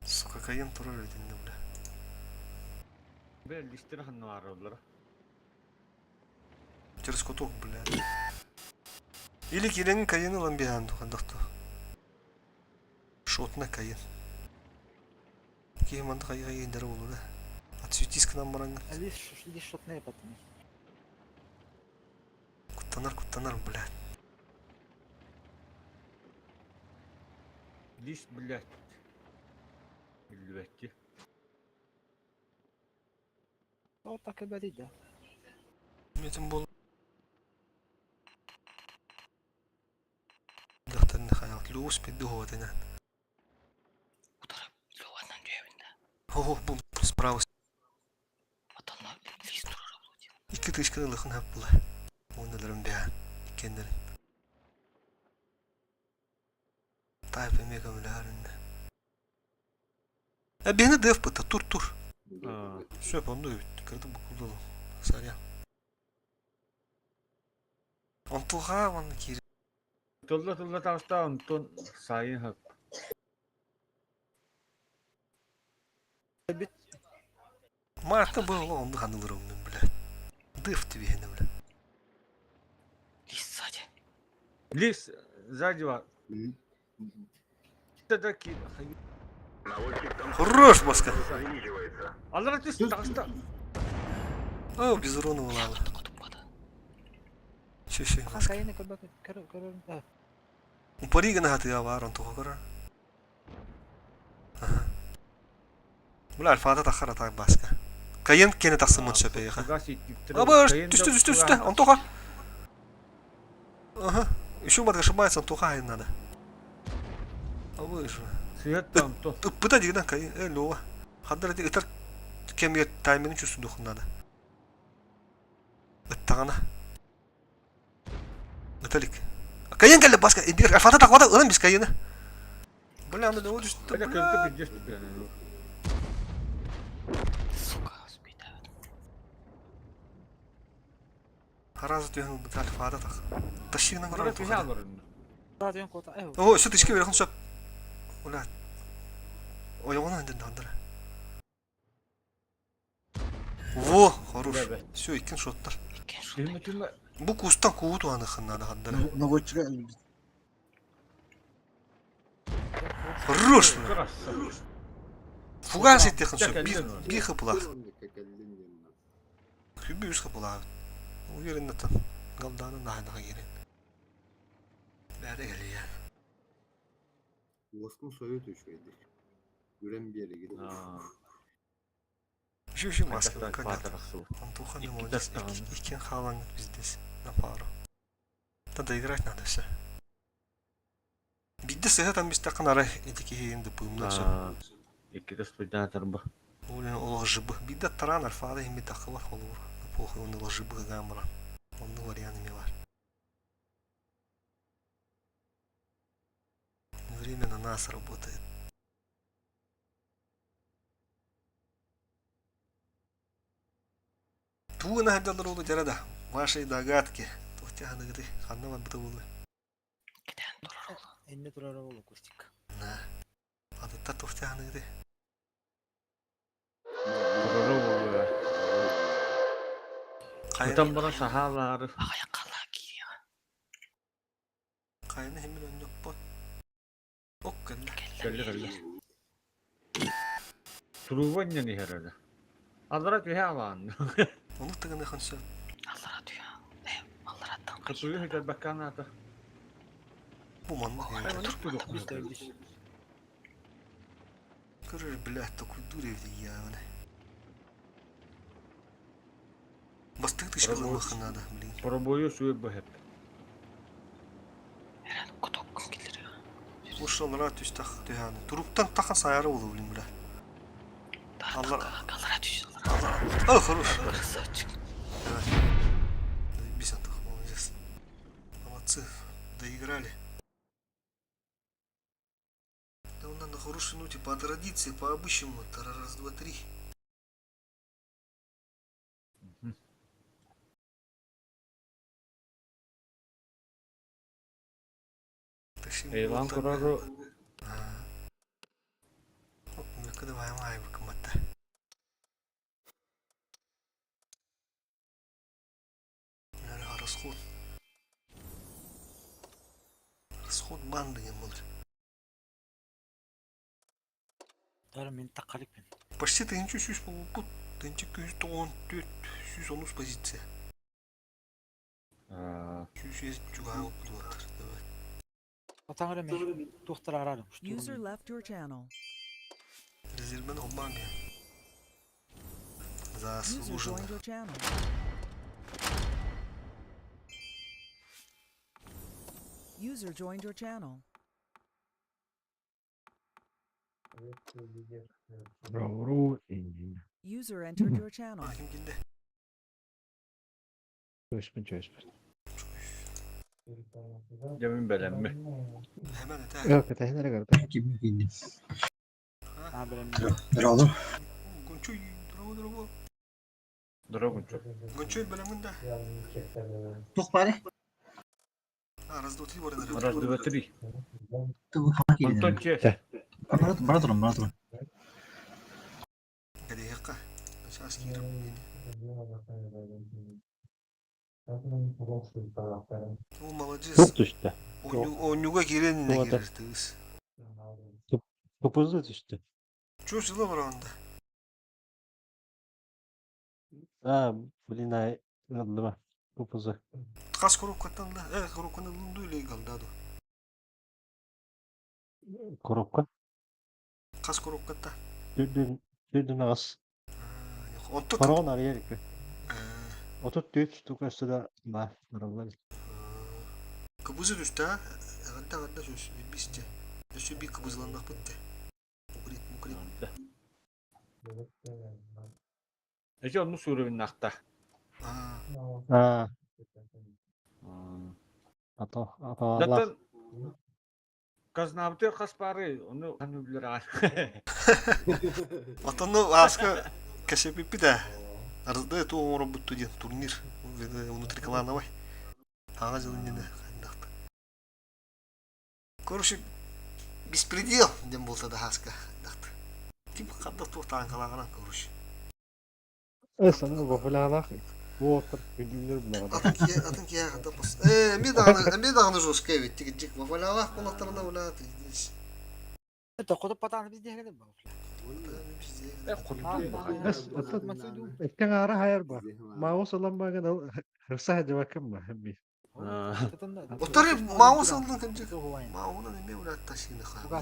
A: Сука, кайын турар ödünde bile.
K: Ben listeri hanım var onlara.
A: Через куток, блядь. Или киреnin кайыны lan bir anda kandakta. Шотна кайын. Кейм анда кайыга ендері болу да. Отсветискінан бараңын.
F: Лишь шотные потом.
A: Куттанар, блядь.
K: Лист, блядь. Bilbekki.
F: O так и бәдей да.
A: Метім бол. Дақтарны хаят. Луус пидді хоғатынан.
J: Утарап, лёваннан жөбінде.
A: Хо, бұл справа.
J: Атална лист турар болды.
A: İki tışkını lıkın hep bula. Onların beğen. İkenlerin. Tayyip emeğe kamillerinde. Beni dev pıta. Tur. Söp onu da öğüttü. Kırdım bu kulda. Sarıya. Antuğa vanı kiri.
K: Tulla tavsta untun sayın hak.
A: Marta было он дыханул ровным, бля. Дыв тебе не бля.
J: Лист сзади.
K: Лист сзади var. Таки.
A: Хорош, Баска.
K: Allah razı tavsta.
A: Без урона вылала. Че,
F: Хан
A: Баска.
F: кайыны көрөр.
A: Упарига на хаты авар, Антуха кора. Бля, альфада тахара так, Баска. Кайын кені тақсы мұн шөпе еға. Абаш, түсті, Антуха. Ага. Еще барға шыбайсы Антуха айын надо. Абаш.
K: Sıyat da untun.
A: Пыта дегенен кайын, лова. Хаддар әді ұтар кемге тайменің чүсін дұқын надо. Ыттағана. Ыталик. Кайын кәлі Баска, ендігер альфада тақвада ылан біз кайыны. Бля, анда да о düştü.
K: Böyle kırıkı bir cüst yani.
J: Сука, спита.
A: Харазы түйін бұл альфада тақ. Тащигынан
K: Burada
A: көрген
K: bir şey
A: тұқады.
K: alır önüne.
F: Радион кота.
A: О, что тышке верхын шап. Бля. Oyağına indin handırı. Во, хорош.
K: Evet.
A: Все, икен шоттар.
K: Tülme.
A: Bu kustan kuğu tuğanı xınnadı handırı.
D: Наводчика
A: Хорош.
K: Kırası.
A: Фугас етті xın шап.
K: Çekildin
A: Bir xıpılaq.
C: Кекелден
A: Kübü üç xıpılaq. O yerinde tan. Galdanın nahinağa gelin. Bәрі geldi ya.
C: Oskun soyu düşüyordu. Gören bir yere gidiyor.
A: Şu maske
K: Arkadaşlar
A: kanka.
K: patraksı bu.
A: Антоха не
K: İki
A: молодец.
K: достану.
A: Икен халан пиздец. На пару. Надо играть надо все. Бидде сыха там biz такан ара этики енді бұйымнан все.
K: İki de stüdyen atarım bu.
A: Олен олық жыбы. Бидде таран альфада еми тақы бар олур. Похуй оны олық жыбы гамбара. Оның варианы бар. Время на нас работает. Ту нахадалар олу жарада. Ваши догадки. Тухтяны гыды. Ханна вам быты болу.
J: Кеден турар ол.
F: Энне турар болу кустик.
A: На. Адытта тухтяны гыды.
K: Kurulu oluyor. Buradan bana sahaları.
J: Ағая қала кире.
A: Kayını hemen önüne bot. Ok geldi.
K: Geldi. Truvanya ne herhalde. Adlara bir hava andı.
A: Onu tıgını kınsa.
J: Аллара түйә. Аллара аттан
K: Kıtırıyor hücret bakanı atı.
A: Bu manma.
K: Hayvan hiç durduk.
F: Biz de biz.
A: Kırır blät da kuldur evde ya. Bastık dışkılın bakın da.
K: Пробую suyu bu hep.
J: Herен куток келер.
A: Ушалара түстақ түйәні. Туруптан тақын сайары болу білім білә.
J: Аллара түйә.
A: Aa, хорош.
J: Красавчик.
A: доиграли. Да он надо хороший, ну типа по традиции, по обычному. Раз, два, три.
K: Elan kurarı
A: Kada vay bakmatta. Yani расход банды не может.
F: Darım beni takalik ben.
A: Почти тынчу süs buldu. Тынчу 214 113 позиция. 100 juga buldular. Evet.
F: Atan öyle mi? Doktor ararım.
E: User left your channel.
A: Резервмен обман я.
E: User
A: Заслуженно.
E: joined your channel. User joined your channel. User entered your channel.
A: Kimde?
G: Çöşme.
K: Yemin belenme.
A: Hemen öte.
G: Yok ötekileri gördüm.
F: Ha benim
D: Bir oğlum.
A: Gonçoy. Drobo.
K: Dragon çok.
A: Gonçoy belamın da.
D: Tuk bari.
A: Раз, два, три, бора.
K: Раз, два, три.
D: Tuk fark
K: Антон
D: edelim.
K: Че.
D: Bana durun.
A: Hadi yakka. Сейчас кирим beni. O молодец.
G: Çok düştü.
A: Oynuğa girenine
G: Doğada.
A: girdiniz.
G: Çok hızlı düştü.
A: Çok жылы var onda.
G: Ha, блин, ay, oldu mu? Çok hızlı.
A: Kas korukkattan da. Evet korukkattan da öyle kaldı adı.
G: Korupka.
A: Kas korukkattan.
G: Dürdün az.
A: Ontuk.
G: Paragon araya gitti. Otur düz, tukası da var. Arabalar.
A: Kıbızı düştü ha. Hatta söz. Bizce. Düştü bir kıbızlandık bitti. Mukrit.
K: Ece onu sürüvün nakta.
G: Ha, ata Allah.
K: Zaten Gaznavtı kaspari onu kanıblir ağır.
A: Atanı aska keşepipi de. Arada это он работает один турнир внутриклановый. Ага, зеленый. Короче, беспредел, дем был тогда хаска. Типа когда то танкаларına короче.
G: Sana bu falan bu otur gündür bunlar.
A: Атын кия когда пос. Мен дагы жестко ведь тигичик. Вафалалах кулактарына ула.
F: Это куда патаны bizde hele mi?
G: Bes otur. Etten ara hayır bu. Mouse olan bakın hırsa hadi bakın mı?
A: Otur mouse aldın kanca. Mouse'un ne ula taşıyını ha.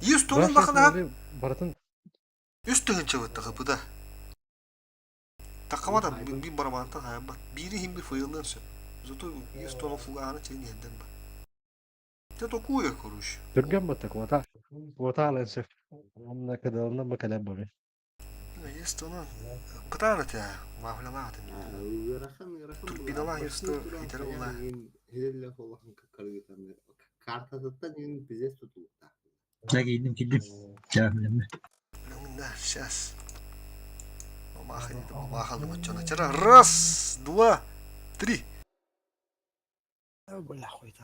A: Yustonun bakın ha.
G: Baratın
A: Üstüne çavıttı kapıda. Takamadan bir barabanta ha. Bak biri hem bir fayıldan söp. Зато Yustonun fulağını çeyin yerden bak. Te tokuya koruş.
G: Durgan batak vata. Vata alensif. Onunla kadarından bakalım bu.
A: Yustonun kıtanı ya. Mahvelalar atın. Turbidalar Yuston gider ola.
C: Hele Allah'ın kargıtanı. Kartadıktan yine bize tutuldu.
D: Ya giydim. Cevabım.
A: Да, сейчас. Помахали вот что начала. Раз, два, три.
F: Böyle koydu.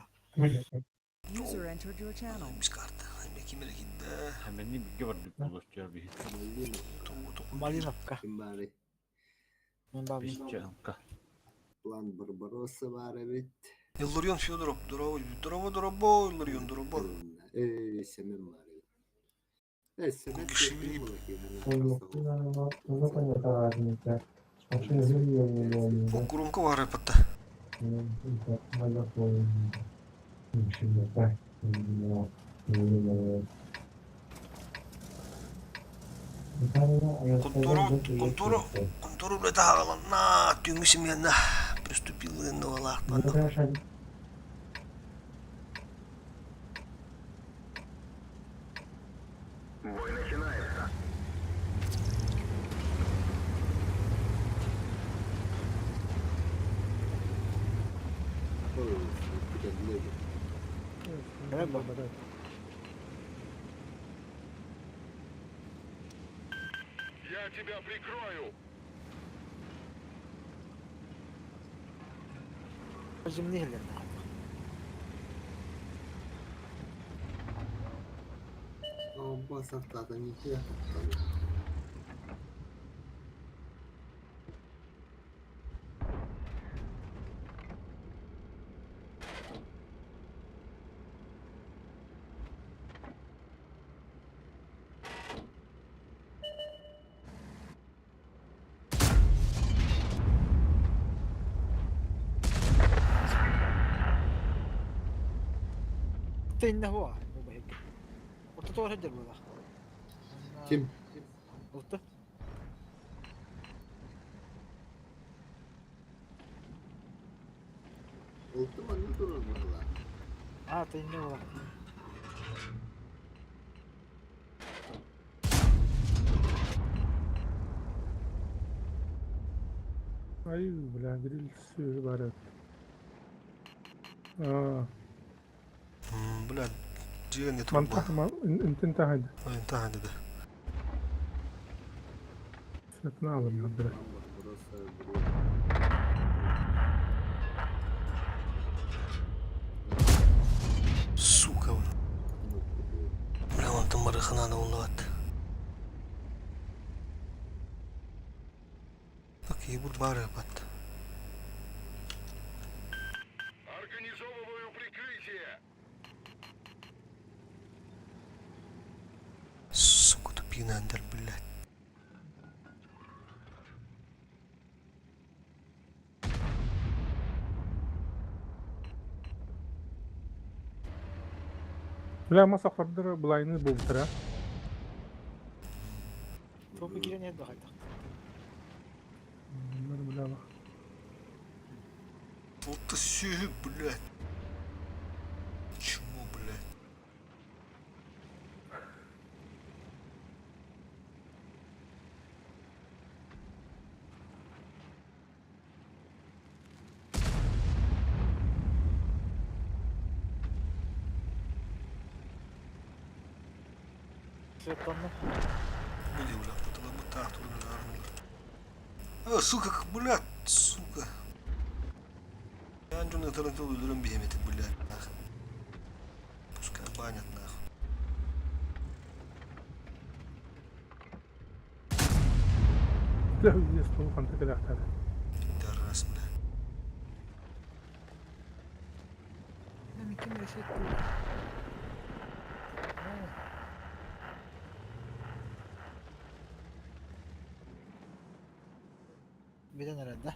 E: User entered your channel.
A: Mis kartı. Kimere gitti.
K: Hemen ne bilgi var buluşturuyor bir.
F: Malinovka.
C: Kim bari?
F: Ben babam.
K: Bizce anka.
C: Plan Barbarossa var evet.
A: Yıldırıyorsun Fyodorov. Dorobo. Yıldırıyorsun Dorobo.
C: Semen var. Semen
A: Kişi Bu kurunku var yapıtta. Контору бля тағалан. На, түймісім енді. Приступил енді олақтан.
H: Бой начинается.
C: Öyle.
F: Evet, bak.
H: Я тебя прикрою.
F: Bizim değil yani.
C: Ama saftadan iki
F: إنه هو هيك وتطور هجر ولا
C: Kim?
F: قلت
C: Oldu mu? Ne durur valla?
F: إنه هو
K: أيوة بلا جريلس بارد
A: بلاد جيني تربة
K: انت انتهت
A: انتهى عندي ده
K: ستنعلم حضرتك
C: Burası buraya.
A: сука бля он там марихана والله так ебут бары бат
H: Организовываю прикрытие.
A: сука тупина андер блядь
K: لا ما سافردر بلايني بولترا
F: توبي كده نيت بخير
K: بلا بلا
A: вот ты сюжет блядь чему блядь
F: Светлана
A: Были, бля, потому что так тут наверное. Сука, как, блядь, сука. Я не знаю, что öldürün bir yemeti, блядь, нахуй. Пускай банят, нахуй.
K: لا يستوى أنت كده احتاج
A: Пидорас, блядь.
F: أنا كم رسيت بدنا نرده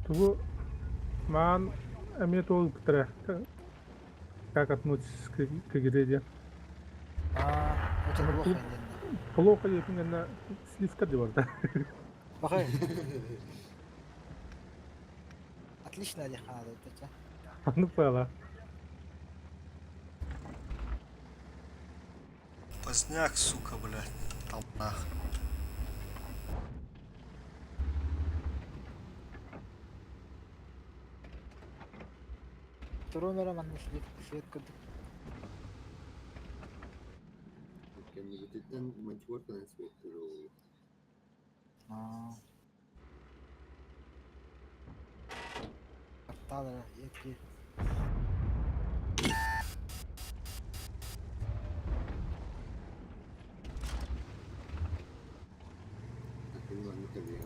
K: تبو معن أميت أول بتره كاكت نوتس كجريديا
F: وتبغى
K: مكتوب.
F: عندنا
K: بلوقة يمكن أن سليف كدي برده
F: بخير отлично ли хана это
K: Ну пала
A: Поздняк, сука, блядь. Там нахуй.
F: второй номер man свет код
C: Kendi bütünden mançuvardan inspektörü oldu.
F: Картала эти
C: Akıllı anı kalıyor.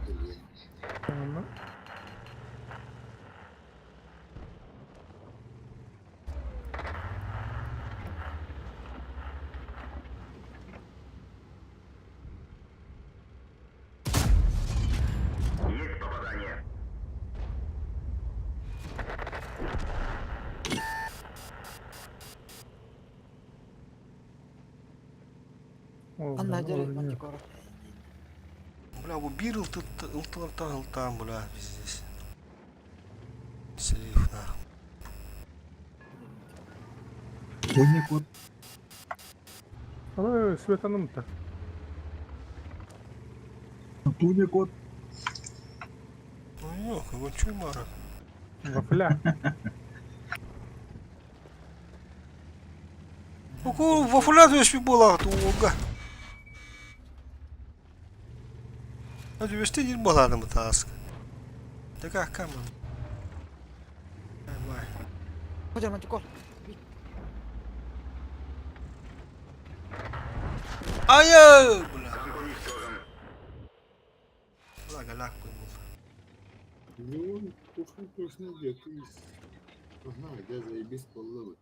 C: Kalıyor.
K: Tamam.
H: Есть попадание.
F: Анна Хаджари Мантикора.
A: Бля, убил ылтан, бля, пиздец. Слив, нахуй.
K: Ama Svet Hanım da.
A: Yok, konuşuyorum ara.
K: Vafla.
A: Oku, waffle döş bir bola tuğga. Hadi üstte 20 bola mı task? Tekrar kamera. Vay.
F: Kocaman çukur.
A: Ayı! Ulan galak bu.
C: Ну, кушай, якийсь. Ага, де заєбісь половик.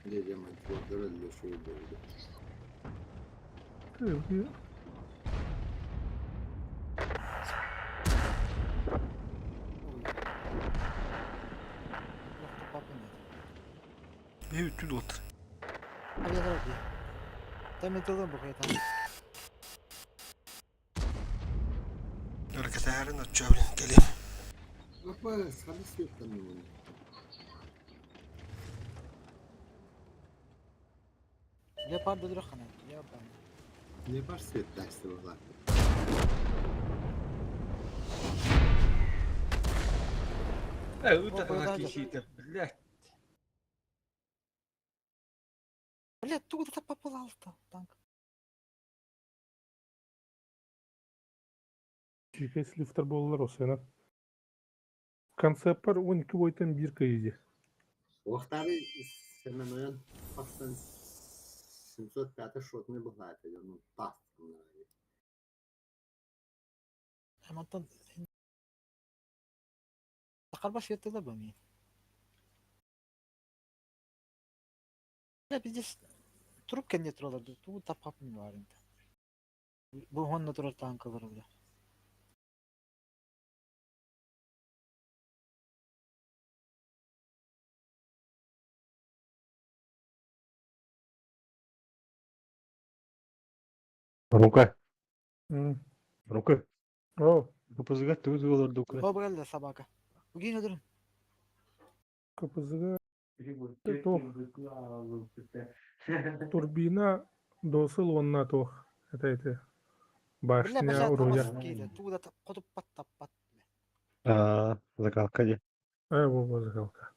C: Дядя мать, дорога, що я буду.
F: Yoktu papın ya.
A: Bir ütü de otur.
F: Hadi gel hadi. Demin tıldım bu kayıt.
A: Harekete yarın atacağım. Geleyim.
C: Апа, схали света на мене.
F: Leopar da durak kana. Leopar.
C: Не баш свет дасти вала.
F: Блядь, тут это попал-то танк.
K: Чекес лифтер болалар осы ена. Концепт бар 12 бойдан 1 кайды.
C: Уақтары сенен оян пастан 705 шотны бухает, ну паст.
F: Hemen tan. Takar baş yetti de bami. Ya biz durup kendi turalardı. Bu da papın var indi. Bu Honda durar tankaları bile.
G: Рука.
K: Рука. О,
G: Kapızıga tuz olur dukla.
F: Baba geldi sabaka. Bugün ödürüm.
K: kapızıga турбина досыл онна тох. Это.
F: Bile
K: Башня
F: başa
K: уруя.
F: namaz giydi. Tu da kutup pat tap pat.
G: Aa, закалка.
K: Во закалка.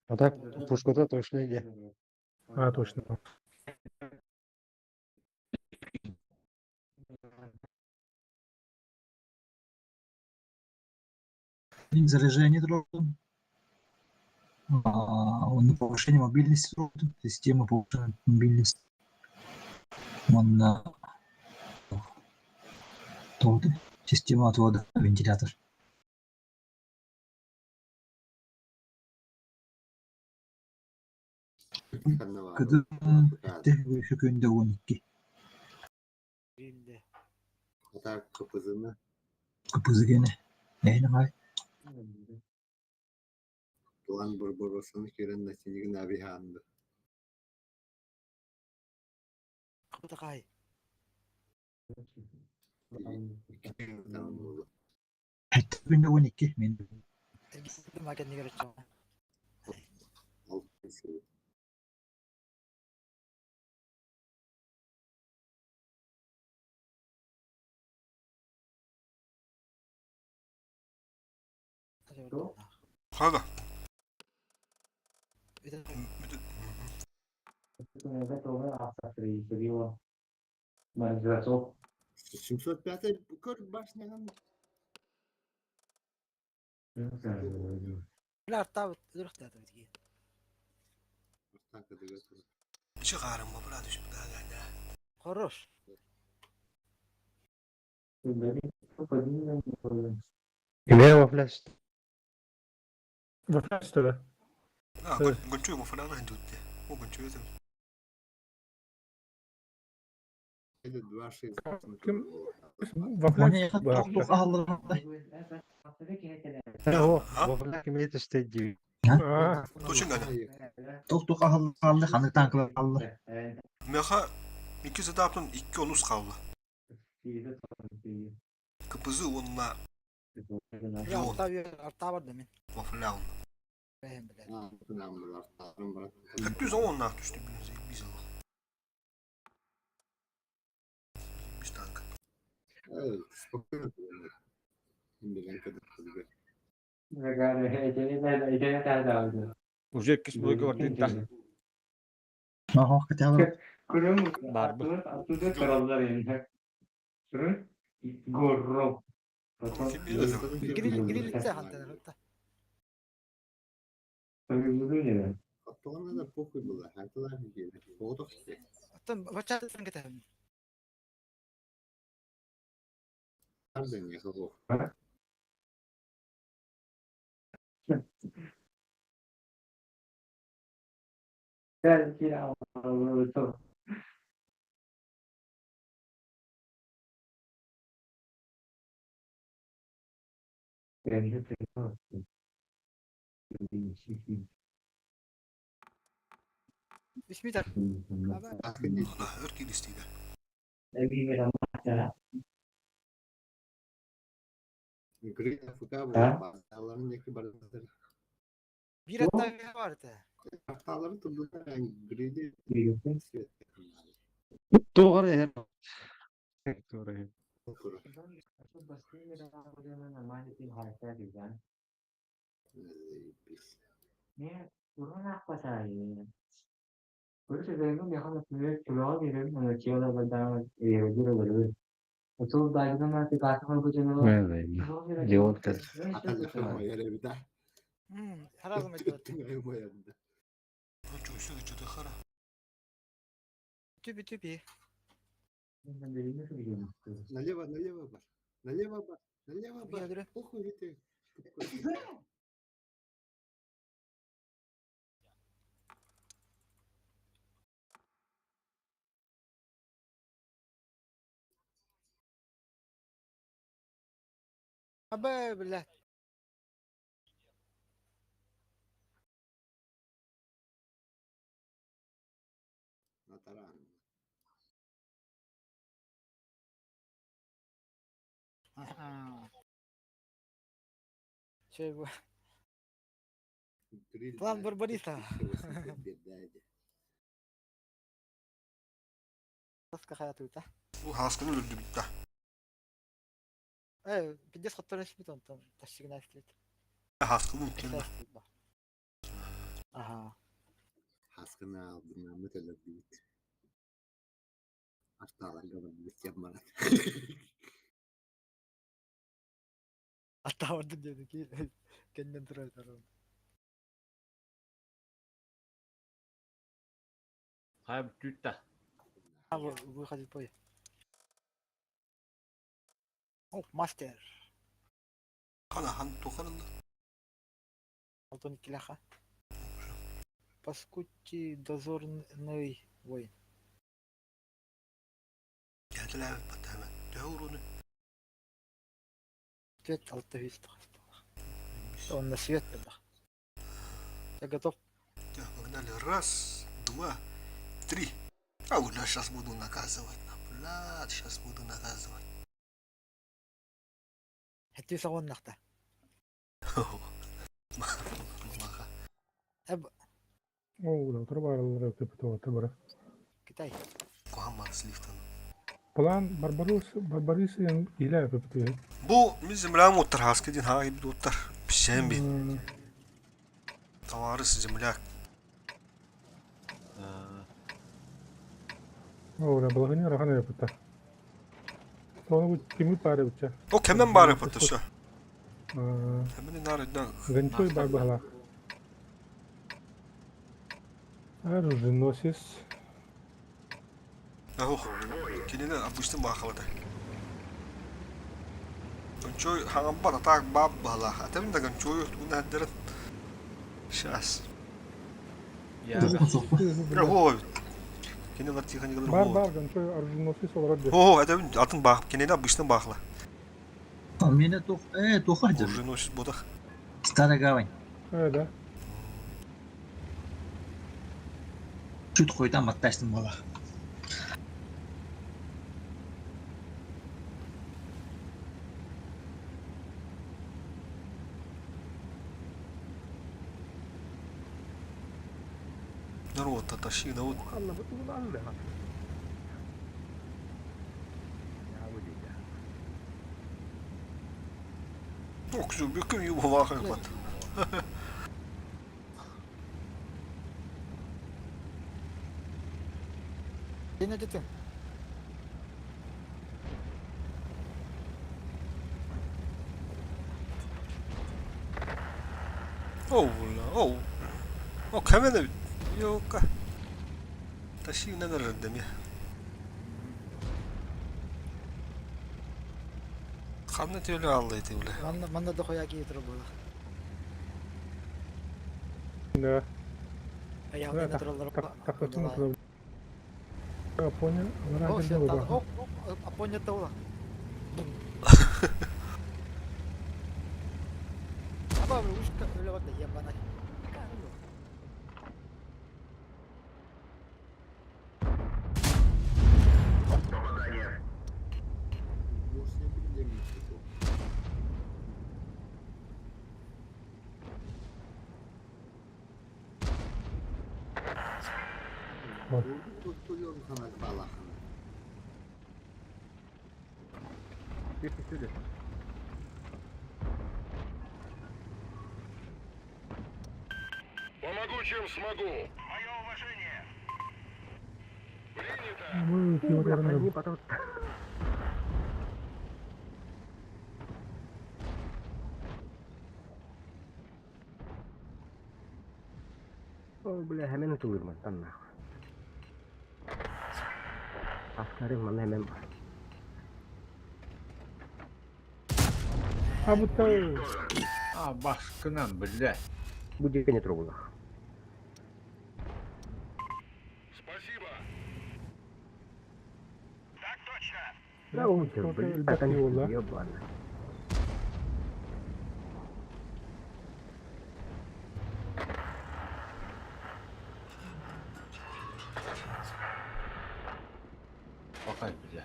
G: А так, пушка-то точно иде.
K: А, точно.
D: Заряжение дропом. Он повышение мобильности дропом. Система повышения мобильности. Он система отвода вентилятор. Kadın bitti şu günde 12.
F: Bildi.
C: Hatta kapızını
D: Kapızı gene. Neyine hay?
C: Doğan Barbaros'unu keren nasinigin abi handı.
F: Kapıda kay.
C: Tamam oldu.
D: Hatta günde 12.
F: Gittim hakem ne gerekeceğim.
C: Altın sürü.
A: Hadi.
F: Bir de
C: 705 bu kadar başlayan
F: Bilar tabi durak da tabi.
C: takıda götürür.
A: Çıkarım bu bula düşüp daha geldi.
F: Хорош.
G: Имея фляж.
K: Вафля что ли?
A: Ha, gonçuyu mu falan hangi tutti? O gonçuyu da.
C: Hadi duvar şey.
K: Kim? Вафля.
D: Tok alırım.
G: О, вофля имеет стадию.
K: А,
A: Toçun gani.
D: Tok aldı. Hanı tanklar aldı.
A: Meha iki zadaptın iki onus kaldı. Kapızı onunla
F: Ya tabi arta var demin.
A: waffle
F: Ben bile.
C: Ha, önemliler. Tanrım bırak.
A: 410 nak düştü biz alalım. Biz tank.
C: Evet, bakıyorum. Bilen kadar tabii.
K: Уже кис бөйгө бар дейт та.
D: Aha, kaçalım.
K: Бар бу.
A: Kim bilir o.
F: Грилиться хантер.
C: Atlarına da pokuy bunlar. Haritalar bir gibi. Olduk işte.
F: Оттон бачаатын кетем.
C: Nereden yakaladık?
F: Bismillah.
C: Akın değil.
A: Allah örgü listeydi.
C: Gri Afrika bu. Hataların yakı barınları.
F: Bir hatta vardı.
C: Hataların tümlüğünden yani gri'de
G: Doğru ya. Doğru ya.
C: okuru.
G: Evet. Leon'da.
C: Atalım yere bir daha.
F: Her ağzıma gidiyor.
C: Ayıma yanında.
A: Çok üstü geçiyordu kara.
F: Tübi.
C: Налево, налево бар. Налево бар. Налево бар.
F: Öldürün.
C: Похуй ты.
F: Abi billah.
C: Натаран.
F: Şey bu.
C: Гриль.
F: План Барбариса.
C: Бедняги.
F: Nasıl hayatı biter?
A: Bu haskını öldü bitti.
F: Evet, bir de satır resmi tanıtım. Taşıgın aslet.
A: Haskını unuttum.
F: Aha.
C: Haskını aldım. Ahmet öyle büyük. Hatalar kadar büyük yapmalar.
F: Hatta orada diyordu ki kendinden duruyor tarafım.
K: Хайр түт та.
F: Ha bu выходит бой. О, мастер.
A: Hala han tokarında.
F: Алтон Киляха. Паскудти дозорный воин.
A: Geldiler evet battı hemen. Dövür onu.
F: Свет алтовист. Он на свет тогда. Я готов.
A: Так, погнали. Раз, два, три. А, бля, сейчас буду наказывать. Бля, сейчас буду наказывать.
F: حتى يسوون نقطة.
A: Maha.
F: أب
B: Oo, otur var köpütü otur bura.
F: كتاي.
A: Kohamar sliften.
B: Plan Barbaros yan ila köpütü.
A: Bu bizim Ramutlar haskı ha gibi dotlar. Pişen bir. Tavarız cimlak.
B: Oo, balahını rahana yapıta. Sonra bu kimi pare uça.
A: O kemen bari patı şu. Hemen nereden?
B: Ganchoy barbahala. Оруженосец.
A: Oh, kini de apıştım bakalım. Ganchoy hangi bana tak bab bala. Atem de ganchoy bu nedir? Şas.
K: Я.
A: Bravo. Kini var tihani kadar.
B: Бар, Ganchoy оруженосец olarak da.
A: Oh, atem atın bak. Kini de apıştım bakla.
D: Mene тухаджа.
A: Уже носит бодах.
D: Старая гавань.
B: Evet ha.
D: Чуть қойдан матташтым бала.
A: Народ, тащина вот.
G: Allah betul anda.
A: Ох, что, бекем его вахать.
F: Yine gittin.
A: Оу, оу. О, камена. Ёка. Тащина городом я. Қанна төлі аллайды біле.
F: Manda da koya getir burada.
B: Да.
F: Ayağım
B: Да,
F: yine duralım.
B: так вот ну, я понял. Она
F: Oh,
B: отдельно
F: sen
B: была.
F: Aponya'da ulan. Abi uçta öyle bak da yem bana.
C: Вовсе не приемлемо такого.
B: Вот.
C: Tutuyor kanat balakını.
H: Помогу, чем смогу. Мое уважение. Принято.
B: Мы наверное,
G: Bile hemen tutulur tanna. Askerim bana hemen
B: А вот
K: Başkına bile.
G: bu cekeni trobula.
H: Спасибо. Так точно.
G: Ya o
B: кто-то
G: bile
B: так
G: takkan
B: не было.
G: yobana.
K: Bakay bile.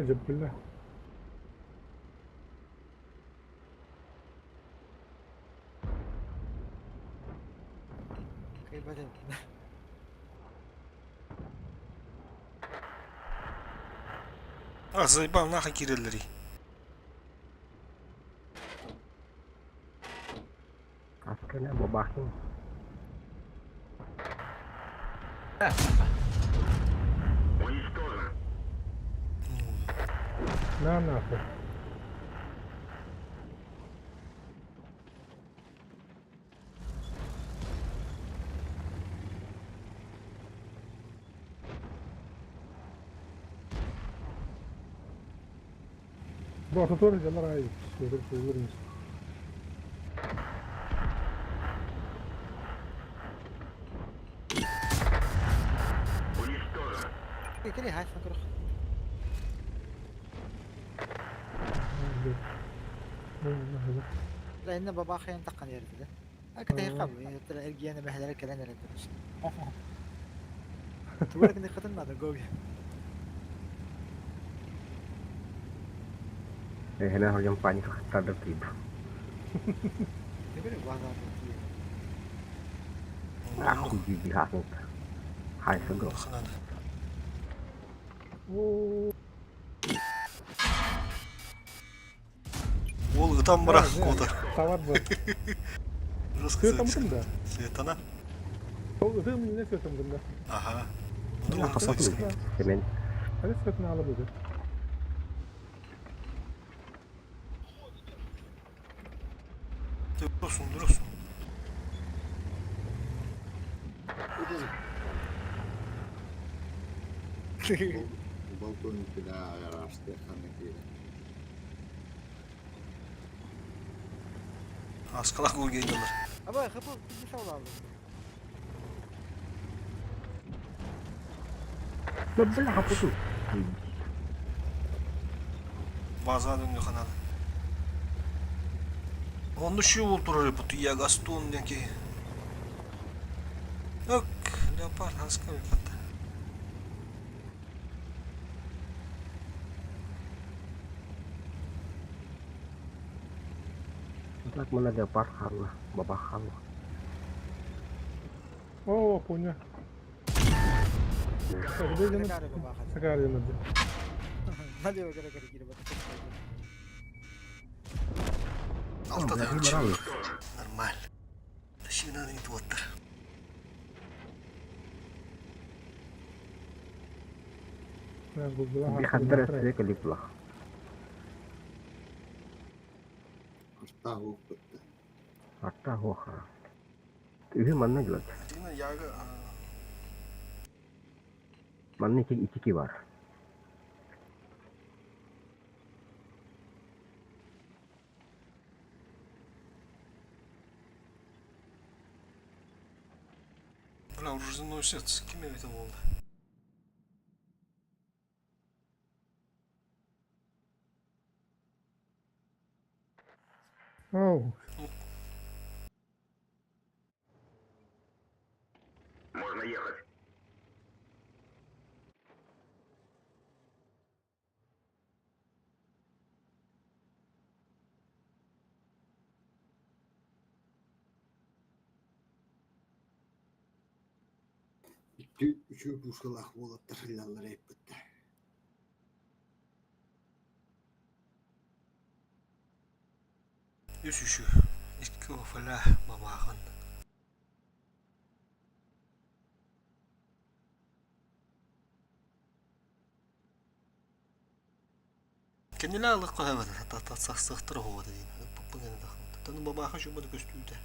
B: أعوذ بالله.
F: Kıymet edin.
A: А, заебал нахуй кириллери.
G: Askerine babahın.
B: На нахуй. Бо тоже дела рай. Что ты говоришь?
F: Kekeli hay fakir. لأن بابا خير انتقل يا رجل. أكيد هي قبل ترى إرجع أنا بهذا الكلام اللي تقولش. تقول لك إني قتلنا هذا جوجي.
G: Hena hocam panik terhadap itu.
F: تقول لك بعض
G: Aku jijik hasil. Hai segera.
A: Ханада. Ол ытан бара кода.
B: Товар был.
A: Рассказывай.
B: Светом да.
A: Светана.
B: Ты мне светом да.
A: Ага.
B: Ya,
A: Dur kısa kısa.
G: Hemen
B: Hadi svetini alabilir.
A: Durursun durursun.
C: Balkonu bir daha araştı. Kanıtıyla.
A: Askalak gol geliyorlar.
F: أبا خبر كل شيء والله.
G: bebelah apa tuh?
A: Bazağa döndü kanal. Onu şu ultra bu ya Gaston ki. Yok, leopard haska bir pata.
G: Так mana ada parhal lah, babahal.
B: Oh, punya. Segede
F: Kare
B: canım.
F: kare baba kare.
B: Sekar canım.
F: Hadi bak kare kare gir bak.
A: Altta da
G: Berarti
A: ölçü.
G: berapa?
A: Normal. Taşıyla itu water.
B: Nah, gue bilang
G: Di
B: harus
G: hadar
B: bener ya.
G: saya kelip lah.
C: Tahu betul.
G: Hatta wah. Ini mana jelas?
A: Yine yaga.
G: Mana iki var?
A: Бля, уже заносится. Кем я это волна?
B: Oh,
H: Можно ехать.
C: Üçü puşkalak bolup tırılallar hep bitti.
A: Yüzüşü. İki ofalah babağın. Kendine alık koyamadı. Hatta saksıktır o dedi. Bu ne de. Tanı babağı şu bunu göstürdü.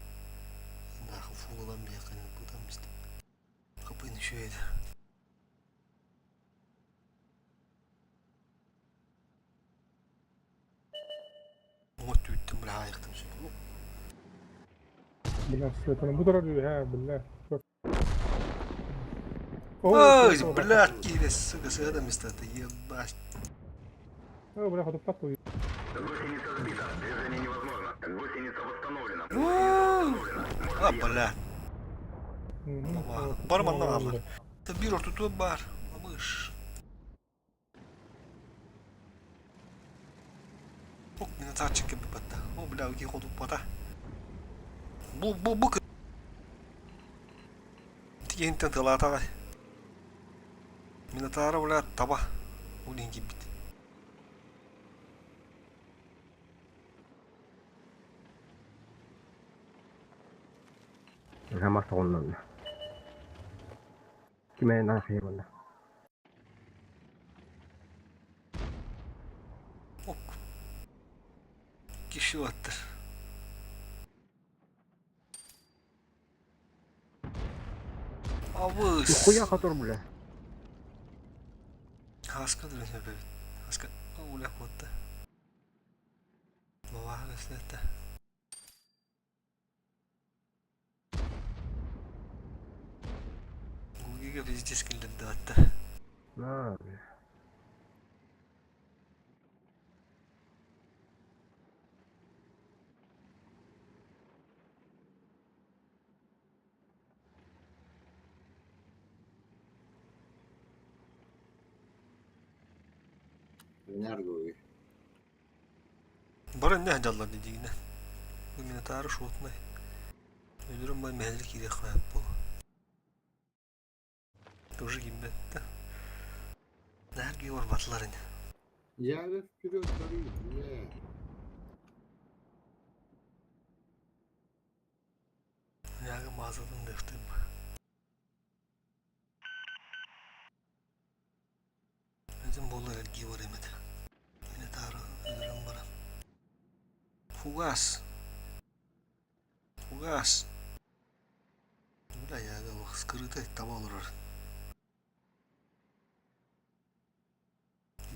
A: Daha full olan bir yakın buradan biz. Kapıyı şöyle. Umut tüttüm bile ayıktım şimdi.
B: benar setan. Bu taraf diyor ha, billah. Bak.
A: Ой,
B: oh,
A: блядь, кире, сука, сюда место ты ебать.
B: oh, бля, ходу пату.
H: Гусеница сбита. Движение невозможно. Гусеница восстановлена.
A: А, бля. Бар mı anlamadım. Bir ortutu var. Mamış. Bok yine tarçık gibi battı. O bile ki kodu bata. Bu kız. Tiyen tentala ta. Minatara bile taba. Ulin gibi.
G: Sama sonon. Kime na kayo mana?
A: Ok. Kişi vardır. Avuz.
G: Kuya kotor bule.
A: Haska duruyor böyle. Haska. O ulah botta. Baba gösterdi. Gugiga fiziciz kilidi hatta.
G: Nah.
C: Nerede o?
A: Bara ne hacallar dediğine. Bu Minotaur'u şutma. Ölürüm ben mehallik yeri koyup bu. Тоже гимбетте. Nerede var batların?
C: Yarı vперед горит, бля.
A: Yağı mağazadan deftim. Bizim bolu elgi var emedi. Minotaur'u ölürüm bana. Fugas. Fugas. Bula yağı bak skırıda tava olur.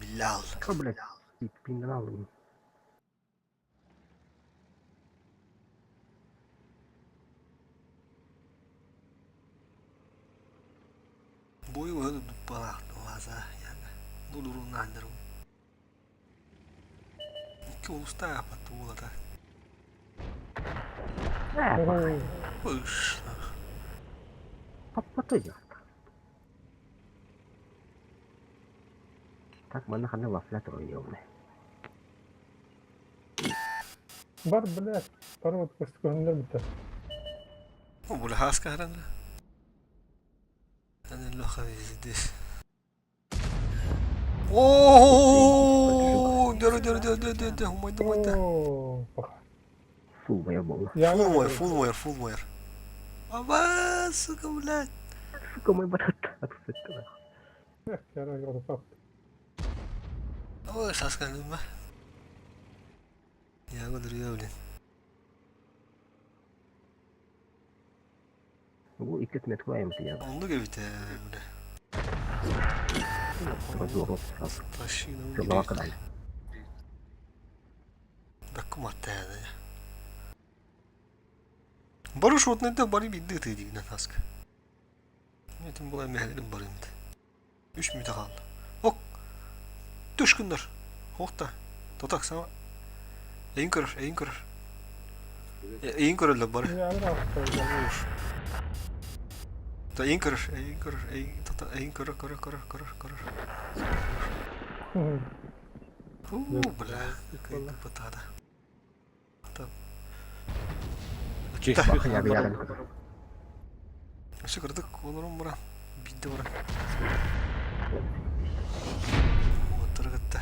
A: Bilal.
G: Kau bule. Pindah aldım.
A: Boyu öyle tutbalak vaza yani. Bulurun anlarım. İki usta yapatı bu da.
B: Ого.
A: Уж.
G: Apa tuh ya? Так, мене хане вафля троєвне.
B: Бар, блядь. Пару вот постуканlar bitti.
A: Bu haska herhalde. Hani loha bizdi. Oo, dö. Humaydı.
B: Ooo. Bak.
G: Фу, моя бога.
B: Yani
A: Full wire. Ава, сука, блядь.
G: Сука, мой брат. Отсутствие.
B: Yara yolu tap.
A: Ава, şas kaldım ben. Ya duruyor öyle.
G: Bu iki metre koyayım ya.
A: Onu gibi de öyle.
G: Zor olsun.
A: Taşıyla
G: Çok daha kadar.
A: Bakım hatta yani. Barış отны да бары бидди тыйдигинен аска. Метим булай мехелерим барымды. 3 минута kaldı. Ok. Düşkünler. Hokta. Totak sama. Eyin kırır. Eyin kırırlar bari.
B: Yani rahat.
A: Da eyin kırır. Eyin kırır. Бля. Какая потада.
G: Ya bir yerden.
A: Все кырдык. Олорун бара. Бидди бара. Отыргытта.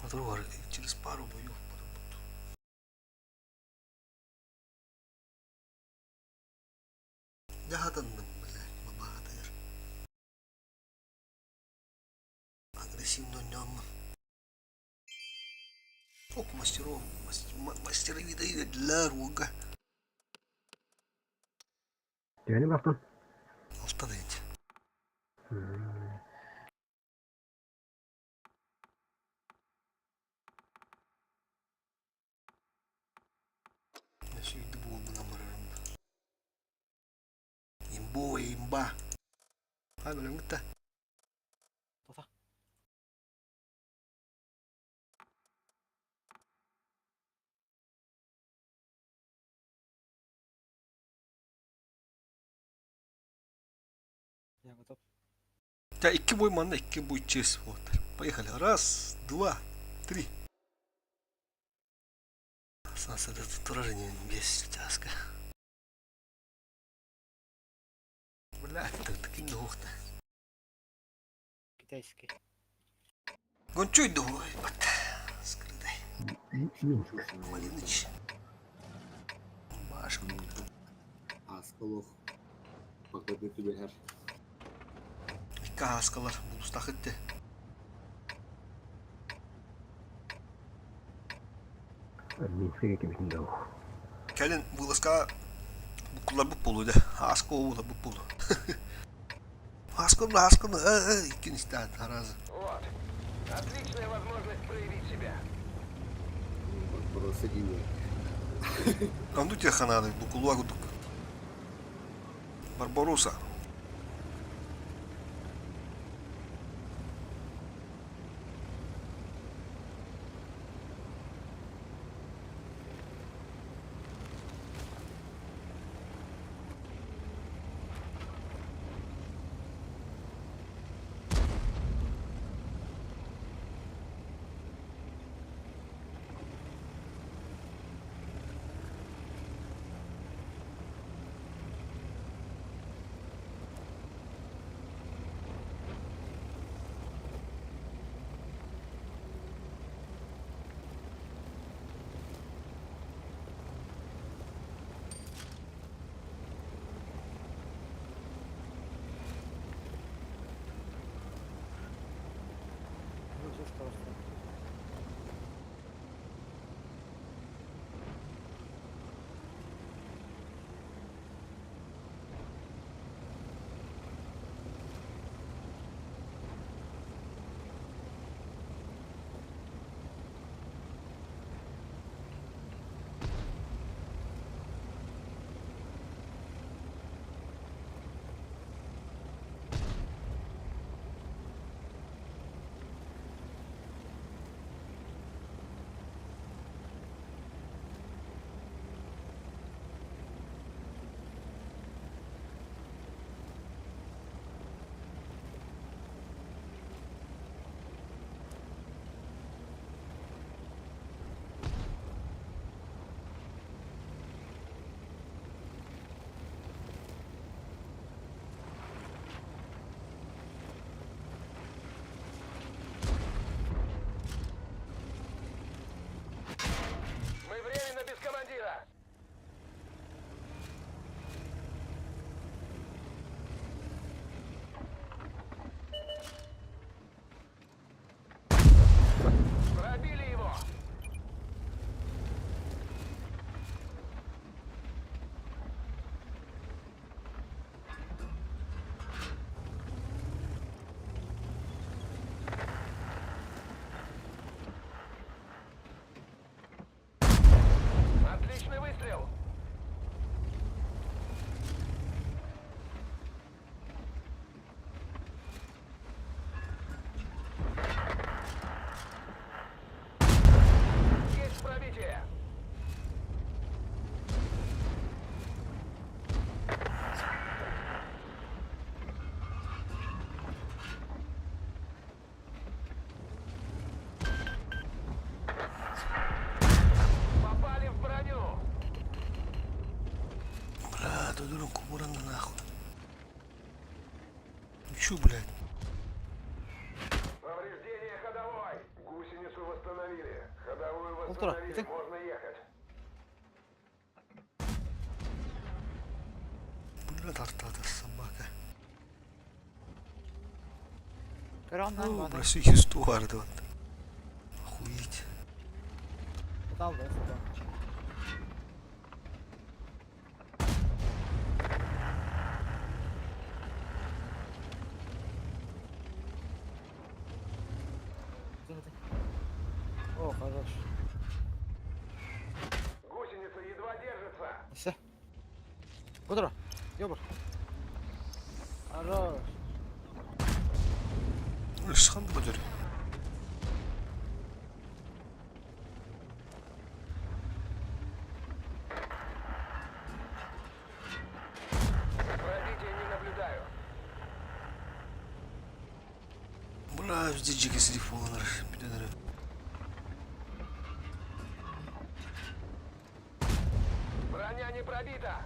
A: Отыр бар. Через пару боев потом буду. Ягаданным, блядь, мамагатыр. Агрессивно нём. Ок, мастеров. Мастера вида для руга.
G: Düğüne baktın.
A: Altta da ince. Nasıl yedi bu ondan amarım. Imba. Hadi lan git de.
F: Totak. Я готов.
A: Ya iki boy manda iki boy chess. Вот. Поехали. Раз, два, три. Солнце это тоже не без тяжко. Блядь, это такие ногти.
F: Китайский.
A: Гончуй давай, бат. Скрытай. Малиныч. Башку.
C: Askılıq. Paketli tübeher.
A: İki haskalar. Bulus takıttı.
G: Minske gibi şimdi o.
A: Gelin Buluş'a bu kullar bu puluydu. Haska oğlu bu pulu. Haska. İkin işte tarazı.
H: Вот. Отличная возможность проявить себя.
C: Burası gibi.
A: Kandu тебе ханады, bu kulağa guduk. Барбароса. Чё, блядь?
H: Повреждение ходовой. Гусеницу восстановили. Ходовую
F: Полтора,
H: восстановили.
F: это?
H: Можно ехать.
A: Блядь, артата собака.
F: Karanlık
A: Ну,
F: var.
A: блядь, существо vardı вот. Охуеть.
F: Dal da. О, хорош.
H: Гусеница едва держится.
F: Все. Кудро. Ёбр. Хорош.
A: Ышқан да бұдыр.
H: Пробития не наблюдаю.
A: Бля, бізде жеке телефонлар. Биденер.
H: Броня не пробита.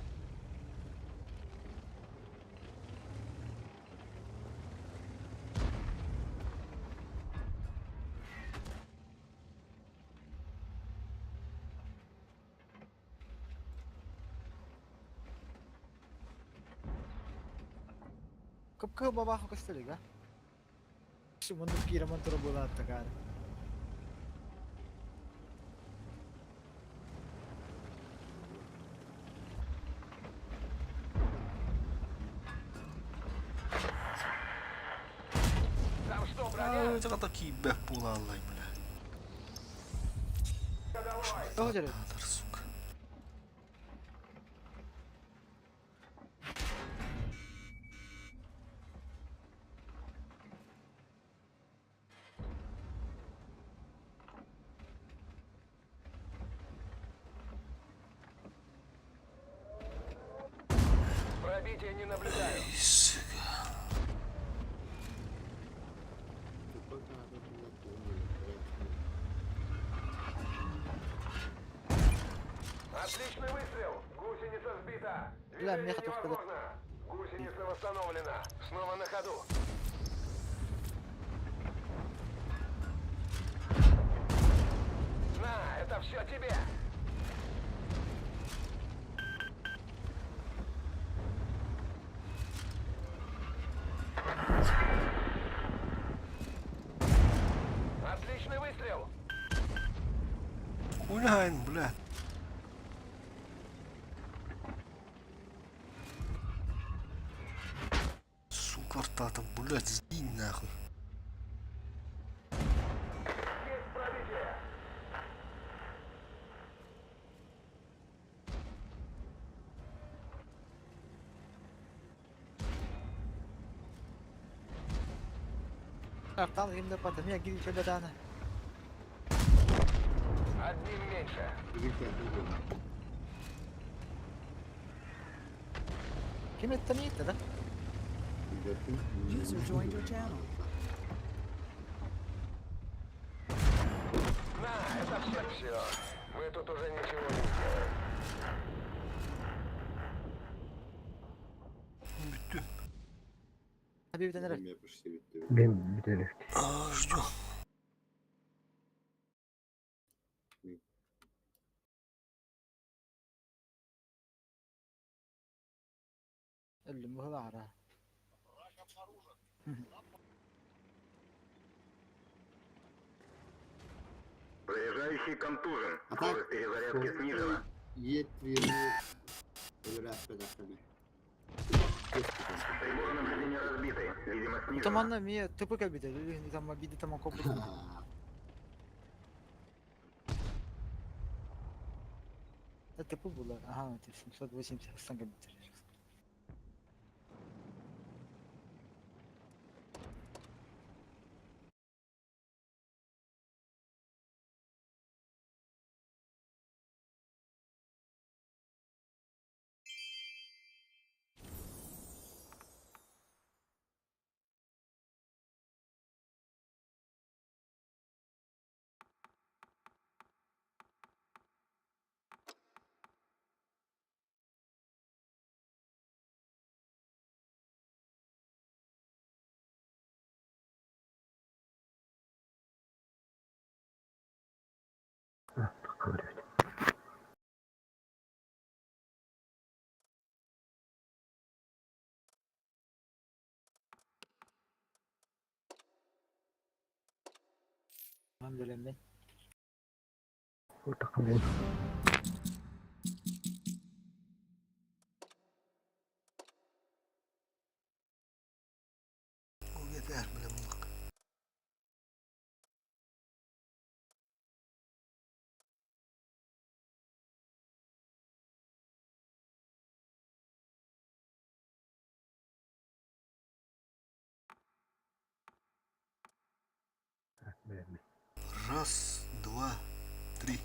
F: Kapkı baba ako kastaliga. Sumunod kira man turbo lahat tagar.
H: Там что, броня?
A: Aa, це такі бех була, аллай, бля.
H: Ходовой.
F: Что хочешь?
A: Надыр, сука.
H: Пробития не наблюдаю.
A: Ey, сука.
H: Отличный выстрел. Гусеница сбита.
F: Бля, мне
H: Движение
F: хотел сказать.
H: невозможно. Гусеница восстановлена. Снова на ходу. На, это все тебе. Отличный выстрел.
A: Уляйн, блядь. Сука, артата, блядь, сгинь нахуй.
H: Есть пробитие.
F: Там им на потом я гирю когда дана.
H: Одним меньше.
F: Kim это не это, да?
E: User joined your channel.
H: На, это все. Мы тут уже ничего не сделаем.
A: Bitti.
F: Abi bir tane
C: Benim yapıştı bitti.
G: Ben bir tane.
A: Aa, ждем.
F: اللي مهضعرة.
H: Заряжающий контужен.
C: А так,
H: перезарядки снижена.
C: Yetmiyor. Öyle affedersin.
H: Прибор наблюдения разбитый. Видимо, снижена.
F: Там она мне тупо как биде. Там обиды там окопы. Это тупо было. Ага, это 780 сантиметров. Ben böyle ben.
A: O yeter bile bulak. Раз, два, три.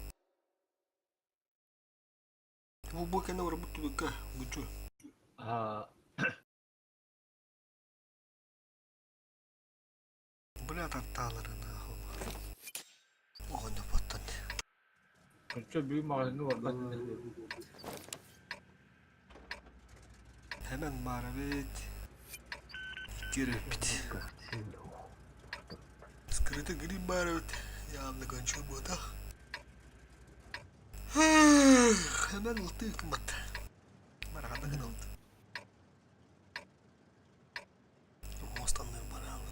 A: Bu bu kendi var bu tübük ha. Bu tü.
K: А,
A: Bля tattaları nahum. O ne pattan.
K: Önce büyük magazini var lan.
A: Hemen marabet. Girip bit. Скрыто гриб марабет. Явно кончу бода. Hemen ulti hükümet. Marakada gına oldu. Mostanlığı bana alın.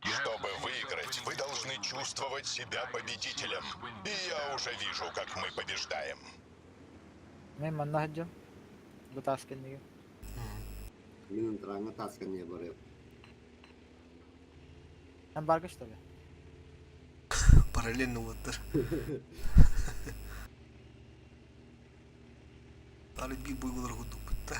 H: Чтобы выиграть, вы должны чувствовать себя победителем. И я уже вижу, как мы побеждаем.
F: Ne man nahacağım. Bu tasken diyor.
C: Minun tarafına taskan niye böyle?
F: Hem bargış tabi.
A: Параллельно вот даже. Ali bir boygular kuduk bitti.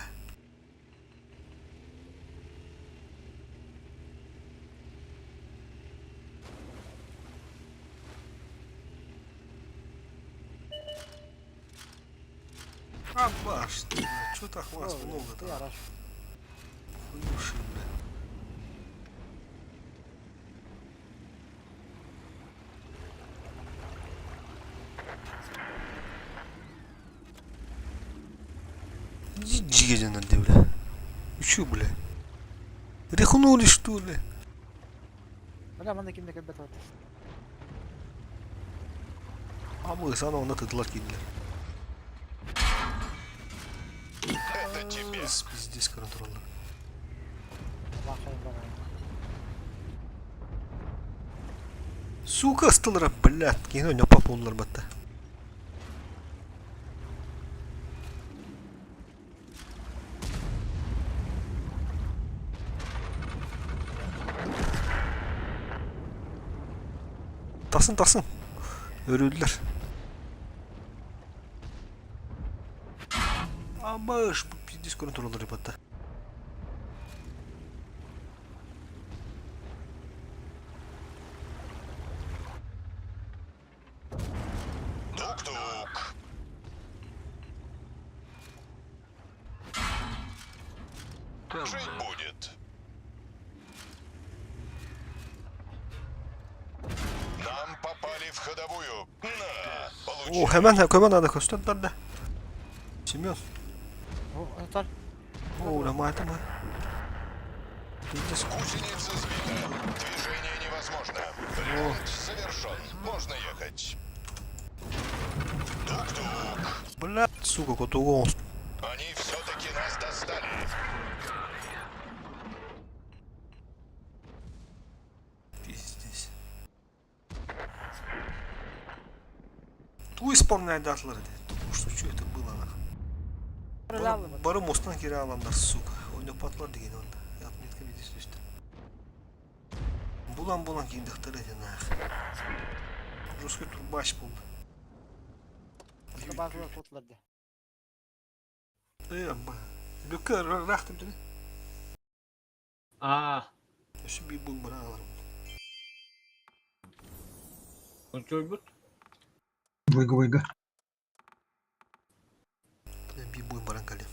A: А баш, что так вас много-то?
F: Yaraş.
A: Хуюши, бля. Джигерин надо, бля. Вы чё, бля? Рехнули, что ли?
F: Bana bana kimde köpek var.
A: А мы заново на тыдла кинули.
H: Это тебе.
A: Пиздец контроллер.
F: Bakayım bana.
A: Сука, астылар, блядь, кино не популар бата. Tasın tasın. Örüldüler. Ama bu pis kontrolleri battı.
H: Тук-тук. Жить будет. Нам попали в ходовую. На, получи.
A: Oo hemen ada kostlar da. Семен.
F: O atar.
A: Oo lamata mı? Пиздец.
H: Гусеница сбита. Движение невозможно. Ремонт завершен. Можно ехать. Тук-тук.
A: Блядь, сука, котугон.
H: Они все-таки нас достали.
A: Пиздец. Ту исполняй датлары. Что это было? Barı mostan geri alanlar suka. Oyunda patlar diye onda. Yatmetka videosu işte. Bulan kindiktır edin ha. Ruski turbaş buldu.
F: Başka bazıları kotladı.
A: Ama. Lükke rahtım dedi.
K: А,
A: Şu bir bul bana alırım.
K: кончой бут.
D: Выга.
A: Ben bir bul bana kalayım.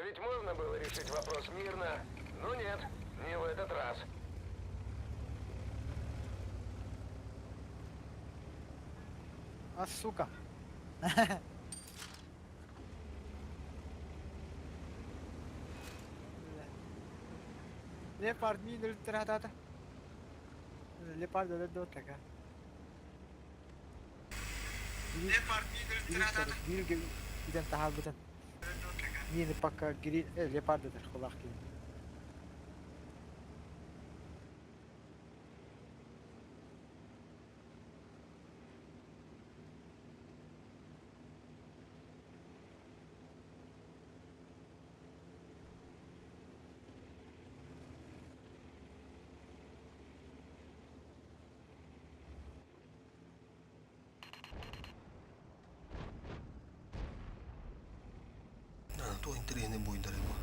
H: ведь можно было решить вопрос мирно. Но нет, не в этот раз.
F: А, сука. Leopard mine ülterahdada. Leopard öyle dört taka. Leopard mine ülterahdada. Bir gibi giden tahabbüden. Mine pakka giri Leopard öder kulak gibi.
A: Tuo interesse muintarimo.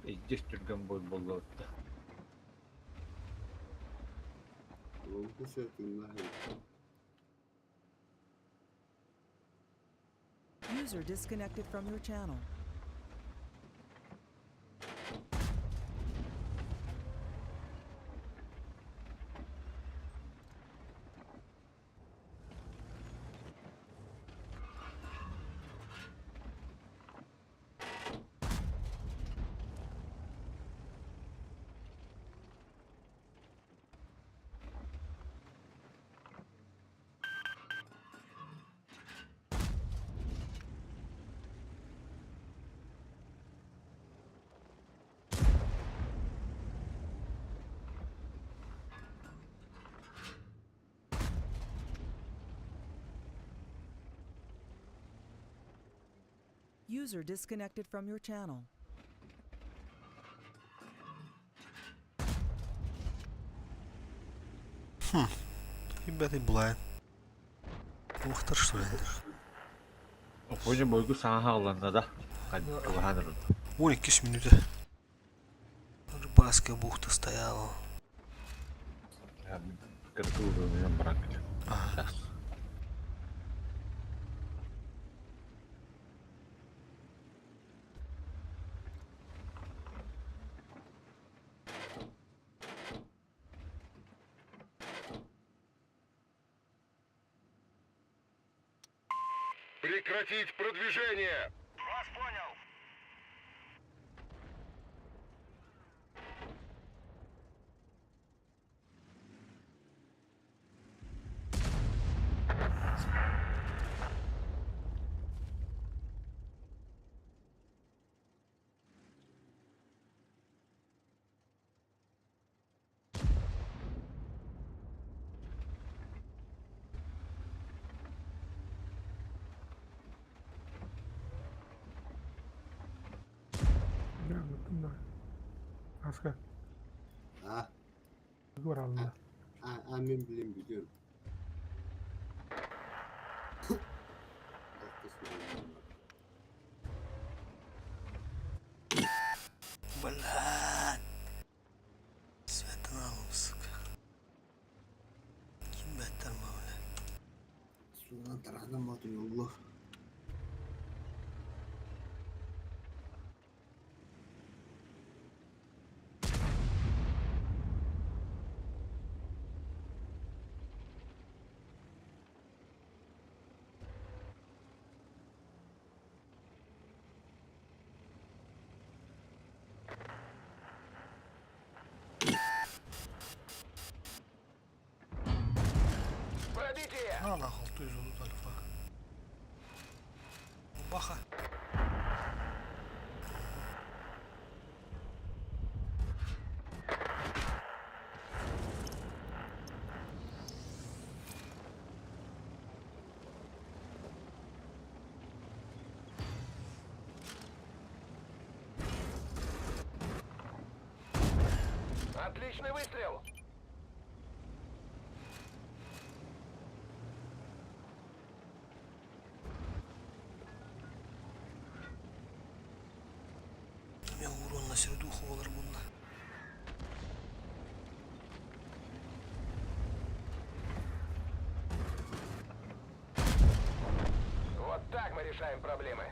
K: Ejjestürgen boy bollu öttü.
C: Oldu sırtında.
E: User disconnected from your channel. User disconnected from your channel.
A: Himmetin bulayın. Muhtar что ли?
K: Opoca boygu saha alanda da. Hadi kıvahanır.
A: 12 минуты. Рыбацкая бухта стояла.
K: Ya kırkı uğruğunu bırakacağım.
A: Ага.
H: Прекратить продвижение! Вас понял!
B: Ya unuttum da. Asker.
C: Ha,
B: Var alnında.
C: amin biliyorum. Altta sorunlar var.
A: Блядь. Светлана сука. Kim beter mavle?
C: Sudan tarafından mı atıyor Allah?
H: Пробитие!
A: На нахуй ты же тут альфа. Баха.
H: Отличный выстрел!
A: Мен урон на середуху олар bunlar.
H: Вот так мы решаем проблемы.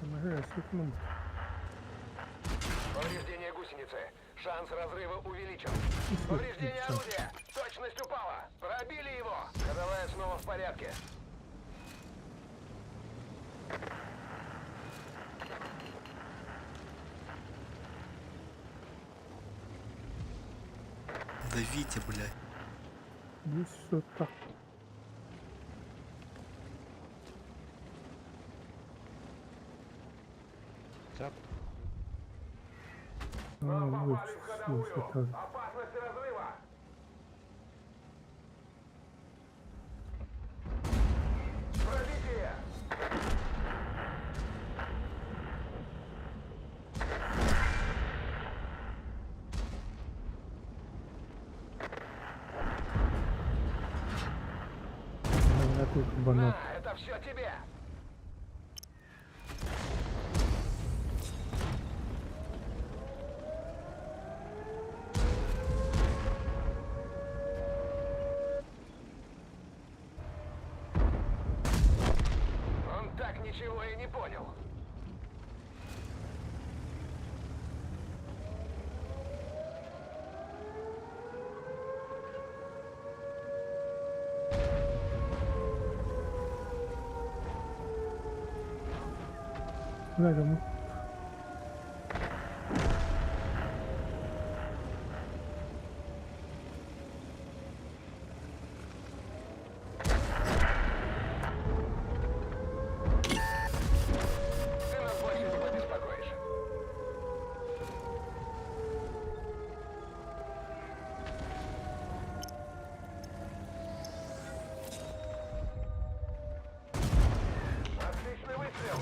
B: Ama her sıkıntı.
H: Повреждение гусеницы. Шанс разрыва увеличен. Повреждение орудия. Точность упала. Пробили его. Ходовая снова в порядке.
A: Давите, блядь.
B: Здесь что-то. Вот, это.
H: Опасность разрыва. Пробитие.
B: Я тут банат.
H: На, это все тебе. Он так ничего и не понял.
B: Куда ему?
H: Ты нас больше не побеспокоишь. Отличный выстрел.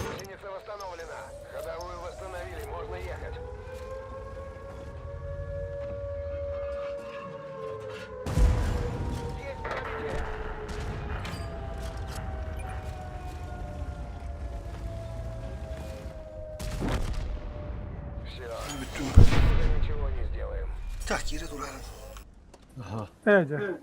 H: Гусеница восстановлена. Ходовую восстановили, можно ехать. Есть пробитие. Все, уже ничего не сделаем.
A: Так, geri durarım.
K: Aha.
B: Ece.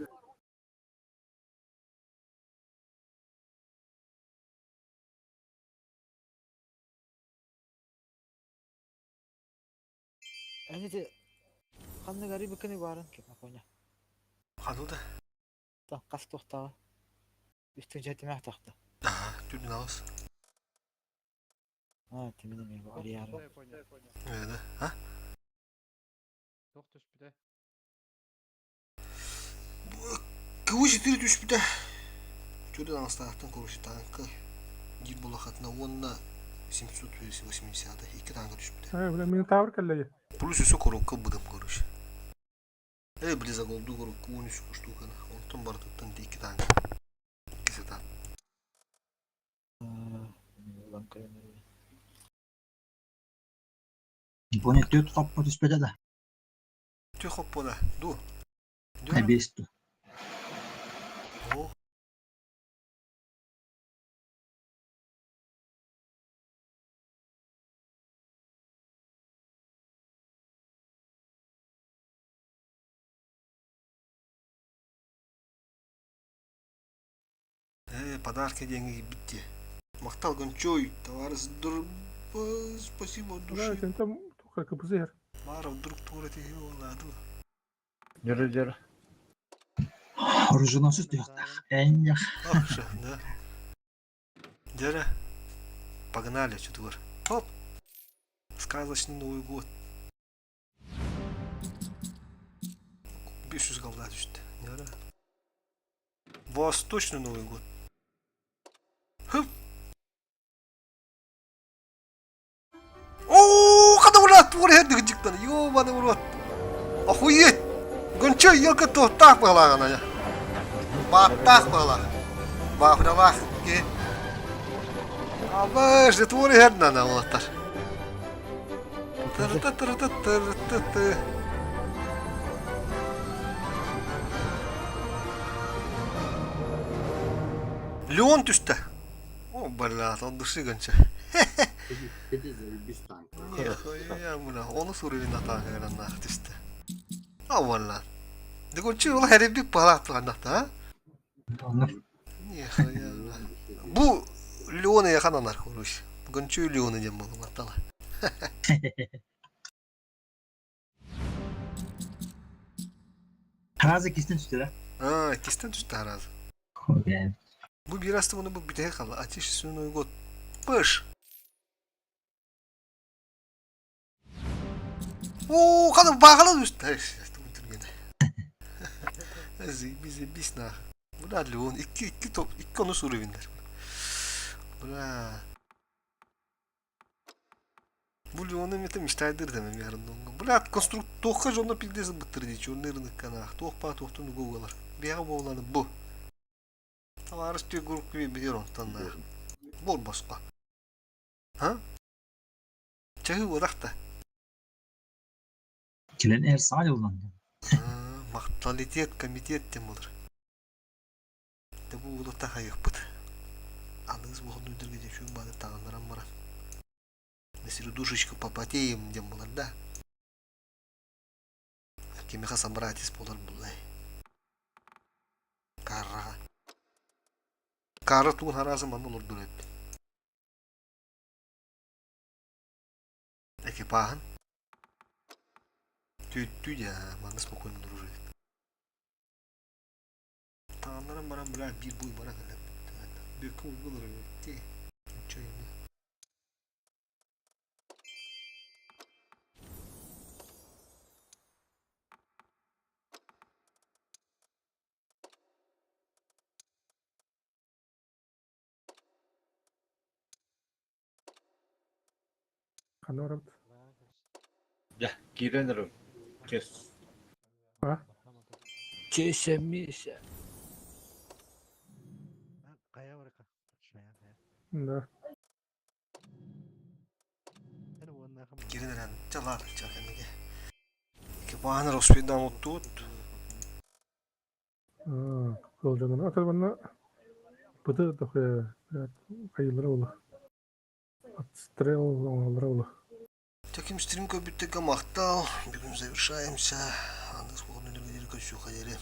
F: Они те ханны гари бекени барын кеп маконя.
A: Hanıda.
F: Та кас тохта. Үстүн жетимак тахта.
A: Aha, tüdün ağız.
F: А, теминен мен бар яры.
A: Öyle. Ha? Kıvışı tiri düş bir de. Tüdün ağız taraftan koruşu tankı. Gir bulakatına onunla 780'da 2 tane düş bir de.
B: Ha, ulan beni tavır kalladı.
A: Plus üstü korukka bıdım koruş. Blizak olduğu korukka 13 kuştu kana. Ondan barıtıktan 2 tane. İkisi tane.
F: Улан кайны.
C: Bunu tüt kapı düşmedi de.
A: Tüh hoppa da. Du.
C: Ne bestu.
A: O. Подарки деньги битти. Мактал гончой, товарищ спасибо от
B: Ulan
A: души.
B: sen tam tukar kapısı yer.
A: Мара вдруг турати йоладу.
K: Yürü yürü.
C: Orijinalsiz diyor. En yak.
A: Ахша, да. Дядя, погнали, что твор. Хоп! Сказочный Новый год. 500 голда düştü. Дядя. Восточный Новый год. Хып! Ооо, когда урат, твор хердик жиктан. Ёбаный в рот. Охуеть! Гончой елка тохтак была она. Баттак была. Bak bak. Ki. Ama işte tuğru her nane olatlar. Tır tır tır tır tır tır tır. Leon düştü. O balla on dışı gönçe.
C: Kedi biz tank.
A: Ya buna onu soruyor natan karanlar düştü. Ha valla. De gönçe ola her bir palat var nata. Ya ya. Bu Leon'a yakın anar konuş. Gönçe Leon'a cem bunu matala.
G: Harazi ikisinden tutuyor
A: Ha, ikisinden düştü herhalde.
G: ha.
A: Bu biraz da bunu bu bir de kaldı. Ateş üstüne uygun. Pış. Oo, kadın bağlı düştü. İşte bu tür gene. Bize biz ne? Bu da Leon iki onu soru binler. Bura. Bu Leon'un metem iştaydır demem yarın donga. Bura konstrukt tohka jonda pildezi bıttırdı hiç. Onların kana. Tohpa tohtunu gogalar. Bir yağı boğulanı bu. Tavarış diye grup gibi biliyor ondan da. Bol başka. Ha? Çahı odak da.
G: Kilen eğer sağ yoldan.
A: Mahtalitet komitet dem olur. De bu ulu taha yapıt. Anız bu onu öldürgece şu bana tağınlaran bana. Mesela duşuşku papateyim dem olur da. Kimi hasan baratis bolar bullay. Karra. Karra tuğun her zaman olur durup. Ekipahan. Tüttü ya, manız bu konu durur. Tanrım bana bırak bir buy bana kadar. Bir kul bulur öyle. Çayını.
B: Kanı var mı?
K: Ya girenirim. Kes.
B: Ha?
J: Kesemiş.
B: Da.
A: Girin eren çalar çakını ge. Ekipahan Rospe'den mutlu.
B: Yolculuğuna atar bana. Bıdı da kayıları olur. Strel onları olur.
A: Takım stream köbütte gamakta. Bir gün zevir şayemse. Anız bu konuda bir kaçıyor hayali.